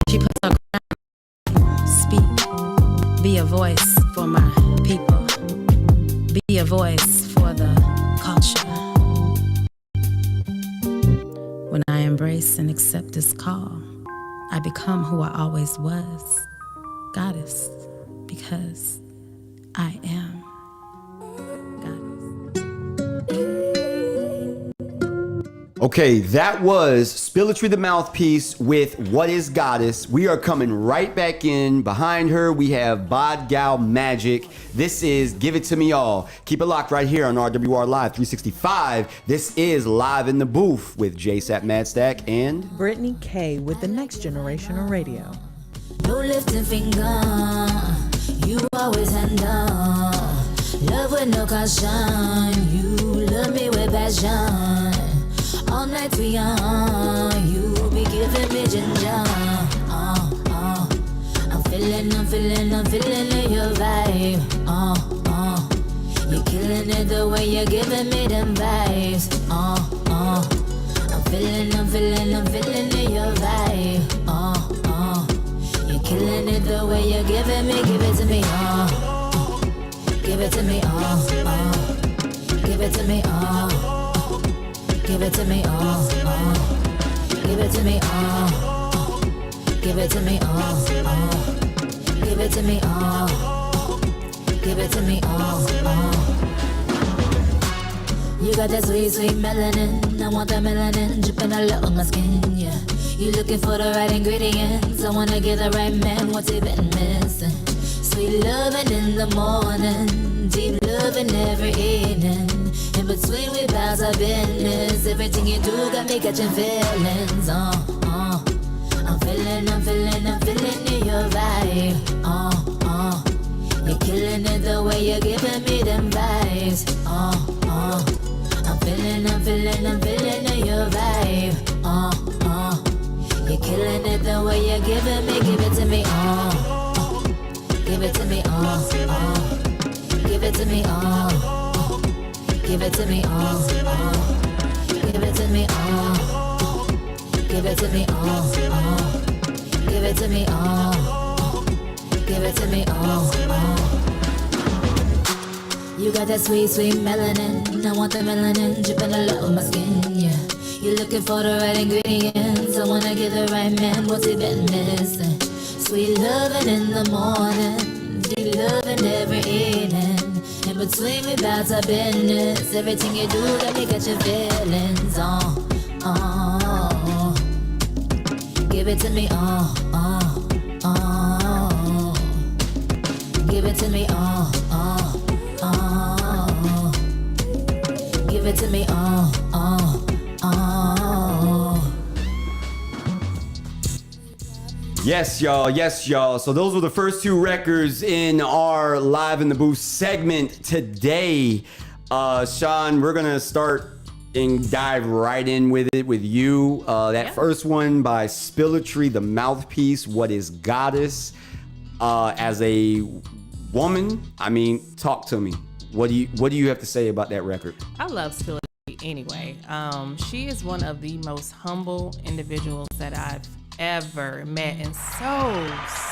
She puts her crown. Speak. Be a voice for my people. Be a voice for the culture. When I embrace and accept this call, I become who I always was, goddess, because I am Okay, that was Spilletry the Mouthpiece with What is Goddess. We are coming right back in. Behind her, we have Bod Gal Magic. This is Give It To Me All. Keep it locked right here on RWR Live 365. This is Live in the Booth with JSapp MadStak and Brittani K with the Next Generation of Radio. No lifting finger, you always handle. Love with no caution, you love me with passion. All night we on, you be giving me ginger. I'm feeling your vibe. You're killing it the way you're giving me them vibes. I'm feeling your vibe. You're killing it the way you're giving me. Give it to me, give it to me, give it to me, give it to me, give it to me, give it to me, give it to me, give it to me, You got that sweet, sweet melanin. I want that melanin dripping all over my skin, yeah. You looking for the right ingredients. I wanna get the right man. What's he been missing? Sweet loving in the morning, deep loving every evening. In between we pass our business. Everything you do got me catching feelings. I'm feeling your vibe. You're killing it the way you're giving me them vibes. I'm feeling your vibe. You're killing it the way you're giving me. Give it to me, give it to me, give it to me, give it to me, give it to me, give it to me, give it to me, give it to me, You got that sweet, sweet melanin. I want the melanin dripping all over my skin, yeah. You're looking for the right ingredients. I wanna get the right man. What's he been missing? Sweet loving in the morning, deep loving every evening. In between we bout our business. Everything you do got me catching feelings. Give it to me, give it to me, it to me. Yes, y'all. Yes, y'all. So those were the first two records in our Live in the Booth segment today. Sean, we're going to start and dive right in with it with you. That first one by Spilletry, The Mouthpiece, What is Goddess? As a woman, I mean, talk to me. What do you have to say about that record? I love Spilletry anyway. She is one of the most humble individuals that I've ever met, and so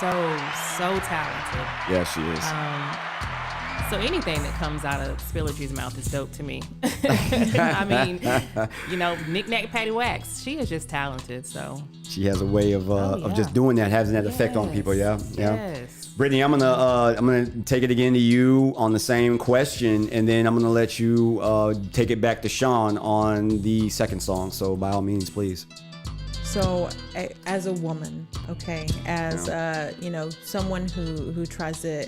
talented. Yeah, she is. So anything that comes out of Spilletry's mouth is dope to me. I mean, knick-knack, paddywhacks. She is just talented. So she has a way of just doing that, having that effect on people. Yeah. Yes. Brittany, I'm gonna take it again to you on the same question, and then I'm gonna let you take it back to Sean on the second song. So by all means, please. So, as a woman, okay, as someone who tries to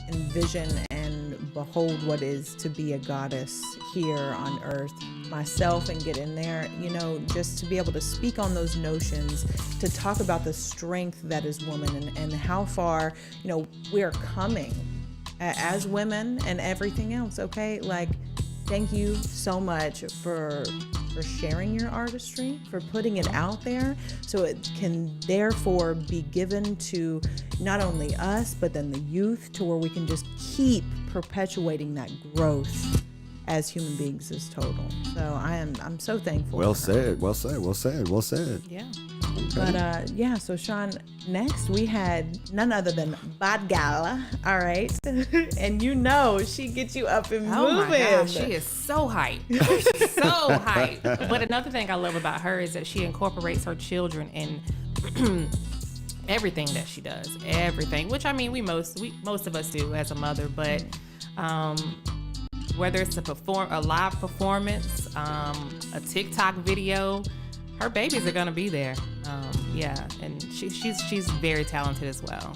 envision and behold what is to be a goddess here on earth, myself, and get in there, just to be able to speak on those notions, to talk about the strength that is woman and how far, we're coming as women and everything else, okay? Like, thank you so much for sharing your artistry, for putting it out there so it can therefore be given to not only us, but then the youth, to where we can just keep perpetuating that growth as human beings as total. So I'm so thankful. Well said. Yeah. But so Sean, next we had none other than Bad Gal, all right? And she gets you up and moving. Oh my gosh, she is so hype. So hype. But another thing I love about her is that she incorporates her children in everything that she does. Everything. Which, I mean, most of us do as a mother, but whether it's a live performance, a TikTok video, her babies are gonna be there. And she's very talented as well,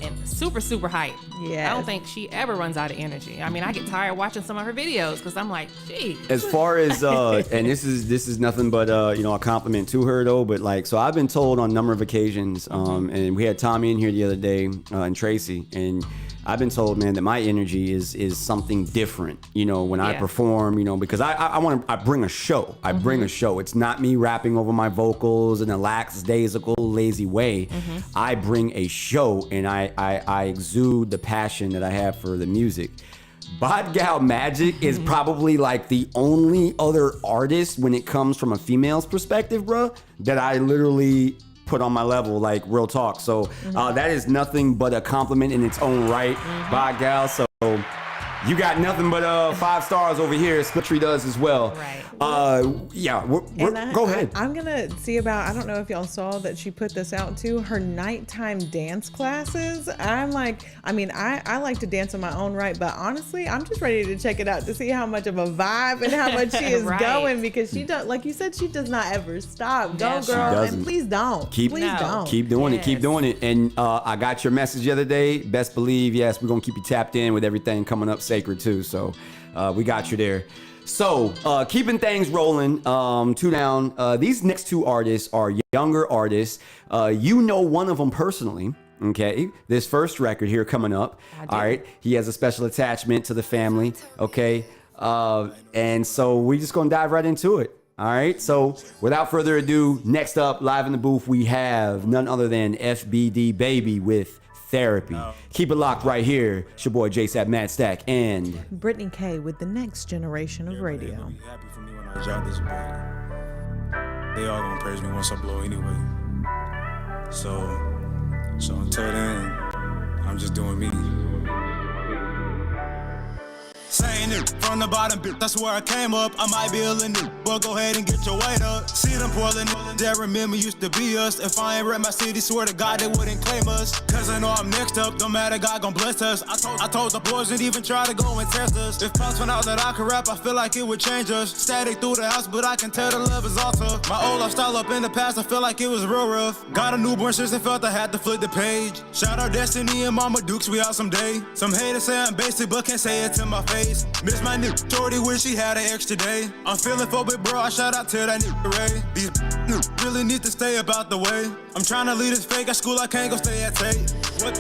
and super hype. Yeah, I don't think she ever runs out of energy. I mean, I get tired watching some of her videos because I'm like, gee. As far as and this is nothing but a compliment to her though. But so I've been told on a number of occasions, and we had Tommy in here the other day, and Tracy, and I've been told, man, that my energy is something different, when I perform, because I bring a show. I bring a show. It's not me rapping over my vocals in a lackadaisical, lazy way. I bring a show, and I exude the passion that I have for the music. Bad Gal Magic is probably like the only other artist when it comes from a female's perspective, bro, that I literally put on my level, like real talk. So that is nothing but a compliment in its own right, Bad Gal. So you got nothing but 5 stars over here. Spilletry does as well. Right. Go ahead. I'm gonna see about, I don't know if y'all saw that she put this out too, her nighttime dance classes. I like to dance on my own right, but honestly, I'm just ready to check it out to see how much of a vibe and how much she is going, because she does, like you said, she does not ever stop. Go, girl, and please don't. Keep doing it. And I got your message the other day. Best believe, yes, we're gonna keep you tapped in with everything coming up sacred too. So we got you there. So keeping things rolling, 2 down. These next 2 artists are younger artists. One of them personally. Okay, this first record here coming up. All right, he has a special attachment to the family. Okay, and so we're just gonna dive right into it. All right, so without further ado, next up, live in the booth, we have none other than FBD Baby with Therapy. Keep it locked right here. It's your boy JSapp MadStak and Brittany K with the next generation of radio. Happy for me when I drop this, but they all gonna praise me once I blow anyway. So until then, I'm just doing me. Saying it from the bottom, bitch, that's where I came up. I might be a little new, but go ahead and get your weight up. See them Portland that remember used to be us. If I ain't rep my city, swear to God they wouldn't claim us. Cause I know I'm next up, don't matter, God gon' bless us. I told the boys and even try to go and test us. If Pops found out that I could rap, I feel like it would change us. Static through the house, but I can tell the love is all tough. My old lifestyle up in the past, I feel like it was real rough. Got a newborn since and felt I had to flip the page. Shout out Destiny and Mama Dukes, we out someday. Some haters say I'm basic, but can't say it to my face. ways. Miss my new shorty, wish she had an extra day. I'm feeling for big bro, I shout out to that new Ray. These really need to stay about the way. I'm trying to leave this fake at school, I can't go stay at Tate.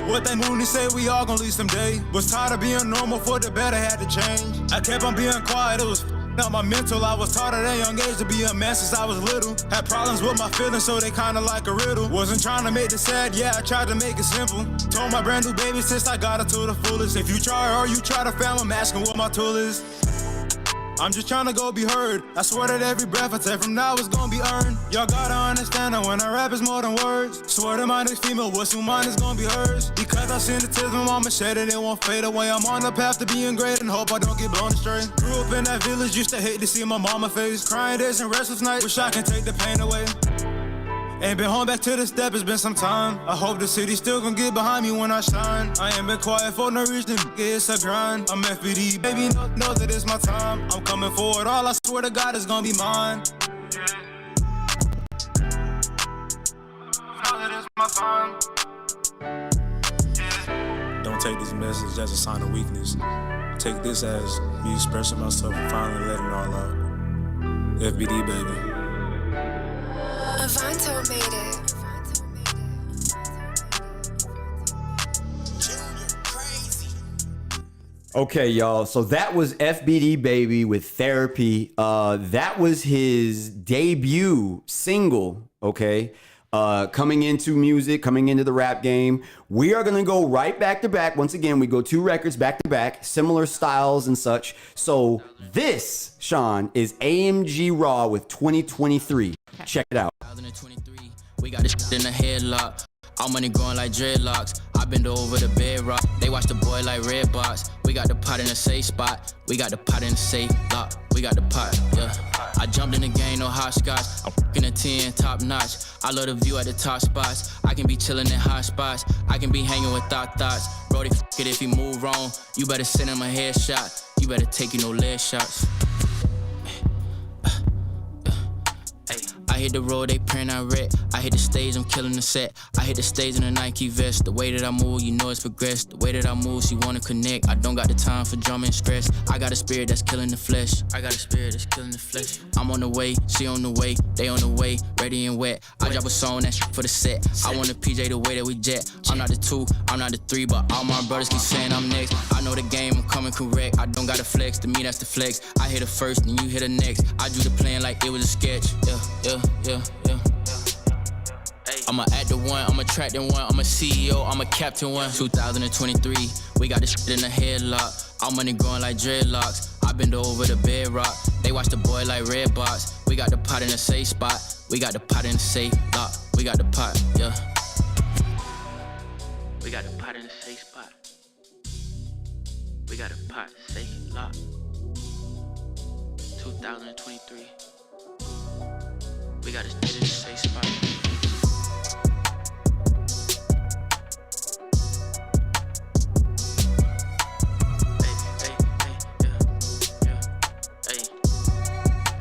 What that Mooney say, we all gon' leave someday. Was tired of being normal, for the better had to change. I kept on being quiet, it was up my mental. I was taught at a young age to be a man since I was little. Had problems with my feelings, so they kinda like a riddle. Wasn't trying to make it sad, yeah, I tried to make it simple. Told my brand new baby since I got her to the fullest. If you try or you try to fail, I'm asking what my tool is. I'm just trying to go be heard. I swear that every breath I take from now is gonna be earned. Y'all gotta understand that when I rap, it's more than words. Swear to my next female, what's who mine is gonna be hers. Because I seen the tears my mama shed and it won't fade away. I'm on the path to being great and hope I don't get blown astray. Grew up in that village, used to hate to see my mama face. Crying days and restless nights, wish I can take the pain away. Ain't been home back to the step, it's been some time. I hope the city still gon' get behind me when I shine. I ain't been quiet for no reason, it's a grind. I'm FBD, baby, know that it's my time. I'm coming forward, all I swear to God is gonna be mine. Know that it's my time. Don't take this message as a sign of weakness. Take this as me expressing myself and finally letting it all out. FBD, baby. Avanto made it. Okay, y'all. So that was FBD Baby with Therapy. That was his debut single. Okay. Coming into music, coming into the rap game. We are going to go right back to back. Once again, we go 2 records back to back, similar styles and such. So this, Sean, is AMG Raw with 2023. Check it out. 2023, we got this shit in a headlock. All money growing like dreadlocks. I bend over the bedrock. They watch the boy like red box. We got the pot in the safe spot. We got the pot in the safe lock. We got the pot, yeah. I jumped in the game, no hopscotch. I'm fucking a 10, top notch. I love the view at the top spots. I can be chilling in hot spots. I can be hanging with thoughts. Brody, f it if he move wrong. You better send him a headshot. You better take no leg shots. I hit the road, they print I wreck. I hit the stage, I'm killing the set. I hit the stage in a Nike vest. The way that I move, you know it's progressed. The way that I move, she wanna connect. I don't got the time for drama and stress. I got a spirit that's killing the flesh. I got a spirit that's killing the flesh. I'm on the way, she on the way, they on the way, ready and wet. I drop a song, that shit for the set. I want a PJ the way that we jet. I'm not the 2, I'm not the 3, but all my brothers keep saying I'm next. I know the game, I'm coming correct. I don't gotta flex, to me that's the flex. I hit her first, then you hit her next. I drew the plan like it was a sketch. Yeah. I'ma act the one, I'm attracting one, I'm a CEO, I'm a captain one. 2023, we got this shit in the headlock. All money growing like dreadlocks. I bend over the bedrock. They watch the boy like red box. We got the pot in the safe spot. We got the pot in the safe lock. We got the pot, yeah. We got the pot in the safe spot. We got the pot safe lock. 2023. We got this shit in the safe spot.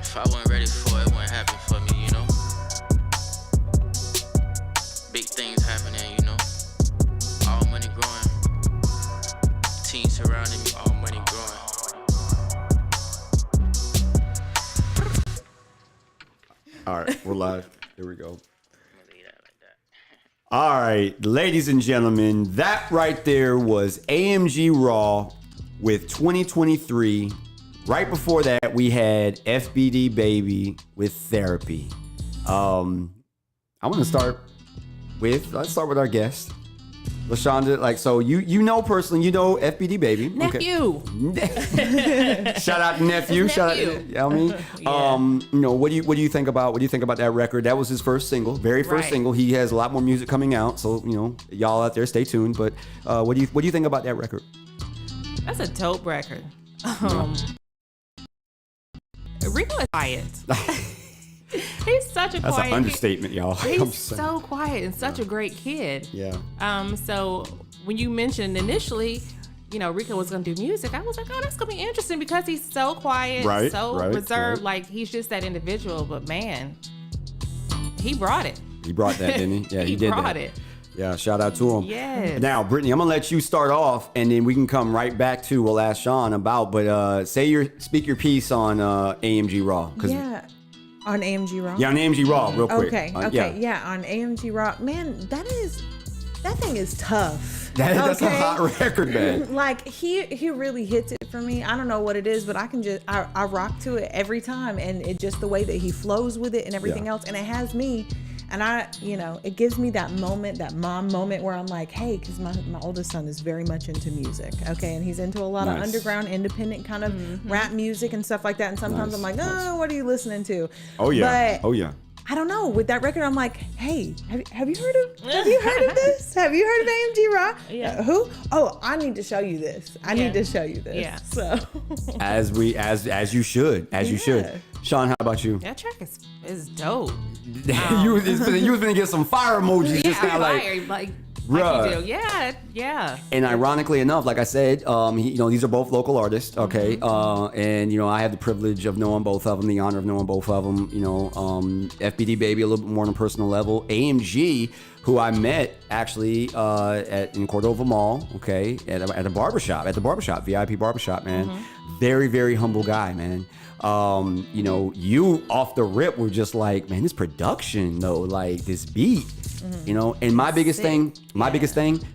If I wasn't ready for it, it wouldn't happen for me, you know. Big things happening, you know. All money growing. Teens surrounding me, all money growing. All right, we're live. Here we go. All right, ladies and gentlemen, that right there was AMG Raw with 2023. Right before that, we had FBD Baby with Therapy. I want to start with, let's start with our guest. LaShonda, like, so you know personally, you know FBD Baby. Nephew. Okay. Shout out to nephew. Shout out, you know what I mean? Yeah. You know, what do you think about that record? That was his first single, very first single. He has a lot more music coming out, so you know, y'all out there, stay tuned. But what do you think about that record? That's a dope record. Rico is quiet. He's such a That's quiet. an understatement, y'all. He's so quiet and such a great kid. Yeah. So when you mentioned initially, you know, Rico was gonna do music, I was like, oh, that's gonna be interesting because he's so quiet, so reserved. Like he's just that individual. But man, he brought it. He brought that, didn't he? Yeah, he did brought that. it. Yeah, shout out to him. Yes. Now, Brittany, I'm gonna let you start off, and then we can come right back to we'll ask Sean about. But speak your piece on AMG Raw. Yeah. On AMG Raw? Yeah, on AMG Raw, real quick. Okay. Yeah, on AMG Raw. Man, that thing is tough. That's a hot record, man. Like he really hits it for me. I don't know what it is, but I rock to it every time, and it just the way that he flows with it and everything else, and it has me. And it gives me that moment, that mom moment where I'm like, hey, because my oldest son is very much into music, okay? And he's into a lot of underground, independent kind of rap music and stuff like that. And sometimes I'm like, oh, what are you listening to? Oh, yeah. But I don't know. With that record, I'm like, hey, have you heard of this? Have you heard of AMG Rock? Yeah. Who? Oh, I need to show you this. I need to show you this. Yeah. So as you should. You should. Sean, how about you? That track is dope. you was gonna get some fire emojis just now, like you do. Yeah. And ironically enough, like I said, these are both local artists, okay? And I have the privilege of knowing both of them, the honor of knowing both of them. FBD Baby a little bit more on a personal level. AMG, who I met actually in Cordova Mall, okay, at a barbershop, VIP barbershop, man. Very, very humble guy, man. You off the rip were just like, man, this production though, like this beat, and my biggest thing,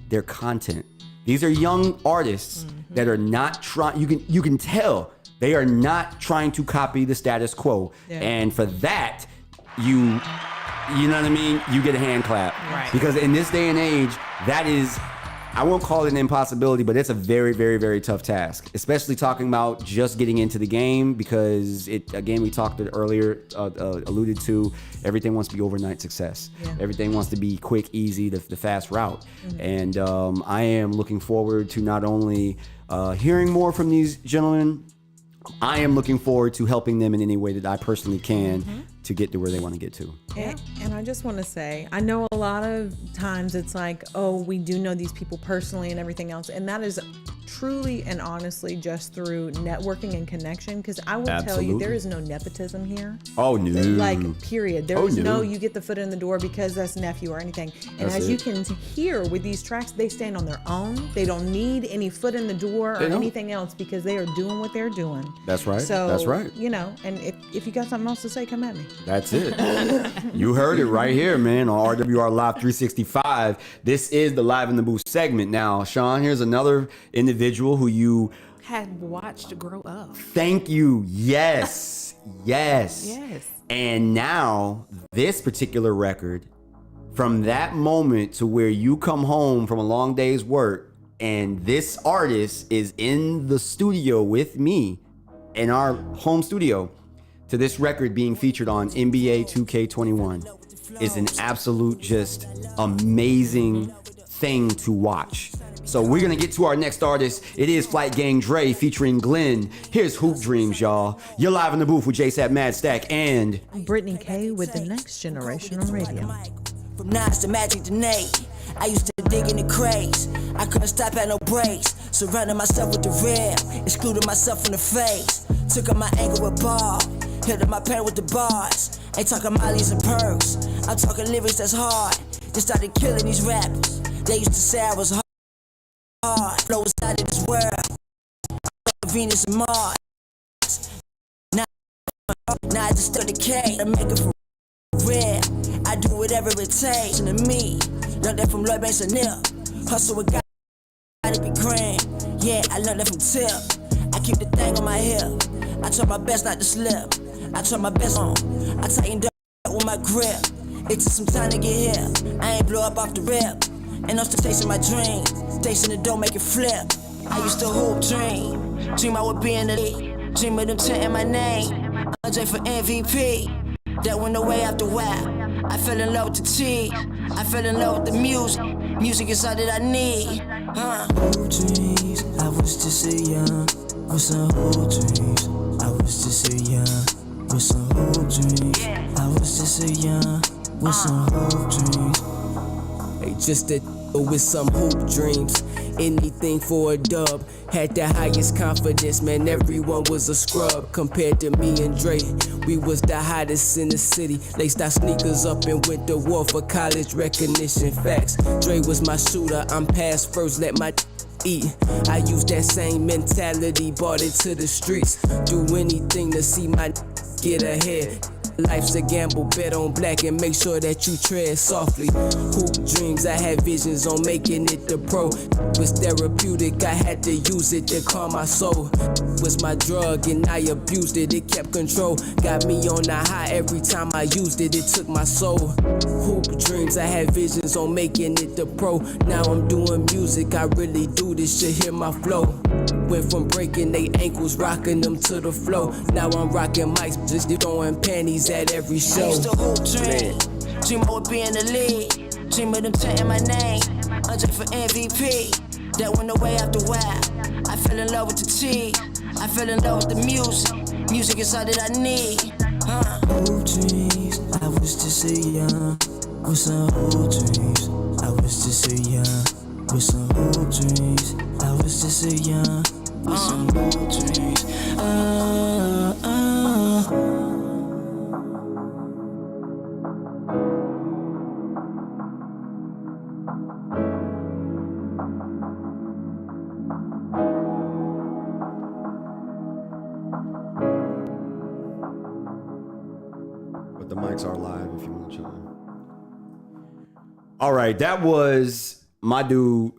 their content. These are young artists that are not trying, you can tell they are not trying to copy the status quo. Yeah. And for that, you know what I mean? You get a hand clap. Right. Because in this day and age, that is, I won't call it an impossibility, but it's a very, very, very tough task, especially talking about just getting into the game because again, we talked earlier, alluded to, everything wants to be overnight success. Yeah. Everything wants to be quick, easy, the fast route. And I am looking forward to not only hearing more from these gentlemen, I am looking forward to helping them in any way that I personally can to get to where they want to get to. And I just want to say, I know a lot of times it's like, oh, we do know these people personally and everything else. And that is truly and honestly just through networking and connection. Because I will tell you, there is no nepotism here. Oh, no. Like, period. There is no, you get the foot in the door because that's nephew or anything. And as you can hear with these tracks, they stand on their own. They don't need any foot in the door or anything else because they are doing what they're doing. That's right. So, that's right. And if you got something else to say, come at me. That's it. You heard it right here, man, on RWR Live 365. This is the Live in the Booth segment. Now, Sean, here's another individual who you had watched grow up. Thank you. Yes. Yes. And now, this particular record, from that moment to where you come home from a long day's work, and this artist is in the studio with me in our home studio, to this record being featured on NBA 2K21 is an absolute just amazing thing to watch. So we're gonna get to our next artist. It is Flight Gang Dre featuring Glenn. Here's Hoop Dreams, y'all. You're live in the booth with JSapp MadStak and Brittany K with the Next Generation on Radio. From Nas to Magic to Nate, I used to dig in the crates. I couldn't stop at no breaks. Surrounding myself with the real, excluding myself from the face. Took up my anger with ball, hit up my pen with the bars. Ain't talking mollies and perks, I'm talking lyrics that's hard. Just started killing these rappers. They used to say I was hard. Flow was out of this world. Venus and Mars. Now I just study the K. I make it for real. I do whatever it takes. And to me, learned that from Lloyd Banks and Nip. Hustle with God, gotta be grand. Yeah, I learned that from Tip. I keep the thing on my hip. I try my best not to slip. I try my best on. I tightened up with my grip. It took some time to get here. I ain't blow up off the rip. And I'm still chasing my dream. Chasing the dough, make it flip. I used to hoop, dream I would be in the league. Dream of them chanting my name. Andre for MVP. That went away after a while. I fell in love with the cheese. I fell in love with the music. Music is all that I need. Hoop dreams. I was just a young with some hoop dreams. I was just a young with some hoop dreams. I was just a young with some hoop dreams. Hey, just a with some hoop dreams. Anything for a dub. Had the highest confidence, man, everyone was a scrub. Compared to me and Dre, we was the hottest in the city. Laced our sneakers up and went to war for college recognition. Facts, Dre was my shooter, I'm past first, let my eat. I used that same mentality, brought it to the streets. Do anything to see my get ahead. Life's a gamble, bet on black and make sure that you tread softly. Hoop dreams, I had visions on making it the pro. Was therapeutic, I had to use it to calm my soul. Was my drug and I abused it, it kept control. Got me on the high every time I used it, it took my soul. Hoop dreams, I had visions on making it the pro. Now I'm doing music, I really do this shit, hear my flow. Went from breaking they ankles, rocking them to the flow. Now I'm rocking mics, just throwing panties at every show. I used to hoop dream, dream I would be in the league. Dream of them chanting my name, under for MVP. That went away after a while. I fell in love with the T, I fell in love with the music. Music is all that I need. Hoop dreams, I was just a young. With some hoop dreams, I was just a young. With some hoop dreams, I was just a young. With some hoop dreams, But the mics are live if you want to chime. All right, that was my dude,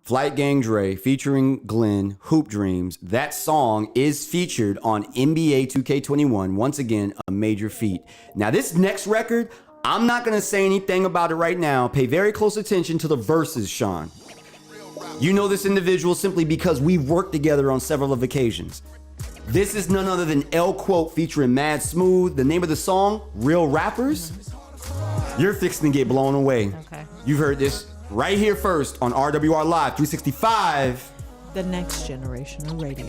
Flight Gang Dre, featuring Glenn, Hoop Dreams. That song is featured on NBA 2K21. Once again, a major feat. Now, this next record, I'm not going to say anything about it right now. Pay very close attention to the verses, Sean. You know this individual simply because we've worked together on several of occasions. This is none other than L Quote featuring Mad Smooth. The name of the song, Real Rappers. You're fixing to get blown away. Okay. You've heard this right here first on RWR Live 365. The next generation of radio.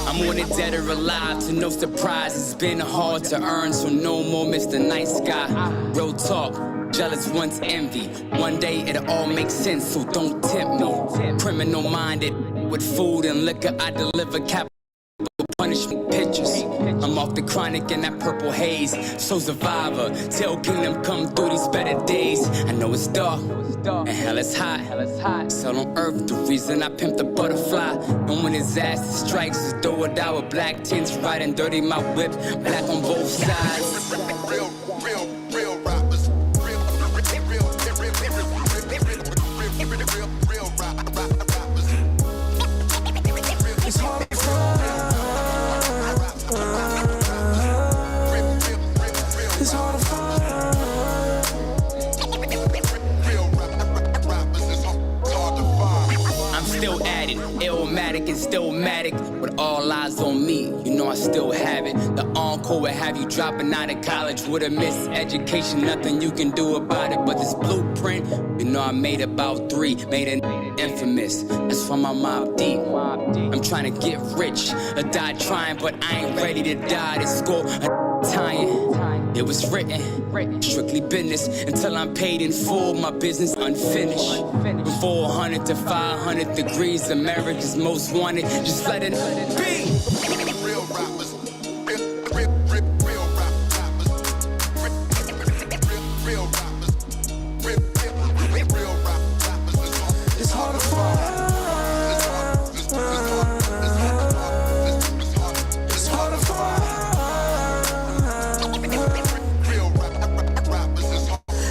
I'm on it dead or alive, to no surprise. It's been hard to earn, so no more Mr. Nice Guy. Real talk, jealous once envy. One day it'll all make sense, so don't tempt me. Criminal minded, with food and liquor, I deliver capital punishment pictures. I'm off the chronic in that purple haze. So survivor, tell kingdom come through these better days. I know it's dark, and hell is hot. So on earth, the reason I pimp the butterfly. And when disaster strikes, it's do or die with black tints, riding dirty my whip, black on both sides. Real rappers. It's hard to It's hard to find. I'm still at it, illmatic and still matic, with all eyes on me. You know I still have it. The encore will have you dropping out of college with a miseducation. Nothing you can do about it. But this blueprint, you know I made about 3, made it infamous. That's from my Mob Deep. I'm trying to get rich, or die trying, but I ain't ready to die. This score, tying. It was written, strictly business, until I'm paid in full, my business unfinished. From 400 to 500 degrees, the marriage is most wanted, just let it be. Real rappers. It's hard to find. It's hard to find.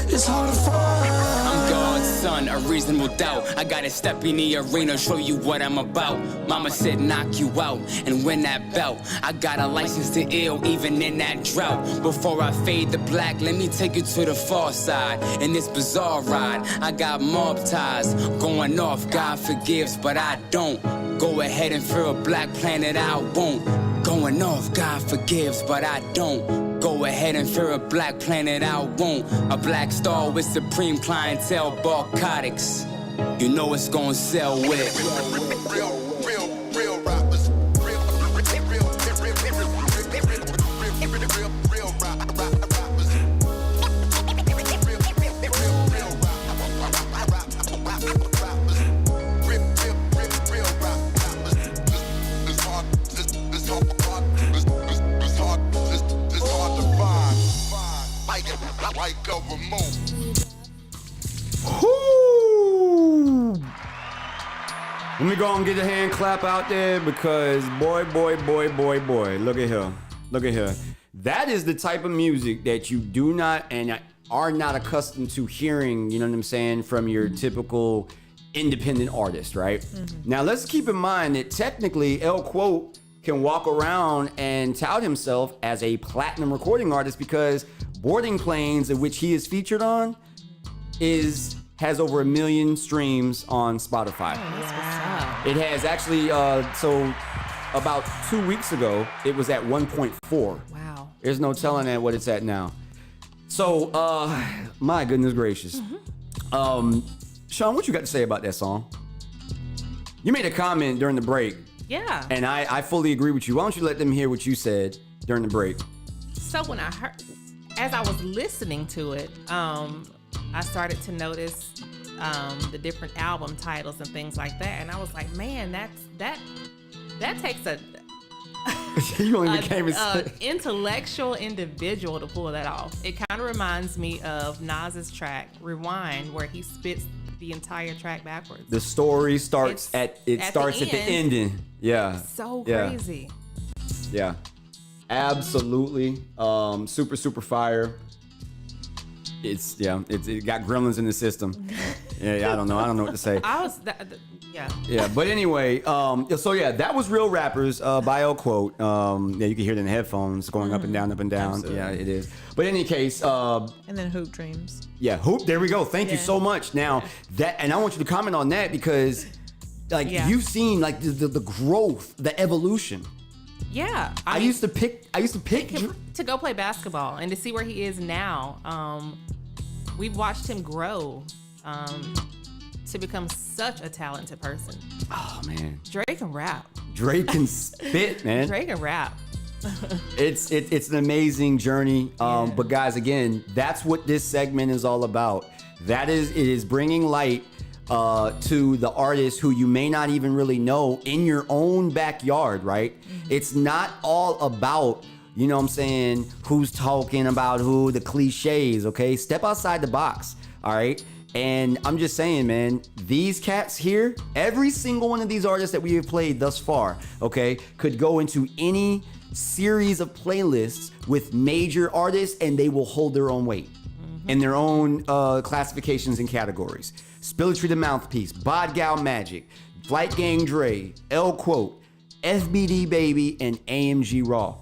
It's hard to find. I'm God's son, a reasonable doubt. I gotta step in the arena, show you what I'm about. Mama said knock you out and win that belt. I got a license to ill even in that drought. Before I fade the black, let me take you to the far side. In this bizarre ride, I got mob ties going off. God forgives, but I don't. Go ahead and fear a black planet, I won't. Going off, God forgives, but I don't. Go ahead and fear a black planet, I won't. A black star with supreme clientele, narcotics. You know it's gonna sell with. Real rappers. me go and get a hand clap out there because boy, look at here. Look at here. That is the type of music that you do not and are not accustomed to hearing, you know what I'm saying, from your typical independent artist, right? Mm-hmm. Now, let's keep in mind that technically El Quote can walk around and tout himself as a platinum recording artist because Boarding Planes, in which he is featured on, has over 1 million streams on Spotify. Wow. It has actually, so about 2 weeks ago, it was at 1.4. Wow. There's no telling that what it's at now. So, my goodness gracious. Mm-hmm. Sean, what you got to say about that song? You made a comment during the break. Yeah. And I fully agree with you. Why don't you let them hear what you said during the break? So when I heard, as I was listening to it, I started to notice the different album titles and things like that, and I was like, man, that takes a you only became intellectual individual to pull that off. It kind of reminds me of Nas's track Rewind, where he spits the entire track backwards. The story starts at the ending. Yeah. So crazy. Yeah. Absolutely. Super fire. It got gremlins in the system. Yeah, I don't know what to say. Yeah, but anyway, that was Real Rappers by El Quote. You can hear it in the headphones going up and down. Absolutely. Yeah, it is. But in any case, and then Hoop Dreams. Yeah, Hoop. There we go. Thank you so much. Now and I want you to comment on that because, you've seen the growth, the evolution. Yeah, I used to pick to go play basketball and to see where he is now. We've watched him grow to become such a talented person. Oh man, Drake can rap. Drake can spit, man. Drake can rap. It's an amazing journey. But guys, again, that's what this segment is all about. It is bringing light to the artists who you may not even really know in your own backyard, right? Mm-hmm. It's not all about, you know what I'm saying, who's talking about who, the cliches, okay? Step outside the box, all right? And I'm just saying, man, these cats here, every single one of these artists that we have played thus far, okay, could go into any series of playlists with major artists and they will hold their own weight in their own classifications and categories. Spilletry the Mouthpiece, Bod Gal Magic, Flight Gang Dre, El Quote, FBD Baby, and AMG Raw.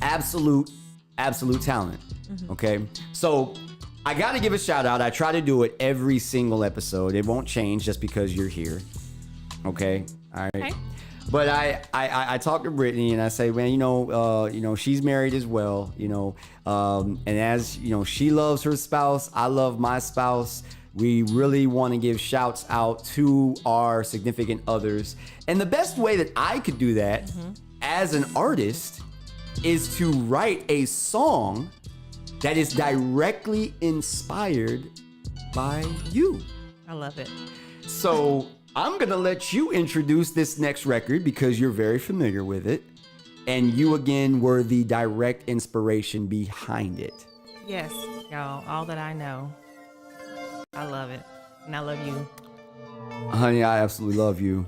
Absolute talent, okay? So I gotta give a shout out. I try to do it every single episode. It won't change just because you're here, okay? All right. Okay. But I talk to Brittany and I say, man, she's married as well, and as she loves her spouse, I love my spouse. We really want to give shouts out to our significant others. And the best way that I could do that as an artist is to write a song that is directly inspired by you. I love it. So I'm going to let you introduce this next record because you're very familiar with it. And you, again, were the direct inspiration behind it. Yes, y'all, all that I know. I love it. And I love you. Honey, I absolutely love you.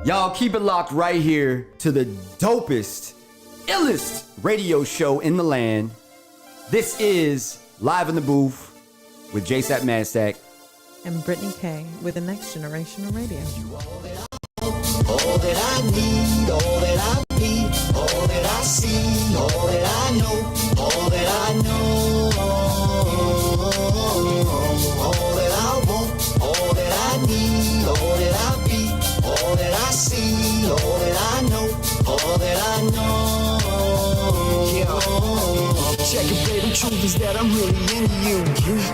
Y'all keep it locked right here to the dopest, illest radio show in the land. This is Live in the Booth with JSapp MadStak. And Brittany K with the Next Generation of Radio. All that I need, all that I be, all that I see, all that I know, all that I know. All that I want, all that I need, all that I be, all that I see, all that I know, all that I know. Check it, baby, truth is that I'm really into you.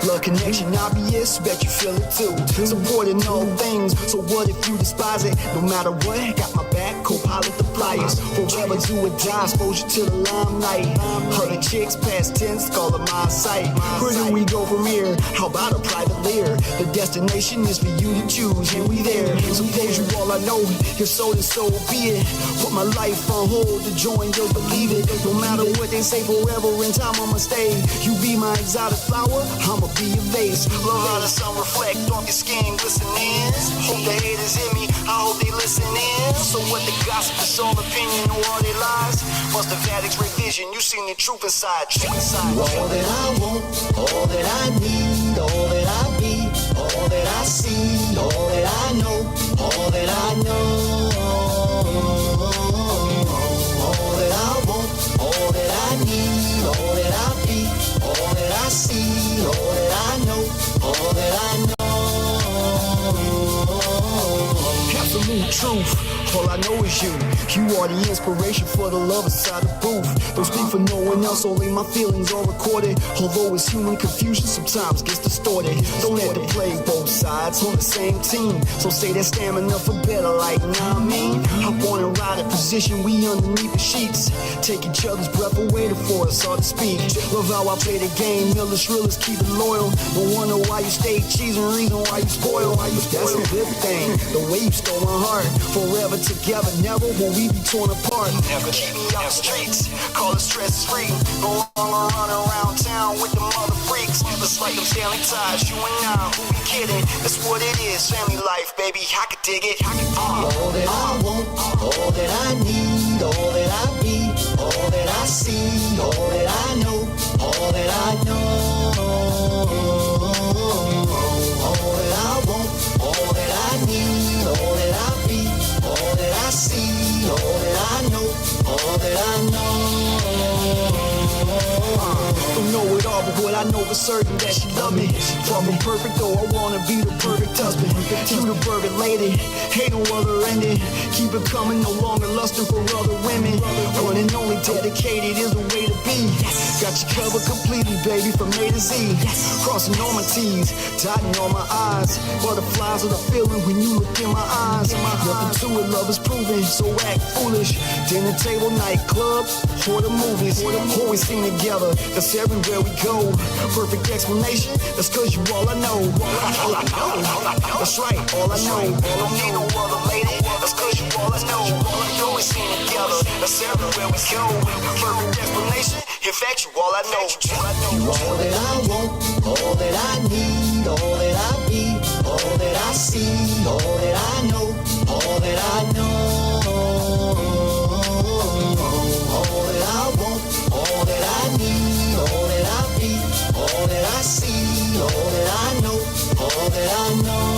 Love connection, obvious, bet you feel it too. Supporting all things, so what if you despise it? No matter what, got my back, co-pilot the flyers. Forever do or die, exposure to the limelight. Other chicks past tense, call it my sight. Where do we go from here? How about a private lair? The destination is for you to choose, and we there. Suppose you all I know, if so, then so be it. Put my life on hold to join, you'll believe it. No matter what they say, forever in time I'ma stay. You be my exotic flower, I'ma be your vase. Love how the sun reflect off your skin, glistening. Hope the haters hear me, I hope they listen in. So what the gossip is all opinion or all they lies? Must have had X-ray vision, you seen the truth inside. You all that I want, all that I need, all that I be, all that I see, all that I know, all that I know. All that I want, all that I need, all that I be, all that I see, all that I know, all that I know. Absolute truth. All I know is you. You are the inspiration for the love inside the booth. Don't speak for no one else, only my feelings are recorded. Although it's human confusion sometimes gets distorted. Don't let them play both sides on the same team. So say that stamina for better, like, nah, I mean. Hop on and ride a position, we underneath the sheets. Take each other's breath away before it's hard to speak. Love how I play the game, millest, realest, keep it loyal. Don't wonder why you stay cheesing, reason why you spoil. That's a good thing, the way you stole my heart. Forever together, never will we be torn apart. Never keep me off the streets, call it stress free. No longer run around town with the mother freaks. It's like them sailing ties, you and I, who we kidding? That's what it is, family life, baby, I can dig it. All that I want, all that I need, all that I be, all that I see, all that I know, all that I know. All that I want, all that I need, all that I be, all that I see, all that I know, all that I know. Don't know it all, but what I know for certain that she love me. Far from perfect, though I wanna be the perfect husband. You the perfect lady, ain't no other ending. Keep it coming, no longer lusting for other women. One and only dedicated is the way to be. Got you covered completely, baby, from A to Z. Crossing all my T's, dotting all my I's. Butterflies are the feeling when you look in my eyes. Nothing to it, love is proven, so act foolish. Dinner table, nightclub, or the movies. Always sing together, that's everywhere we go. Perfect explanation, that's cause you all I know. That's right, all I know. Don't need no other lady, that's cause you all I know. We always sing together, that's everywhere we go. Perfect explanation, in fact you all I know. You all that I want, all that I need, all that I be, all that I see, all that I know, all that I know. All that I want, all that I need, all that I be, all that I see, all that I know, all that I know.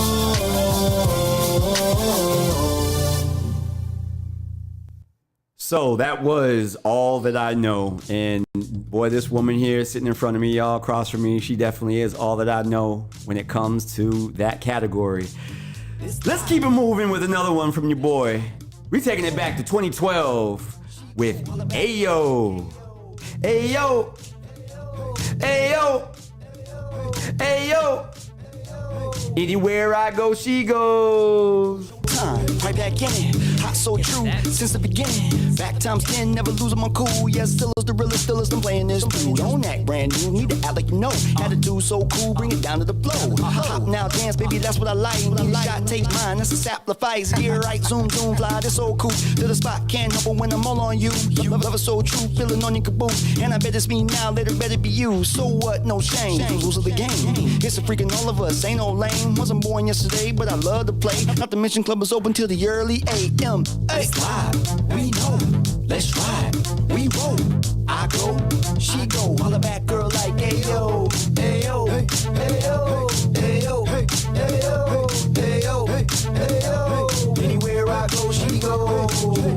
So that was All That I Know. And boy, this woman here sitting in front of me, y'all, across from me, she definitely is all that I know when it comes to that category. Let's keep it moving with another one from your boy. We're taking it back to 2012 with Ayo. Ayo. Ayo. Ayo. Anywhere I go, she goes. Time, right back in it. Hot, so true, since the beginning. Back times 10, never losing my cool. Yes, still is the realest, still is I'm playing this through. Don't act brand new, need to act like you know. Attitude so cool, bring it down to the flow. Hop now, dance, baby, that's what I like. Need a shot, take mine, that's a sacrifice. Gear right, zoom, zoom, fly, this so cool. To the spot, can't help it when I'm all on you. Love is so true, feeling on your caboose. And I bet it's me now, later better be you. So what, no shame, rules of the game. It's a freaking all of us, ain't no lame. Wasn't born yesterday, but I love to play. Not to mention club is open till the early AM. Let's slide, we know. Let's ride, we roll. I go, she go. Holla back, girl, like ayo, ayo, ayo, ayo, ayo, ayo, ayo. Anywhere I go, she go.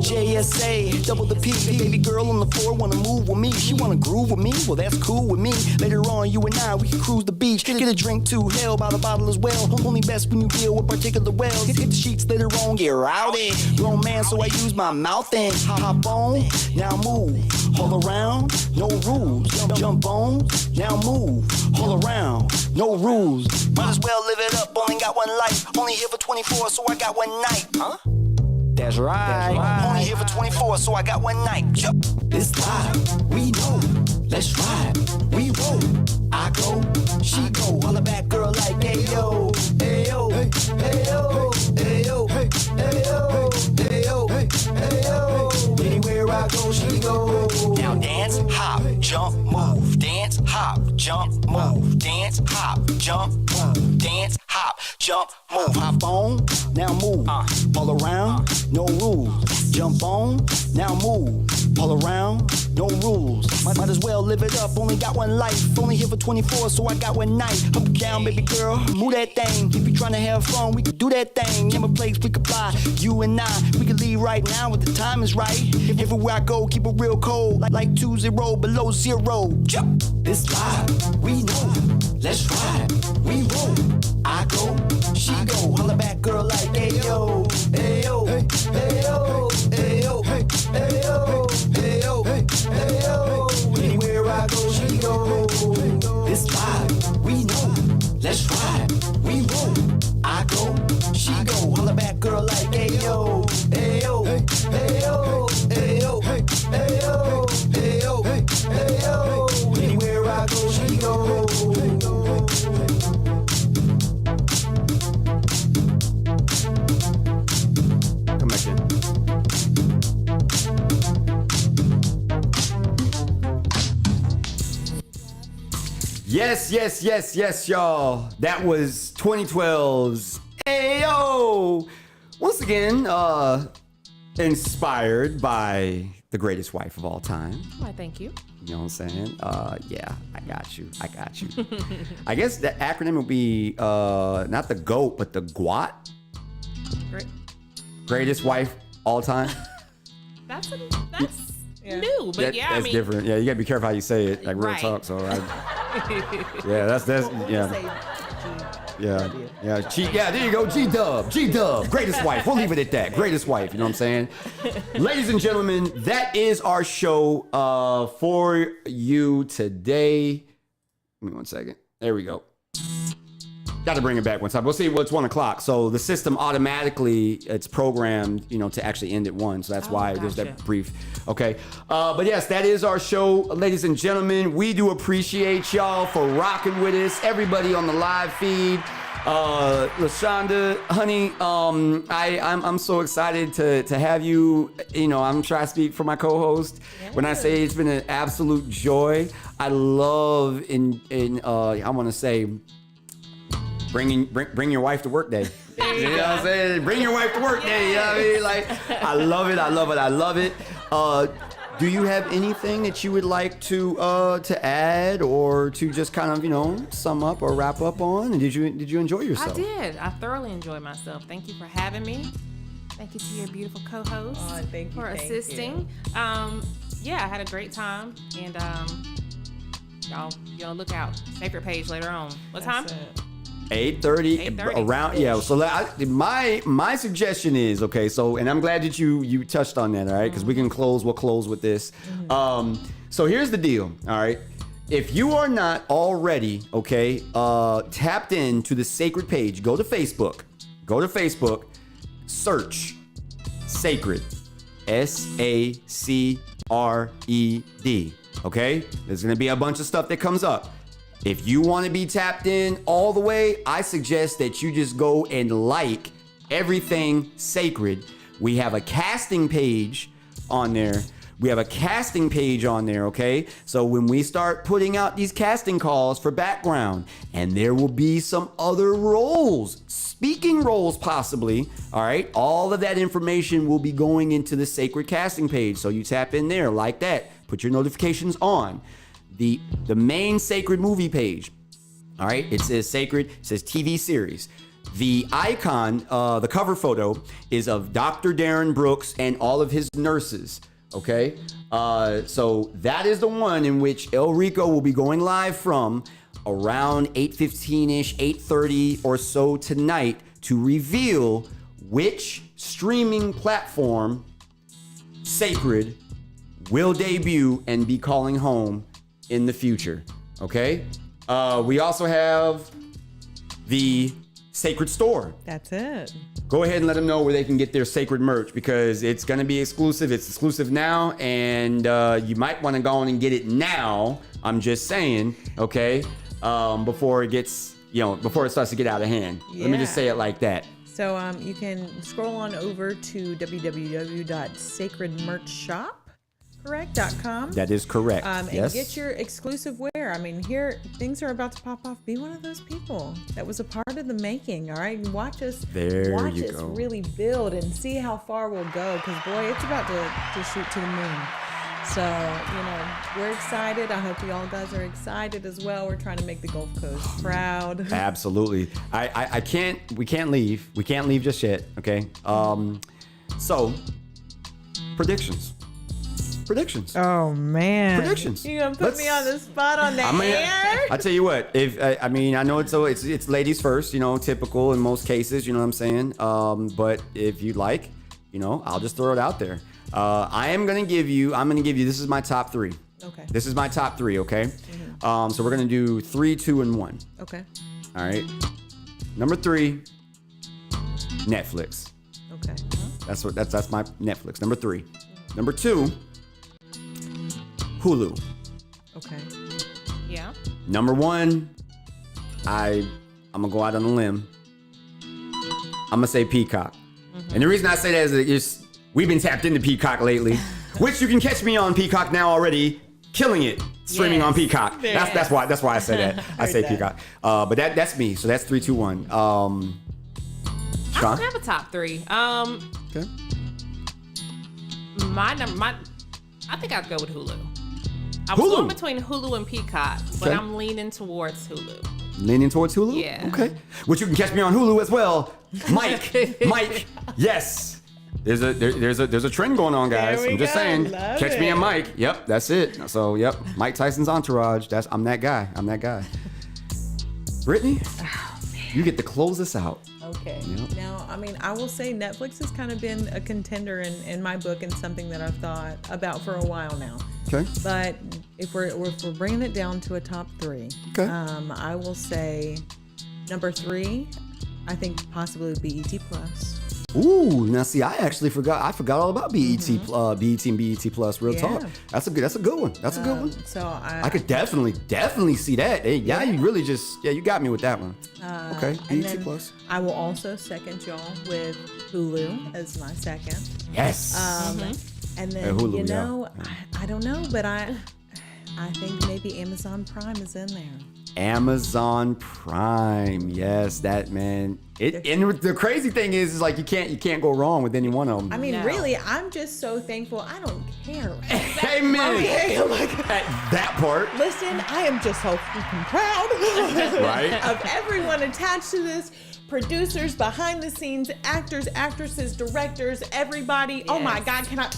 JSapp, double the P. Baby girl on the floor wanna move with me. She wanna groove with me. Well, that's cool with me. Later on, you and I, we can cruise the beach. Get a drink to hell by the bottle as well. Only best when you deal with particular wells. Hit the sheets later on, get rowdy. Grown man, so I use my mouth and hop on. Now move, all around, no rules. Jump on, now move, all around, no rules. Might as well live it up. Only got one life. Only here for 24, so I got one night. Huh? That's right. Only here for 24, so I got one night. This live, we know. Let's ride, we roll. I go, she go. Holla back, girl, like ayo, ayo, ayo, ayo, ayo, ayo, ayo. Anywhere I go, she go. Now dance, hop, jump, move. Dance, hop. jump, move, dance, hop, jump, move. Hop on, now move. All around, no rules. Jump on, now move. All around, no rules. Might as well live it up. Only got one life. Only here for 24, so I got one night. Up down, baby girl, move that thing. If you trying to have fun, we can do that thing. Name a place we could fly. You and I, we can leave right now if the time is right. Everywhere I go, keep it real cold. Like 20 below zero. Jump. This live, we know. Let's ride, we roll. I go, she go. Holla back, girl, like ayo, ayo, ayo, ayo, ayo, ayo, ayo. Anywhere I go, she go. This live, we know. Let's ride, we roll. I go, she go. Holla back, girl, like ayo, ayo, ayo, ayo, ayo, ayo, ayo. Anywhere I go, she go. Come back in. Yes, y'all. That was 2012's Ayo. Once again, inspired by the greatest wife of all time. Why, thank you. You know what I'm saying? Yeah, I got you. I guess the acronym would be not the GOAT, but the GWAT. Great. Greatest wife all time. That's new, but yeah, that's I mean, different. Yeah, you gotta be careful how you say it, like real Right. talk. So, yeah, that's yeah. There you go, G-Dub, greatest wife. We'll leave it at that. Greatest wife. You know what I'm saying? Ladies and gentlemen, that is our show for you today. Give me 1 second. There we go. Got to bring it back one time. We'll see. Well, it's 1 o'clock, so the system automatically it's programmed, to actually end at 1. So that's why there's that brief. Okay, but yes, that is our show, ladies and gentlemen. We do appreciate y'all for rocking with us. Everybody on the live feed. LaShonda, honey, I'm so excited to have you. I'm trying to speak for my co-host when I say it's been an absolute joy. I love I want to say. Bring your wife to work day. You know what I'm saying? Bring your wife to work day. You know what I mean? Like, I love it. Do you have anything that you would like to add or to just kind of sum up or wrap up on? And did you enjoy yourself? I did. I thoroughly enjoyed myself. Thank you for having me. Thank you to your beautiful co-host for assisting. Yeah, I had a great time, and y'all look out. Sacred page later on. What time? 8:30 around. Yeah. So my suggestion is, okay, so, and I'm glad that you touched on that. All right, because we'll close with this. So here's the deal. All right, if you are not already tapped into the sacred page, go to Facebook, search sacred, SACRED. Okay, there's gonna be a bunch of stuff that comes up. If you want to be tapped in all the way, I suggest that you just go and like everything sacred. We have a casting page on there. Okay? So when we start putting out these casting calls for background, and there will be some other roles, speaking roles possibly, all right? All of that information will be going into the sacred casting page. So you tap in there like that. Put your notifications on. The main sacred movie page, all right, it says sacred, it says TV series. The icon, the cover photo is of Dr. Darren Brooks and all of his nurses, okay? So that is the one in which El Rico will be going live from around 8:15-ish, 8:30 or so tonight to reveal which streaming platform Sacred will debut and be calling home in the future, okay? We also have the Sacred Store. That's it. Go ahead and let them know where they can get their Sacred merch, because it's gonna be exclusive. It's exclusive now, and you might wanna go on and get it now. I'm just saying, okay? Before it starts to get out of hand. Yeah. Let me just say it like that. So you can scroll on over to www.sacredmerchshop. correct.com. That is correct. And yes. get your exclusive wear. I mean, here things are about to pop off. Be one of those people that was a part of the making. All right, watch us. There watch you us go. really build and see how far we'll go. Because boy, it's about to shoot to the moon. So we're excited. I hope you all guys are excited as well. We're trying to make the Gulf Coast proud. Absolutely. I can't. We can't leave. We can't leave just yet. Okay. So predictions. Oh man. Predictions. You gonna put me on the spot on the air? I tell you what. If I know it's ladies first. Typical in most cases. You know what I'm saying. But if you'd like, I'll just throw it out there. I'm gonna give you. This is my top 3. Okay. This is my top 3. Okay. So we're gonna do 3, 2, and 1. Okay. All right. Number 3. Netflix. Okay. That's my Netflix. Number 3. Number 2. Hulu. Okay. Yeah. Number 1. I'm gonna go out on a limb. I'm gonna say Peacock. And the reason I say that is we've been tapped into Peacock lately, which you can catch me on Peacock now already, killing it, streaming on Peacock. That's why I say that. I say Peacock. But that's me. So that's 3, 2, 1. I Sean? don't have a top 3. Okay. I think I'd go with Hulu. I was going between Hulu and Peacock, but Okay. I'm leaning towards Hulu. Leaning towards Hulu? Yeah. Okay. Which you can catch me on Hulu as well. Mike. Yes. There's a trend going on, guys. There we I'm just go. saying. Love Catch me it. on Mike. Yep, that's it. So, yep. Mike Tyson's entourage. I'm that guy. Brittany, you get to close this out. Okay. Yep. Now, I will say Netflix has kind of been a contender in my book and something that I've thought about for a while now. Okay. But if we're bringing it down to a top 3, Okay. I will say number 3, I think possibly BET Plus. Ooh, now see, I actually forgot. I forgot all about BET, BET and BET Plus. Real talk. That's a good one. That's a good one. So I could definitely see that. Hey, yeah, you really you got me with that one. Okay, and BET then Plus. I will also second y'all with Hulu as my second. Yes. And then Hulu, I don't know, but I think maybe Amazon Prime is in there. Amazon Prime, yes, that man. And the crazy thing is like you can't go wrong with any one of them. Really, I'm just so thankful. I don't care. Amen. Oh my God. That part. Listen, I am just so freaking proud Right? of everyone attached to this. Producers, behind the scenes, actors, actresses, directors, everybody. Oh my God, can I?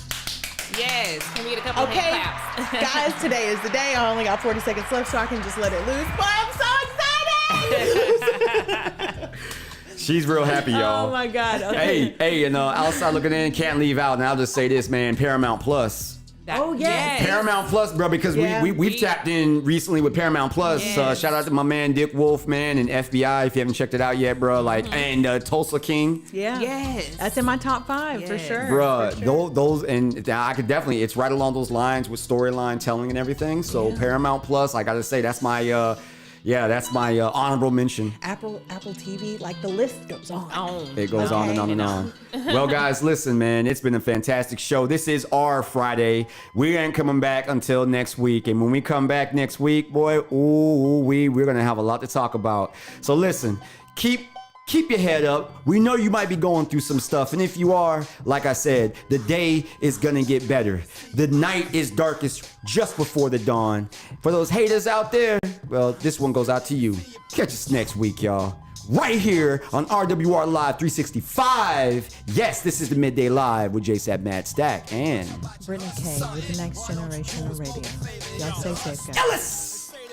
Yes. Can we get a couple of hand claps? Guys, today is the day. I only got 40 seconds left, so I can just let it loose. But I'm so excited! She's real happy, y'all. Oh my God. Okay. Hey, and outside looking in, can't leave out. And I'll just say this, man, Paramount Plus. Yes. Paramount Plus, bro, because we've tapped in recently with Paramount Plus. Yes. Shout out to my man Dick Wolf, man, and FBI if you haven't checked it out yet, bro. And Tulsa King. Yeah. Yes. That's in my top 5 for sure. Bruh, those and I could definitely, it's right along those lines with storyline telling and everything. So Paramount Plus, I gotta say, that's my honorable mention. Apple TV, like the list goes on. It goes on and on and on. Well, guys, listen, man, it's been a fantastic show. This is our Friday. We ain't coming back until next week. And when we come back next week, boy, we're going to have a lot to talk about. So listen, keep your head up. We know you might be going through some stuff. And if you are, like I said, the day is going to get better. The night is darkest just before the dawn. For those haters out there, well, this one goes out to you. Catch us next week, y'all. Right here on RWR Live 365. Yes, this is the Midday Live with JSapp MadStak and Brittany K with the Next Generation of Radio. Y'all stay safe, guys. iLLEST.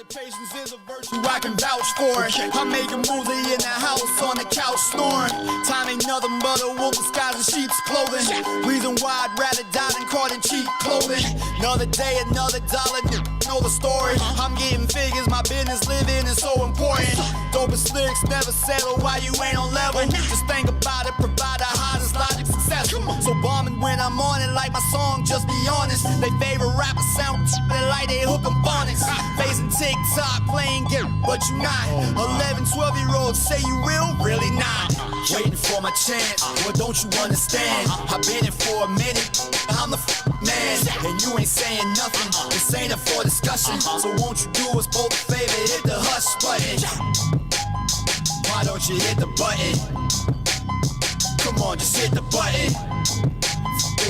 Patience is a virtue I can vouch for it. I'm making moves in the house on the couch snoring. Time ain't nothing but a wolf disguised in sheep's clothing. Reason why I'd rather die than caught in cheap clothing. Another day, another dollar, know the story. I'm getting figures, my business living is so important. Dopest lyrics never settle while you ain't on level. Just think about it, provide the hottest logic successful. So bombing when I'm on it like my song, just be honest. They favorite rapper sound like they hook 'em phonics. Facing TikTok, playing get, but you not. 11, 12-year-olds say you real, really not. Waiting for my chance, what don't you understand? I've been it for a minute, I'm the man, and you ain't saying nothing. This ain't up for discussion. So won't you do us both a favor, hit the hush button. Why don't you hit the button? Come on, just hit the button.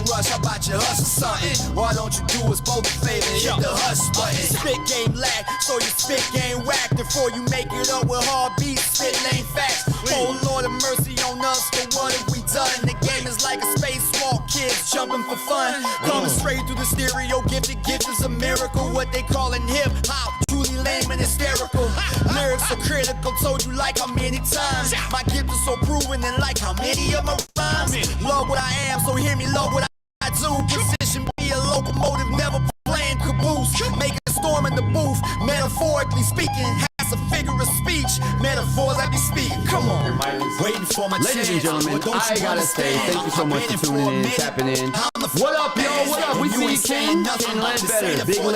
Rush, how about you hustle something? Why don't you do us both a favor, hit the hush button. Spit game lack, so your spit game whack. Before you make it up with hard beats, spit lane facts. Oh Lord of mercy on us, but what have we done? The game is like a spacewalk, kids jumping for fun. Coming straight through the stereo, gifted gift is a miracle. What they calling hip hop, truly lame and hysterical. Lyrics are critical, told you like how many times. My gift is so proven and like how many of my rhymes. Love what I am, so hear me, love what I do. Position be a locomotive, never playing caboose. Make a storm in the booth, metaphorically speaking. Has a figure of speech, metaphors I be speaking. Come on, waiting for my Ladies and gentlemen, I gotta say thank you so much for tuning in, tapping in. What up, y'all? What up? We see King Ledbetter, Big Led.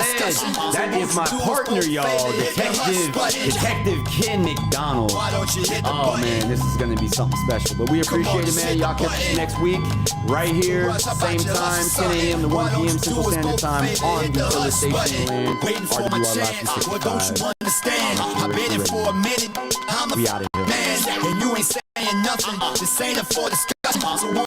That is my partner, y'all, Detective Ken McDonald. Oh man, this is gonna be something special. But we appreciate it, man. Y'all catch us next week, right here, same time, 10 a.m. to 1 p.m. Central Standard Time on the Illest Station Land. RWR Live 365. I've been in for a minute. I'm a We out of here. man, and you ain't saying nothing. This ain't up for discussion. So